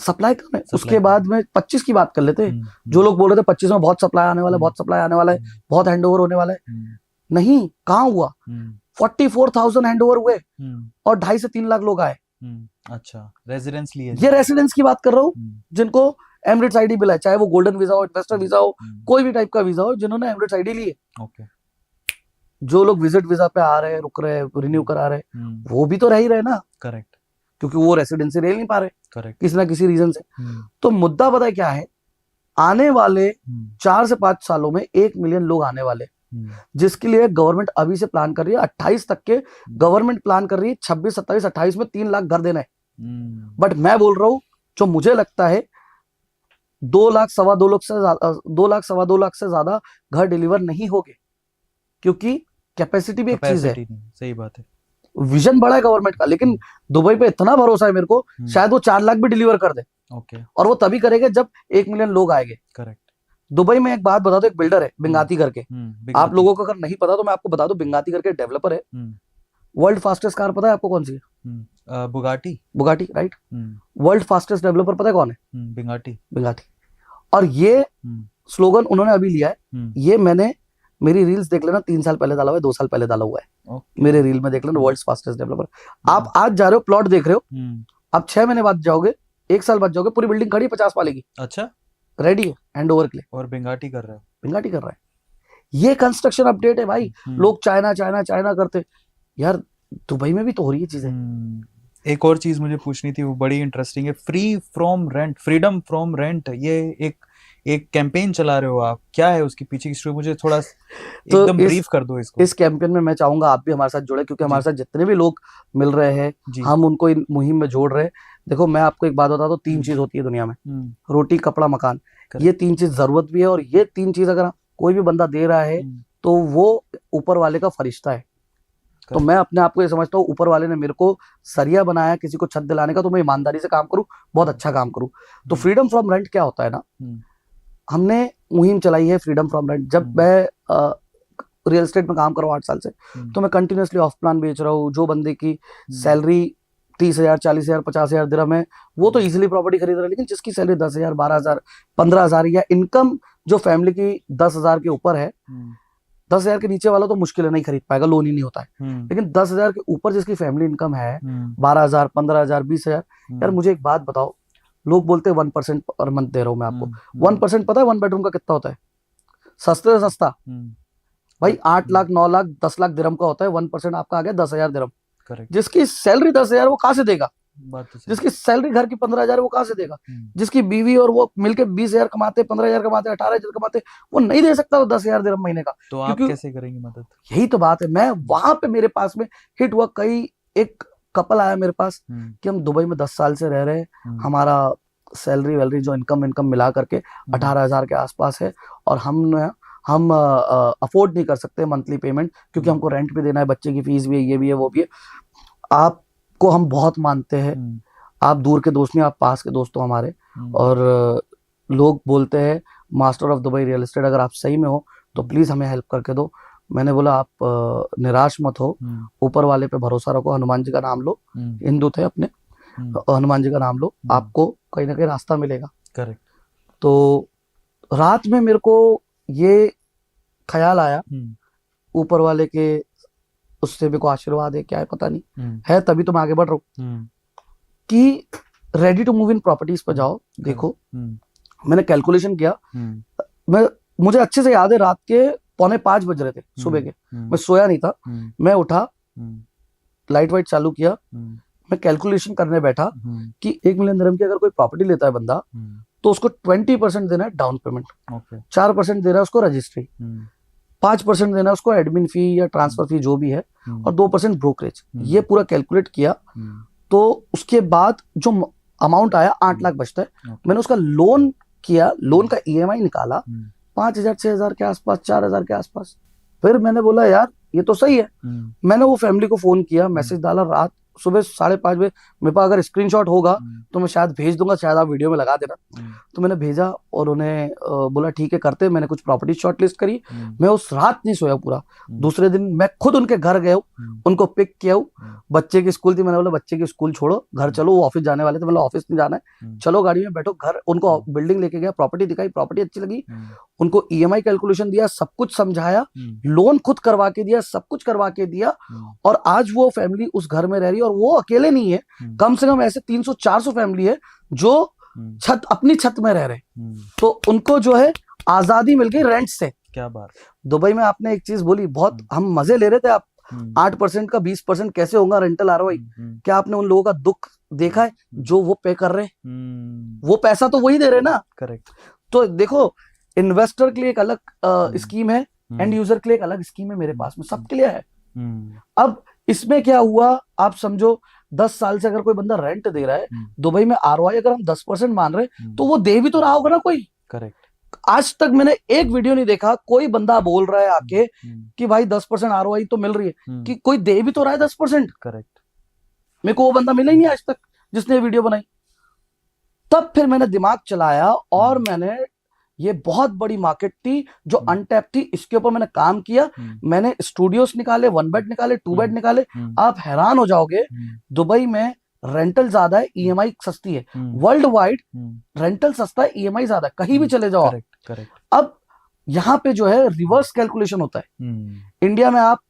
सप्लाई कम है। उसके बाद में 25 की बात कर लेते हैं। जो लोग बोल रहे थे 25 में बहुत सप्लाई आने वाला है, बहुत सप्लाई आने वाला है, बहुत हैंड ओवर होने वाला है, नहीं, कहाँ हुआ? 44,000 हैंड ओवर हुए और 2.5 से 3 लाख लोग आए। अच्छा, रेजिडेंस लिए? ये रेसिडेंस की बात कर रहा हूँ, जिनको एमिरेट्स आईडी मिला है, चाहे वो गोल्डन वीजा हो, इन्वेस्टर वीजा हो, कोई भी टाइप का वीजा हो, जिन्होंने एमिरेट्स आईडी लिए। ओके, जो लोग विजिट वीजा पे आ रहे हैं, रुक रहे हैं, रिन्यू करा रहे हैं, वो भी तो रह ही रहे ना। करेक्ट, क्योंकि वो रेसिडेंसी ले नहीं पा रहे, करेक्ट, किसी ना किसी रीजन से। तो मुद्दा पता है क्या है? आने वाले 4 से 5 सालों में 1 मिलियन लोग आने वाले, जिसके लिए गवर्नमेंट अभी से प्लान कर रही है। 28 तक के गवर्नमेंट प्लान कर रही है, 26, 27, 28 में 3 लाख घर देना है। बट मैं बोल रहा हूं, जो मुझे लगता है 2 लाख, 2.25 लाख से ज्यादा, 2 लाख, 2.25 लाख से ज्यादा घर डिलीवर नहीं होंगे, क्योंकि कैपेसिटी भी एक चीज है। सही बात है, विजन बड़ा है गवर्नमेंट का, लेकिन दुबई पे इतना भरोसा है मेरे को, शायद वो 4 लाख भी डिलीवर कर दे। ओके, और वो तभी करेंगे जब 1 मिलियन लोग आएंगे। करेक्ट। दुबई में एक बात बता दो, एक बिल्डर है बिंगाती करके, आप लोगों को अगर नहीं पता तो मैं आपको बता दूं, बिंगाती करके डेवलपर है। वर्ल्ड फास्टेस्ट कार पता है आपको कौन सी है? Bugatti. Bugatti, right. World fastest developer पता है कौन है? बिंगाटी। बिंगाटी। और ये स्लोगन उन्होंने अभी लिया है। ये मैंने मेरी रील्स देख लेना, 3 साल पहले डाला हुआ है, 2 साल पहले डाला हुआ है। मेरे रील में देख लेना, वर्ल्ड फास्टेस्ट डेवलपर। आप आज जा रहे हो, प्लॉट देख रहे हो, आप 6 महीने बाद जाओगे, 1 साल बाद जाओगे, पूरी बिल्डिंग खड़ी 50 वाले की। अच्छा, रेडी है हैंड ओवर के लिए। और बिंगाटी कर रहा है, बिंगाटी कर रहा है। ये कंस्ट्रक्शन अपडेट है भाई। लोग चाइना चाइना चाइना करते, यार दुबई में भी तो हो रही है चीजें। एक और चीज मुझे पूछनी थी, वो बड़ी इंटरेस्टिंग है, फ्रीडम फ्रॉम रेंट। ये एक कैंपेन चला रहे हो आप, क्या है उसकी पीछे की स्टोरी? मुझे थोड़ा एकदम ब्रीफ कर दो इसको। इस कैंपेन में मैं चाहूंगा आप भी हमारे साथ जुड़े, क्योंकि हमारे साथ जितने भी लोग मिल रहे हैं, हम उनको इन मुहिम में जोड़ रहे हैं। देखो, मैं आपको एक बात बता दूं, 3 चीज होती है दुनिया में, रोटी, कपड़ा, मकान। ये 3 चीज जरूरत भी है, और ये 3 चीज अगर कोई भी बंदा दे रहा है तो वो ऊपर वाले का फरिश्ता है। तो मैं अपने आप को ये समझता हूँ, ऊपर वाले ने मेरे को सरिया बनाया किसी को छत दिलाने का, तो मैं ईमानदारी से काम करूँ, बहुत अच्छा काम करूँ। तो फ्रीडम फ्रॉम रेंट क्या होता है ना, हमने मुहिम चलाई है फ्रीडम फ्रॉम रेंट। जब मैं रियल एस्टेट में काम कर रहा हूँ 8 साल से, तो मैं कंटिन्यूसली ऑफ प्लान बेच रहा हूँ। जो बंदे की सैलरी 30,000, 40,000, 50,000 दिरहम है, वो तो इजीली प्रॉपर्टी खरीद रहा है। लेकिन जिसकी सैलरी 10,000, 12,000, 15,000, या इनकम जो फैमिली की 10,000 के ऊपर है, 10,000 के नीचे वाला तो मुश्किल है, नहीं खरीद पाएगा, लोन ही नहीं होता है। लेकिन 10,000 के ऊपर जिसकी फैमिली इनकम है 12,000, 15,000, 20,000, यार मुझे एक बात बताओ, लोग बोलते हैं 1% पर मंथ दे रहा हूं मैं आपको। 1% पता है 1 बेडरूम का कितना होता है? सस्ते से सस्ता भाई 8 लाख, 9 लाख, 10 लाख दिरहम का होता है। 1% आपका आ गया 10,000 दिरहम। जिसकी सैलरी 10,000 वो कहां से देगा? जिसकी सैलरी घर की 15,000 वो कहां से देगा? जिसकी बीवी और वो मिलके 20,000 कमाते, 15,000 कमाते, 18,000 कमाते, वो नहीं दे सकता वो 10,000 दिरहम महीने का। तो आप कैसे करेंगे मदद? यही तो बात है। मैं वहां पे मेरे पास में हिट हुआ, एक कपल आया मेरे पास कि हम दुबई में 10 साल से रह रहे हैं, हमारा सैलरी वैलरी जो इनकम मिला करके 18,000 के आसपास है, और हम अफोर्ड नहीं कर सकते मंथली पेमेंट, क्योंकि हमको रेंट भी देना है, बच्चे की फीस भी है, ये भी है, वो भी है। आपको हम बहुत मानते हैं, आप दूर के दोस्त नहीं, आप पास के दोस्त हो हमारे। और लोग बोलते हैं master of Dubai real estate, अगर आप सही में हो तो प्लीज हमें हेल्प करके दो। मैंने बोला आप निराश मत हो, ऊपर वाले पे भरोसा रखो, हनुमान जी का नाम लो, हिंदू थे अपने, हनुमान जी का नाम लो, आपको कहीं ना कहीं रास्ता मिलेगा। करेक्ट। तो रात में मेरे को ये ख्याल आया, ऊपर वाले के उससे भी को आशीर्वाद है, क्या है पता नहीं है, तभी तो मैं आगे बढ़ रहा हूँ कि ready to move in properties पर जाओ। देखो, मैंने कैलकुलेशन किया, मुझे अच्छे से याद है, रात के 4:45 बज रहे थे सुबह के, मैं सोया नहीं था। मैं उठा, लाइट वाइट चालू किया, मैं कैलकुलेशन करने बैठा कि 1 मिलियन दिरहम की अगर कोई प्रॉपर्टी लेता है बंदा, तो उसको 20% देना है डाउन पेमेंट, 4% देना है उसको रजिस्ट्री, 5% देना है उसको एडमिन फी या ट्रांसफर फी जो भी है, और 2% ब्रोकरेज। ये पूरा कैलकुलेट किया, तो उसके बाद जो अमाउंट आया 8 लाख बचता है। मैंने उसका लोन किया, लोन का EMI निकाला 5,000, 6,000 के आसपास, 4,000 के आसपास। फिर मैंने बोला यार ये तो सही है। मैंने वो फैमिली को फोन किया, मैसेज डाला, रात सुबह 5:30 बजे मेरे पास अगर स्क्रीनशॉट होगा तो मैं शायद भेज दूंगा, शायद आप वीडियो में लगा देना। तो मैंने भेजा और उन्हें बोला ठीक है करते। मैंने कुछ प्रॉपर्टी शॉर्ट लिस्ट करी। मैं उस रात नहीं सोया पूरा। दूसरे दिन मैं खुद उनके घर गया, उनको पिक किया। बच्चे की स्कूल थी, मैंने बोला बच्चे की स्कूल छोड़ो, घर चलो। वो ऑफिस जाने वाले थे, मतलब ऑफिस नहीं जाना है, चलो गाड़ी में बैठो, घर। उनको बिल्डिंग लेके गया, प्रॉपर्टी दिखाई, प्रॉपर्टी अच्छी लगी, उनको ईएमआई कैलकुलेशन दिया, सब कुछ समझाया, लोन खुद करवा के दिया, सब कुछ करवा के दिया। और आज वो फैमिली उस घर में रह रही है। और वो अकेले नहीं है, कम से कम ऐसे 300-400 फैमिली है जो अपनी छत में रह रहे। तो उनको जो है आजादी मिल गई रेंट से। क्या बात। दुबई में आपने एक चीज बोली, बहुत हम मजे ले रहे थे। आप 8% का 20% कैसे होगा रेंटल आरओआई? क्या आपने उन लोगों का दुख देखा है जो वो पे कर रहे हैं? वो पैसा तो वही दे रहे ना। करेक्ट। तो देखो, इन्वेस्टर के लिए एक अलग स्कीम है, एंड यूजर के लिए एक अलग स्कीम है, मेरे पास में सबके लिए है। अब इसमें क्या हुआ, आप समझो 10 साल से अगर कोई बंदा रेंट दे रहा है दुबई में, आरओआई अगर हम 10% मान रहे तो वो दे भी तो रहा होगा ना कोई। करेक्ट। आज तक मैंने एक वीडियो नहीं देखा कोई बंदा बोल रहा है आके कि भाई 10% आरओआई तो मिल रही है, कि कोई दे भी तो रहा है 10%। करेक्ट। मेरे को वो बंदा मिला ही नहीं आज तक जिसने वीडियो बनाई। तब फिर मैंने दिमाग चलाया और मैंने, ये बहुत बड़ी मार्केट थी जो अनटैप थी, इसके ऊपर मैंने काम किया। मैंने स्टूडियोज निकाले, 1 बेड निकाले, 2 बेड निकाले। आप हैरान हो जाओगे, दुबई में रेंटल ज्यादा है, ईएमआई सस्ती है। वर्ल्ड वाइड रेंटल सस्ता है, ईएमआई ज्यादा है, कहीं भी चले जाओ। करेक्ट। अब यहाँ पे जो है रिवर्स कैलकुलेशन होता है। इंडिया में आप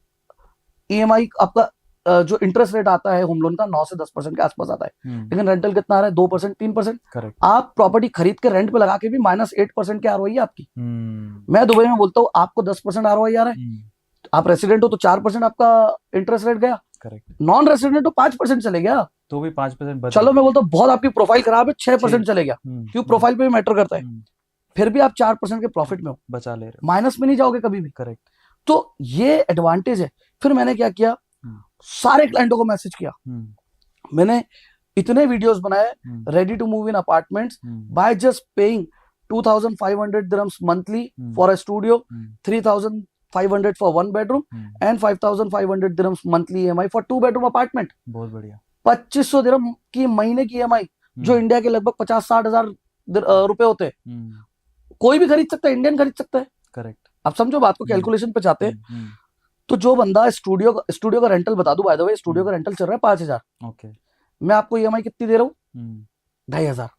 ईएमआई आपका जो इंटरेस्ट रेट आता है होम लोन का 9 से 10% के आसपास आता है, लेकिन रेंटल कितना आ रहा है? 2%, 3%। आप प्रॉपर्टी खरीद के रेंट पे लगा के भी -8% की आरओआई है आपकी। मैं दुबई में बोलता हूँ आपको 10% आरओआई आ रहा है, आप रेसिडेंट हो तो 4% आपका इंटरेस्ट रेट गया। करेक्ट। नॉन रेसिडेंट हो 5% चले गया, तो भी 5% बचा। चलो मैं बोलता हूँ बहुत आपकी प्रोफाइल खराब है, 6% चले गया, क्यों? प्रोफाइल पे भी मैटर करता है। फिर भी आप 4% के प्रॉफिट में हो, बचा ले रहे हो, माइनस में नहीं जाओगे कभी भी। करेक्ट। तो ये एडवांटेज है। फिर मैंने क्या किया, सारे क्लाइंटों को मैसेज किया, मैंने इतने वीडियोस बनाए, ready to move in apartments by just paying 2500 dirhams monthly for a studio, 3500 for 1 bedroom and 5500 dirhams monthly EMI for 2 bedroom apartment। बहुत बढ़िया। 2500 दिरहम की महीने की EMI, जो इंडिया के लगभग 50-60 हजार रुपए होते हैं। कोई भी खरीद सकता है, इंडियन खरीद सकता है। करेक्ट। आप समझो बात को, कैलकुलेशन पे जाते हैं। तो जो बंदा स्टूडियो का रेंटल बता दूं, बाय द वे स्टूडियो का रेंटल चल रहा है 5000। ओके। मैं आपको ईएमआई कितनी दे रहा हूँ? 2500।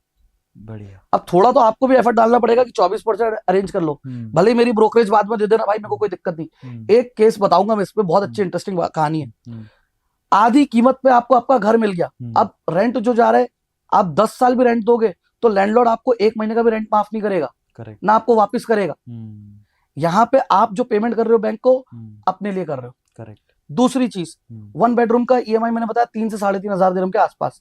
बढ़िया। अब थोड़ा तो आपको भी एफर्ट डालना पड़ेगा कि 24% अरेंज कर लो, भले ही मेरी ब्रोकरेज बाद में दे देना भाई, मेरे को कोई दिक्कत नहीं। एक केस बताऊंगा मैं इस पे, बहुत अच्छी इंटरेस्टिंग कहानी है। आधी कीमत पे आपको आपका घर मिल गया। अब रेंट जो जा रहा है, आप 10 साल भी रेंट दोगे तो लैंडलॉर्ड आपको 1 महीने का भी रेंट माफ नहीं करेगा। करेक्ट। ना आपको वापस करेगा। यहाँ पे आप जो पेमेंट कर रहे हो बैंक को, अपने लिए कर रहे हो। करेक्ट। दूसरी चीज, 1 बेडरूम का ईएमआई मैंने बताया 3 से 3500 दिरहम के आसपास।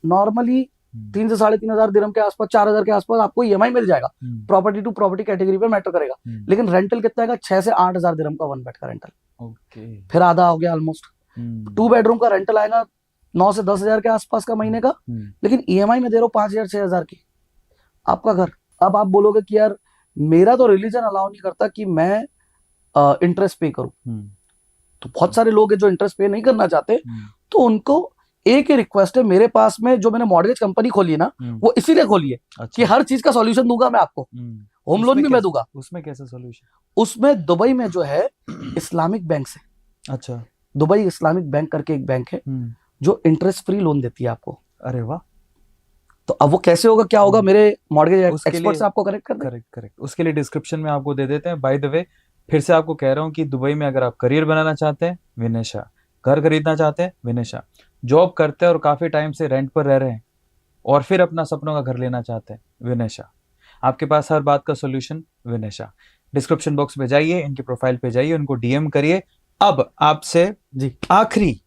नॉर्मली 3 से 3500 दिरहम के आसपास, 4000 के आसपास आपको ईएमआई मिल जाएगा। प्रॉपर्टी टू प्रॉपर्टी कैटेगरी पे मैटर करेगा। लेकिन रेंटल कितना आएगा? 6 से 8000 दिरहम का 1 बेड का रेंटल। ओके। फिर आधा हो गया ऑलमोस्ट। 2 बेडरूम का रेंटल आएगा 9 से 10 हजार के आसपास का महीने का, लेकिन ईएमआई में दे रहा हूँ 5000-6000 की, आपका घर। अब आप बोलोगे कि यार मेरा तो रिलीजन अलाउ नहीं करता कि मैं इंटरेस्ट पे करूं। तो बहुत सारे लोग हैं जो इंटरेस्ट पे नहीं करना चाहते, तो उनको एक ही रिक्वेस्ट है, मेरे पास में जो मैंने मॉर्गेज कंपनी खोली है ना, वो इसीलिए खोली है। अच्छा। कि हर चीज का सॉल्यूशन दूंगा मैं आपको। होम लोन भी मैं दूंगा। उसमें कैसे सॉल्यूशन? उसमें दुबई में जो है इस्लामिक बैंक है। अच्छा। दुबई इस्लामिक बैंक करके एक बैंक है जो इंटरेस्ट फ्री लोन देती है आपको। अरे वाह। तो अब वो कैसे होगा, क्या होगा, मेरे मॉर्गेज एक्सपर्ट से आपको करेक्ट कर दें। करेक्ट। उसके लिए डिस्क्रिप्शन में आपको दे देते हैं। बाय द वे फिर से आपको कह रहा हूँ कि दुबई में अगर आप करियर बनाना चाहते हैं, विनेशा। घर खरीदना चाहते हैं, विनेशा। जॉब करते हैं और काफी टाइम से रेंट पर रह रहे हैं और फिर अपना सपनों का घर लेना चाहते हैं, विनेशा। आपके पास हर बात का सोल्यूशन, विनेशा। डिस्क्रिप्शन बॉक्स में जाइए, इनकी प्रोफाइल पे जाइए, उनको डीएम करिए। अब आपसे जी आखिरी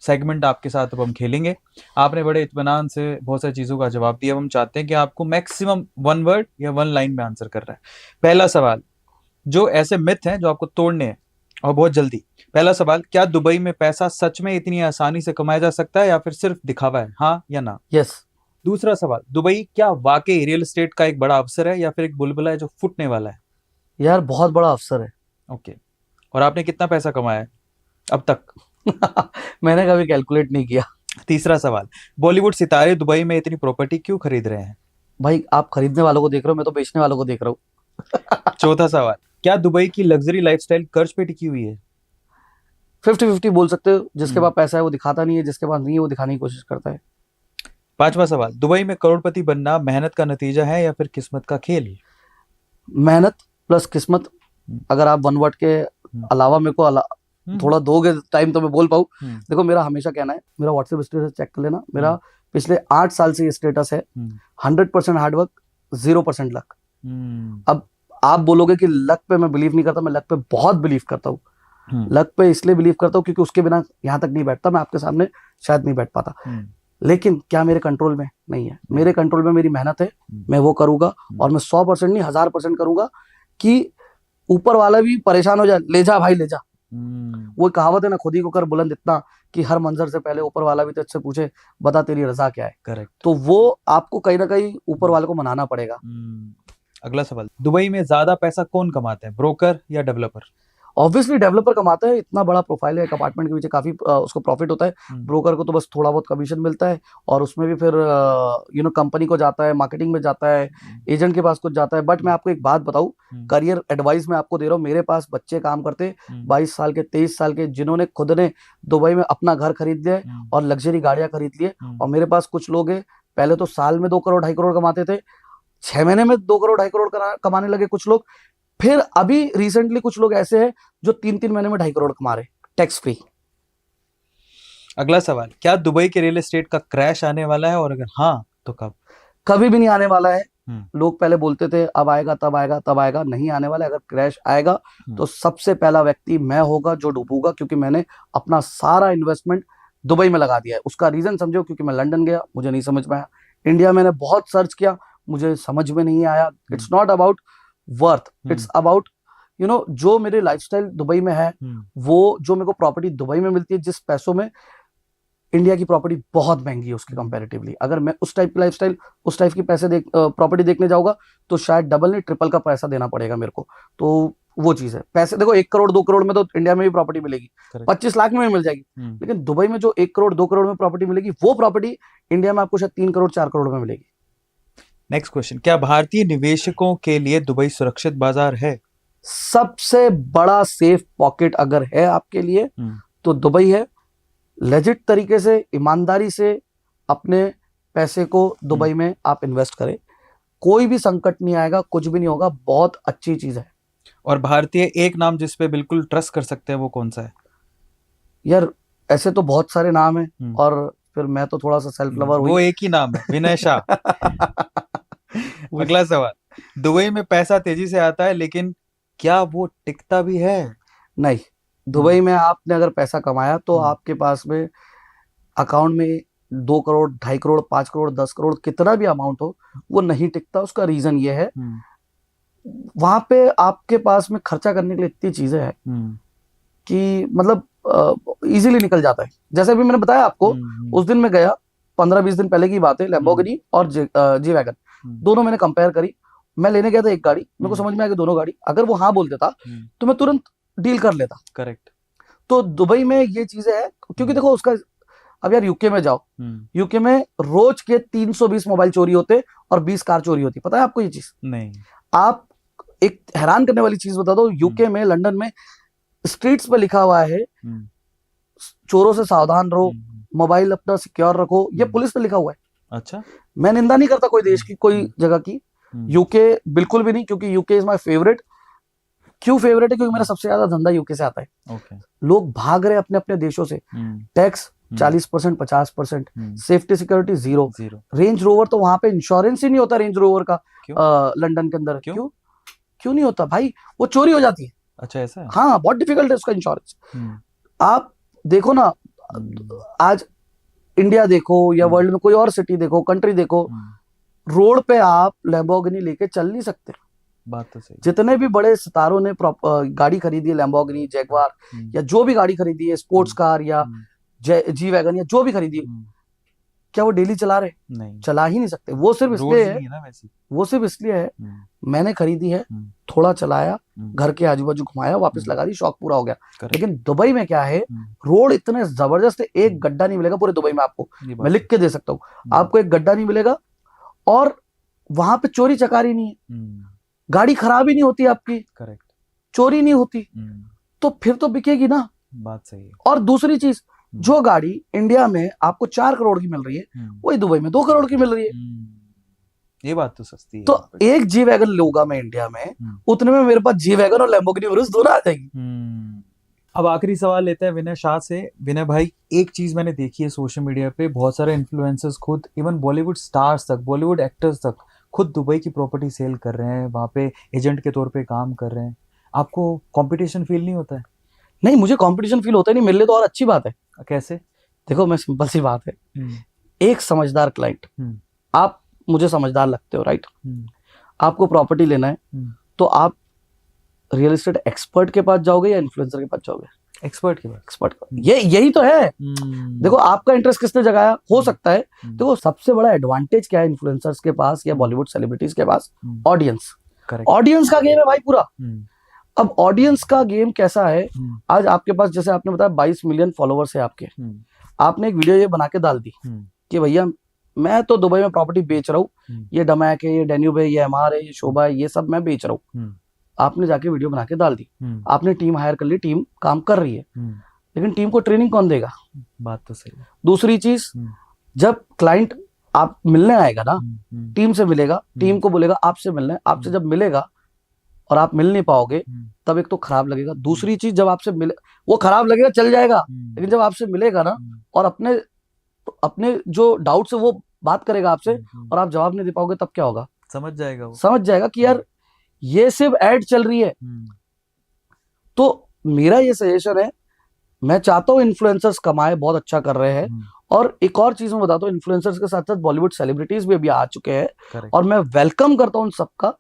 सेगमेंट आपके साथ अब हम खेलेंगे। आपने बड़े इत्मीनान से बहुत सारी चीजों का जवाब दिया। हम चाहते हैं कि आपको मैक्सिमम 1 वर्ड या 1 लाइन में आंसर कर रहा है। पहला सवाल, जो ऐसे मिथ हैं जो आपको तोड़ने हैं और बहुत जल्दी। पहला सवाल, क्या दुबई में पैसा सच में इतनी आसानी से कमाया जा सकता है या फिर सिर्फ दिखावा है? हाँ या ना? यस। दूसरा सवाल, दुबई क्या वाकई रियल एस्टेट का एक बड़ा अवसर है या फिर एक बुलबुला है जो फुटने वाला है? यार बहुत बड़ा अवसर है। ओके। और आपने कितना पैसा कमाया है अब तक? मैंने कभी कैलकुलेट नहीं किया। तीसरा सवाल, बॉलीवुड सितारे दुबई में इतनी प्रॉपर्टी क्यों खरीद रहे हैं? भाई आप खरीदने वालों को देख रहे हो, मैं तो बेचने वालों को देख रहा हूँ। चौथा सवाल, क्या दुबई की लग्जरी लाइफस्टाइल कर्ज पे टिकी हुई है? 50-50 बोल सकते हो। जिसके हम्म। पास पैसा है वो दिखाता नहीं है, जिसके पास नहीं है वो दिखाने की कोशिश करता है। पांचवा सवाल, दुबई में करोड़पति बनना मेहनत का नतीजा है या फिर किस्मत का खेल? मेहनत प्लस किस्मत। हम्म। अगर आप वन वर्ड के अलावा मेरे को थोड़ा दोगे टाइम तो मैं बोल पाऊँ। देखो मेरा हमेशा कहना है, मेरा व्हाट्सएप स्टेटस चेक कर लेना, मेरा पिछले 8 साल से ये स्टेटस है, 100% हार्डवर्क, 0% लक। अब आप बोलोगे कि लक पे मैं बिलीव नहीं करता, मैं लक पे बहुत बिलीव करता हूँ। लक पे इसलिए बिलीव करता हूँ क्योंकि उसके बिना यहाँ तक नहीं बैठता, मैं आपके सामने शायद नहीं बैठ पाता। लेकिन क्या मेरे कंट्रोल में नहीं है? मेरे कंट्रोल में मेरी मेहनत है, मैं वो करूंगा और मैं 100% नहीं 1000% करूंगा कि ऊपर वाला भी परेशान हो जाए, ले जा भाई ले जा। वो कहावत है ना, खुद ही को कर बुलंद इतना कि हर मंजर से पहले ऊपर वाला भी तुझसे पूछे बता तेरी रजा क्या है। करेक्ट। तो वो आपको कहीं ना कहीं ऊपर वाले को मनाना पड़ेगा। अगला सवाल, दुबई में ज्यादा पैसा कौन कमाते हैं, ब्रोकर या डेवलपर? ऑब्वियसली डेवलपर कमाता है, इतना बड़ा प्रोफाइल है, एक अपार्टमेंट के पीछे काफी उसको प्रॉफिट होता है। ब्रोकर को तो बस थोड़ा बहुत कमीशन मिलता है और उसमें भी फिर कंपनी को जाता है, मार्केटिंग में जाता है, एजेंट के पास कुछ जाता है। बट मैं आपको एक बात बताऊं, करियर एडवाइस मैं आपको दे रहा हूँ। मेरे पास बच्चे काम करते 22 साल के, 23 साल के, जिन्होंने खुद ने दुबई में अपना घर खरीद लिया और लग्जरी गाड़ियां खरीद लिए। और मेरे पास कुछ लोग हैं, पहले तो साल में 2 करोड़ 2.5 करोड़ कमाते थे, 6 महीने में 2 करोड़ 2.5 करोड़ कमाने लगे कुछ लोग। फिर अभी रिसेंटली कुछ लोग ऐसे हैं जो 3-3 महीने में 2.5 करोड़ कमा रहे, टैक्स फ्री। अगला सवाल, क्या दुबई के रियल एस्टेट का क्रैश आने वाला है और अगर हाँ तो कब? कभी भी नहीं आने वाला है। लोग पहले बोलते थे अब आएगा तब आएगा तब आएगा, नहीं आने वाला है। अगर क्रैश आएगा तो सबसे पहला व्यक्ति मैं होगा जो डूबूंगा, क्योंकि मैंने अपना सारा इन्वेस्टमेंट दुबई में लगा दिया है। उसका रीजन समझो, क्योंकि मैं लंदन गया, मुझे नहीं समझ में आया। इंडिया मैंने बहुत सर्च किया, मुझे समझ में नहीं आया। It's not about worth, it's about जो मेरे लाइफस्टाइल दुबई में है, वो जो मेरे को प्रॉपर्टी दुबई में मिलती है, जिस पैसों में इंडिया की प्रॉपर्टी बहुत महंगी है उसके कंपैरेटिवली। अगर मैं उस टाइप की लाइफस्टाइल, उस टाइप की प्रॉपर्टी देखने जाऊंगा तो शायद डबल नहीं ट्रिपल का पैसा देना पड़ेगा मेरे को। तो वो चीज है, पैसे देखो 1 करोड़ 2 करोड़ में तो इंडिया में भी प्रॉपर्टी मिलेगी, 25 लाख में भी मिल जाएगी। लेकिन दुबई में जो 1 करोड़ 2 करोड़ में प्रॉपर्टी मिलेगी, वो प्रॉपर्टी इंडिया में आपको शायद 3 करोड़ 4 करोड़ में मिलेगी। नेक्स्ट क्वेश्चन, क्या भारतीय निवेशकों के लिए दुबई सुरक्षित बाजार है? सबसे बड़ा सेफ पॉकेट अगर है आपके लिए तो दुबई है। लेजिट तरीके से, ईमानदारी से अपने पैसे को दुबई में आप इन्वेस्ट करें, कोई भी संकट नहीं आएगा, कुछ भी नहीं होगा, बहुत अच्छी चीज है। और भारतीय एक नाम जिस पे बिल्कुल ट्रस्ट कर सकते हैं वो कौन सा है? यार ऐसे तो बहुत सारे नाम हैं और फिर मैं तो थोड़ा सा सेल्फ लवर हूं। वो एक ही नाम है, विनय शाह। अगला सवाल, दुबई में पैसा तेजी से आता है लेकिन क्या वो टिकता भी है? नहीं, दुबई में आपने अगर पैसा कमाया तो आपके पास में अकाउंट में 2 करोड़ 2.5 करोड़ 5 करोड़ 10 करोड़ कितना भी अमाउंट हो, वो नहीं टिकता। उसका रीजन ये है, वहां पे आपके पास में खर्चा करने के लिए इतनी चीजें हैं कि मतलब इजीली निकल जाता है। जैसे अभी मैंने बताया आपको, उस दिन मैं गया, 15-20 दिन पहले की बात है, लैम्बोर्गिनी और जी वैगन दोनों मैंने कंपेयर करी। मैं लेने गया था एक गाड़ी, मेरे को समझ में आ गया दोनों गाड़ी। अगर वो हाँ बोल देता तो मैं तुरंत डील कर लेता। करेक्ट। तो दुबई में ये चीजें है, क्योंकि देखो उसका, अब यार यूके में जाओ, यूके में रोज के 320 मोबाइल चोरी होते और 20 कार चोरी होती। पता है आपको ये चीज? नहीं। आप एक हैरान करने वाली चीज बता दो, यूके में, लंदन में स्ट्रीट्स पे लिखा हुआ है चोरों से सावधान रहो, मोबाइल अपना सिक्योर रखो, ये पुलिस पे लिखा हुआ है। अच्छा। मैं निंदा नहीं करता कोई देश की, कोई जगह की, यूके बिल्कुल भी नहीं, क्योंकि यूके इज माय फेवरेट। क्यों फेवरेट है? क्योंकि मेरा सबसे ज्यादा धंधा यूके से आता है। लोग भाग रहे अपने अपने देशों से, tax 40% 50%, safety security zero. Range rover तो वहां पे इंश्योरेंस ही नहीं होता रेंज रोवर का लंदन के अंदर। क्यों नहीं होता भाई? वो चोरी हो जाती है। अच्छा, ऐसा है? हाँ, बहुत डिफिकल्ट है उसका इंश्योरेंस। आप देखो ना, आज इंडिया देखो या वर्ल्ड में कोई और सिटी देखो, कंट्री देखो, रोड पे आप लैम्बोर्गिनी लेके चल नहीं सकते। बात तो सही। जितने भी बड़े सितारों ने गाड़ी खरीदी है, लैम्बोर्गिनी, जैगवार या जो भी गाड़ी खरीदी है, स्पोर्ट्स कार या जी वैगन या जो भी खरीदी है, क्या वो डेली चला रहे? नहीं, चला ही नहीं सकते। वो सिर्फ रोज इसलिए है, नहीं है ना वैसे। वो सिर्फ इसलिए है, मैंने खरीदी है, हम्म, थोड़ा चलाया, हम्म, घर के आजू बाजू घुमाया, वापस हम्म, लगा दी, शौक पूरा हो गया। correct, लेकिन दुबई में क्या है, रोड इतने जबरदस्त है, एक गड्ढा नहीं मिलेगा पूरे दुबई में आपको, ये मैं बात लिख के दे सकता हूँ, आपको एक गड्ढा नहीं मिलेगा। और वहां पे चोरी चकारी नहीं है, गाड़ी खराब ही नहीं होती आपकी, करेक्ट, चोरी नहीं होती, तो फिर तो बिकेगी ना। बात सही है। और दूसरी चीज, जो गाड़ी इंडिया में आपको 4 करोड़ की मिल रही है, वही दुबई में 2 करोड़ की मिल रही है। ये बात तो सस्ती है तो यहाँ पे। एक जी वैगन लूंगा मैं इंडिया में, उतने में मेरे पास जी वैगन और लैम्बोर्गिनी उरुस दोनों आ जाएगी। अब आखिरी सवाल लेते हैं विनय शाह से। विनय भाई, एक चीज मैंने देखी है सोशल मीडिया पे, बहुत सारे इन्फ्लुएंसर्स खुद, इवन बॉलीवुड स्टार्स तक, बॉलीवुड एक्टर्स तक खुद दुबई की प्रॉपर्टी सेल कर रहे हैं, वहां पे एजेंट के तौर पे काम कर रहे हैं। आपको कंपटीशन फील नहीं होता है? नहीं, मुझे कंपटीशन फील होता ही नहीं, मेरे लिए तो और अच्छी बात है। कैसे? देखो, मैं सिंपल सी बात है, एक समझदार क्लाइंट, आप मुझे समझदार लगते हो, राइट? आपको प्रॉपर्टी लेना है, तो आप रियल एस्टेट एक्सपर्ट के पास जाओगे या इन्फ्लुएंसर के पास जाओगे? एक्सपर्ट के पास। एक्सपर्ट, ये यही तो है। देखो, आपका इंटरेस्ट किसने जगाया हो सकता है। देखो, सबसे बड़ा एडवांटेज क्या है इन्फ्लुएंसर्स के पास या बॉलीवुड सेलिब्रिटीज के पास? ऑडियंस। ऑडियंस का गेम है भाई पूरा। अब ऑडियंस का गेम कैसा है, आज आपके पास, जैसे आपने बताया 22 मिलियन फॉलोवर्स है आपके, आपने एक वीडियो ये बना के डाल दी कि भैया मैं तो दुबई में प्रॉपर्टी बेच रहा हूँ, ये डमैक है, ये डेन्यूब है, ये एमआर है, ये शोभा है, ये सब मैं बेच रहा हूँ। आपने जाके वीडियो बना के डाल दी, आपने टीम हायर कर ली, टीम काम कर रही है, लेकिन टीम को ट्रेनिंग कौन देगा? बात तो सही है। दूसरी चीज, जब क्लाइंट आप मिलने आएगा ना, टीम से मिलेगा, टीम को बोलेगा आपसे मिलना है, आपसे जब मिलेगा और आप मिल नहीं पाओगे, तब एक तो खराब लगेगा। दूसरी चीज, जब आपसे मिले, वो खराब लगेगा, चल जाएगा, लेकिन जब आपसे मिलेगा ना और अपने अपने जो डाउट्स है वो बात करेगा आपसे और आप जवाब नहीं दे पाओगे, तब क्या होगा? समझ जाएगा वो, समझ जाएगा कि यार ये सिर्फ ऐड चल रही है। तो मेरा ये सजेशन है, मैं चाहता हूँ इन्फ्लुएंसर्स कमाए, बहुत अच्छा कर रहे हैं। और एक और चीज मैं बताता हूँ, इन्फ्लुएंसर्स के साथ साथ बॉलीवुड सेलिब्रिटीज भी अभी आ चुके हैं, और मैं वेलकम करता हूँ उन सबका।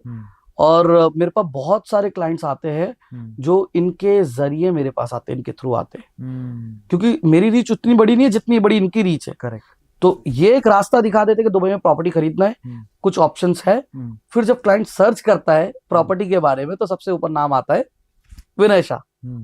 और मेरे पास बहुत सारे क्लाइंट्स आते हैं जो इनके जरिए मेरे पास आते हैं, इनके थ्रू आते हैं, क्योंकि मेरी रीच उतनी बड़ी नहीं है जितनी बड़ी इनकी रीच है। करेक्ट। तो ये एक रास्ता दिखा देते कि दुबई में प्रॉपर्टी खरीदना है, कुछ ऑप्शंस है। फिर जब क्लाइंट सर्च करता है प्रॉपर्टी के बारे में, तो सबसे ऊपर नाम आता है विनय शाह,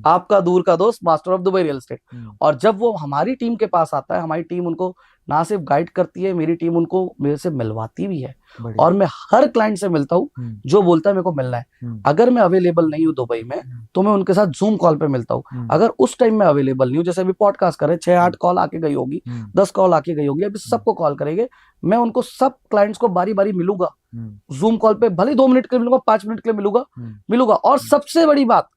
आपका दूर का दोस्त, master of Dubai real estate. और जब वो हमारी टीम के पास आता है, हमारी टीम उनको ना सिर्फ गाइड करती है, मेरी टीम उनको मेरे से मिलवाती भी है। और मैं हर क्लाइंट से मिलता हूँ जो बोलता है मेरे को मिलना है। अगर मैं अवेलेबल नहीं हूँ दुबई में, तो मैं उनके साथ जूम कॉल पे मिलता हूँ। अगर उस टाइम में अवेलेबल नहीं हूँ, जैसे अभी पॉडकास्ट कर रहे, 6-8 कॉल आके गई होगी, 10 कॉल आके गई होगी, अभी सबको कॉल करेंगे, मैं उनको सब क्लाइंट्स को बारी बारी मिलूंगा जूम कॉल पे, भले 2 मिनट के लिए मिलूंगा, 5 मिनट के लिए मिलूंगा। और सबसे बड़ी बात,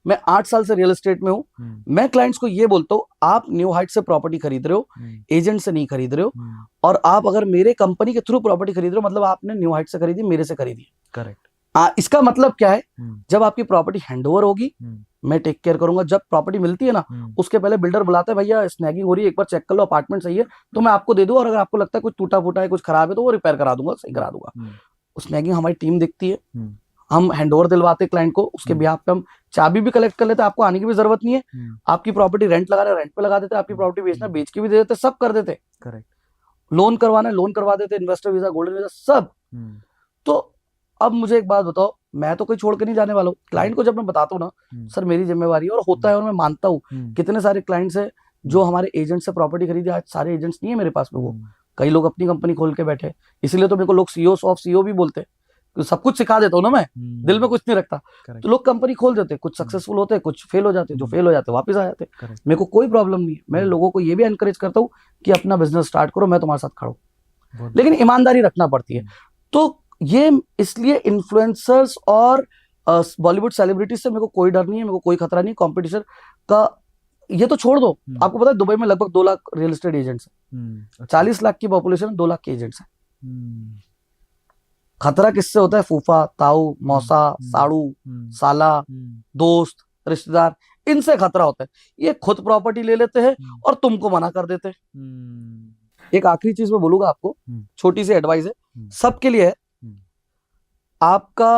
मैं 8 साल से रियल एस्टेट में हूं, मैं क्लाइंट्स को ये बोलता हूं, आप न्यू हाइट से प्रॉपर्टी खरीद रहे हो, एजेंट से नहीं खरीद रहे हो। और आप अगर मेरे कंपनी के थ्रू प्रॉपर्टी खरीद रहे हो, मतलब आपने न्यू हाइट से खरीदी, मेरे से खरीदी। करेक्ट। इसका मतलब क्या है, जब आपकी प्रॉपर्टी हैंडओवर होगी, मैं टेक केयर करूंगा। जब प्रॉपर्टी मिलती है ना, उसके पहले बिल्डर बुलाते हैं, भैया स्नैगिंग हो रही है, एक बार चेक कर लो, अपार्टमेंट सही है तो मैं आपको दे दूं, और अगर आपको लगता है कुछ टूटा फूटा है, कुछ खराब है, तो वो रिपेयर करा दूंगा, सही करा दूंगा। स्नैगिंग हमारी टीम देखती है, हम हैंडओवर दिलवाते क्लाइंट को, उसके बिहाफ पे हम चाबी भी कलेक्ट कर लेते हैं, आपको आने की भी जरूरत नहीं है। आपकी प्रॉपर्टी रेंट लगा रहे, रेंट पे लगा देते, आपकी प्रॉपर्टी बेचना बेच के भी दे देते, सब कर देते। करेक्ट। लोन करवाना है, लोन करवा देते, इन्वेस्टर वीजा, गोल्डन वीजा, सब। तो अब मुझे एक बात बताओ, मैं तो कोई छोड़ के नहीं जाने वाला हूँ। क्लाइंट को जब मैं बताता हूँ ना, सर मेरी जिम्मेवारी है, और होता है, और मैं मानता हूँ। कितने सारे क्लाइंट्स है जो हमारे एजेंट से प्रॉपर्टी खरीदे, आज सारे एजेंट्स नहीं है मेरे पास में, वो कई लोग अपनी कंपनी खोल के बैठे, इसलिए तो मेरे को लोग सीईओ ऑफ सीईओ भी बोलते हैं, तो सब कुछ सिखा देता हूँ ना मैं, दिल में कुछ नहीं रखता। तो लोग कंपनी खोल देते, कुछ सक्सेसफुल होते, कुछ फेल हो जाते, जो फेल हो जाते वापस आ जाते। मेरे को कोई प्रॉब्लम नहीं है, मैं लोगों को ये भी एनकरेज करता हूँ कि अपना बिजनेस स्टार्ट करो, मैं तुम्हारे साथ खड़ा हूँ, लेकिन ईमानदारी रखना पड़ती है। तो ये इसलिए इन्फ्लुएंसर्स और बॉलीवुड सेलिब्रिटीज से मेरे को कोई डर नहीं है, मेरे को कोई खतरा नहीं कॉम्पिटिशन का। ये तो छोड़ दो, आपको पता है दुबई में लगभग 2 लाख रियल एस्टेट एजेंट्स है, 40 लाख की पॉपुलेशन, 2 लाख के एजेंट्स है। खतरा किससे होता है? फूफा, ताऊ, मौसा, साड़ू, साला, दोस्त, रिश्तेदार, इनसे खतरा होता है। ये खुद प्रॉपर्टी ले लेते हैं और तुमको मना कर देते हैं। एक आखिरी चीज मैं बोलूंगा आपको, छोटी सी एडवाइस है, सबके लिए है। आपका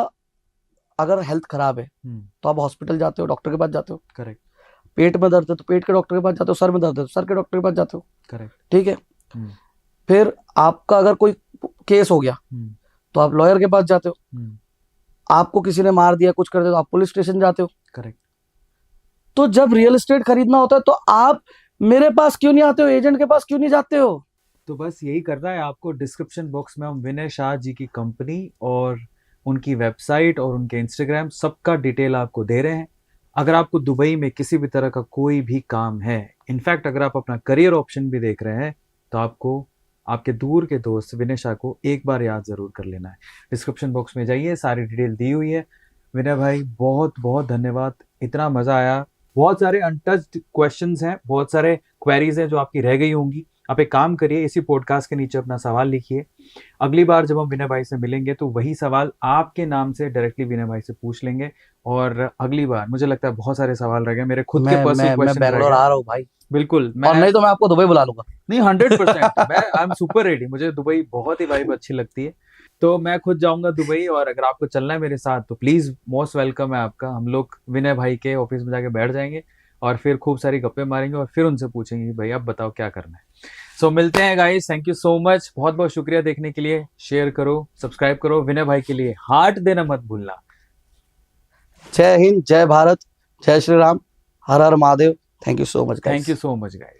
अगर हेल्थ खराब है तो आप हॉस्पिटल जाते हो, डॉक्टर के पास जाते हो। करेक्ट। पेट में दर्द है तो पेट के डॉक्टर के पास जाते हो, सर में दर्द है तो सर के डॉक्टर के पास जाते हो। करेक्ट। ठीक है। हम्म, फिर आपका अगर कोई केस हो गया हम्म, तो आप लॉयर के पास जाते हो, हम्म, आपको किसी ने मार दिया कुछ कर दिया तो आप पुलिस स्टेशन जाते हो। करेक्ट। तो जब रियल एस्टेट खरीदना होता है तो आप मेरे पास क्यों नहीं आते हो, एजेंट के पास क्यों नहीं जाते हो? तो बस यही करना है आपको। डिस्क्रिप्शन बॉक्स में हम विनय शाह जी की कंपनी और उनकी वेबसाइट और उनके इंस्टाग्राम सबका डिटेल आपको दे रहे हैं। अगर आपको दुबई में किसी भी तरह का कोई भी काम है, इनफैक्ट अगर आप अपना करियर ऑप्शन भी देख रहे हैं, तो आपको आपके दूर के दोस्त विनय शाह को एक बार याद जरूर कर लेना है। डिस्क्रिप्शन बॉक्स में जाइए, सारी डिटेल दी हुई है। विनय भाई बहुत बहुत धन्यवाद, इतना मजा आया। बहुत सारे अनटच्ड क्वेश्चंस हैं, बहुत सारे क्वेरीज हैं जो आपकी रह गई होंगी। आप एक काम करिए, इसी पॉडकास्ट के नीचे अपना सवाल लिखिए। अगली बार जब हम विनय भाई से मिलेंगे तो वही सवाल आपके नाम से डायरेक्टली विनय भाई से पूछ लेंगे। और अगली बार मुझे लगता है बहुत सारे सवाल रह गए, मेरे खुद के मैं पर्सनल मैं मैं क्वेश्चन रह बैंगलोर गए। आ रहा हूँ भाई, बिल्कुल, और मैं नहीं तो मैं आपको दुबई बुला लूंगा। नहीं 100% मैं आई एम सुपर रेडी। मुझे दुबई बहुत ही वाइब अच्छी लगती है, तो मैं खुद जाऊंगा दुबई। और अगर आपको चलना है मेरे साथ तो प्लीज मोस्ट वेलकम है आपका। हम लोग विनय भाई के ऑफिस में जाके बैठ जाएंगे और फिर खूब सारी गप्पे मारेंगे और फिर उनसे पूछेंगे कि भाई अब बताओ क्या करना है। सो मिलते हैं guys, thank you so much, बहुत बहुत शुक्रिया देखने के लिए। शेयर करो, सब्सक्राइब करो, विनय भाई के लिए हार्ट देना मत भूलना। जय हिंद, जय भारत, जय श्री राम, हर हर Mahadev. Thank you so much thank guys. You so much guys.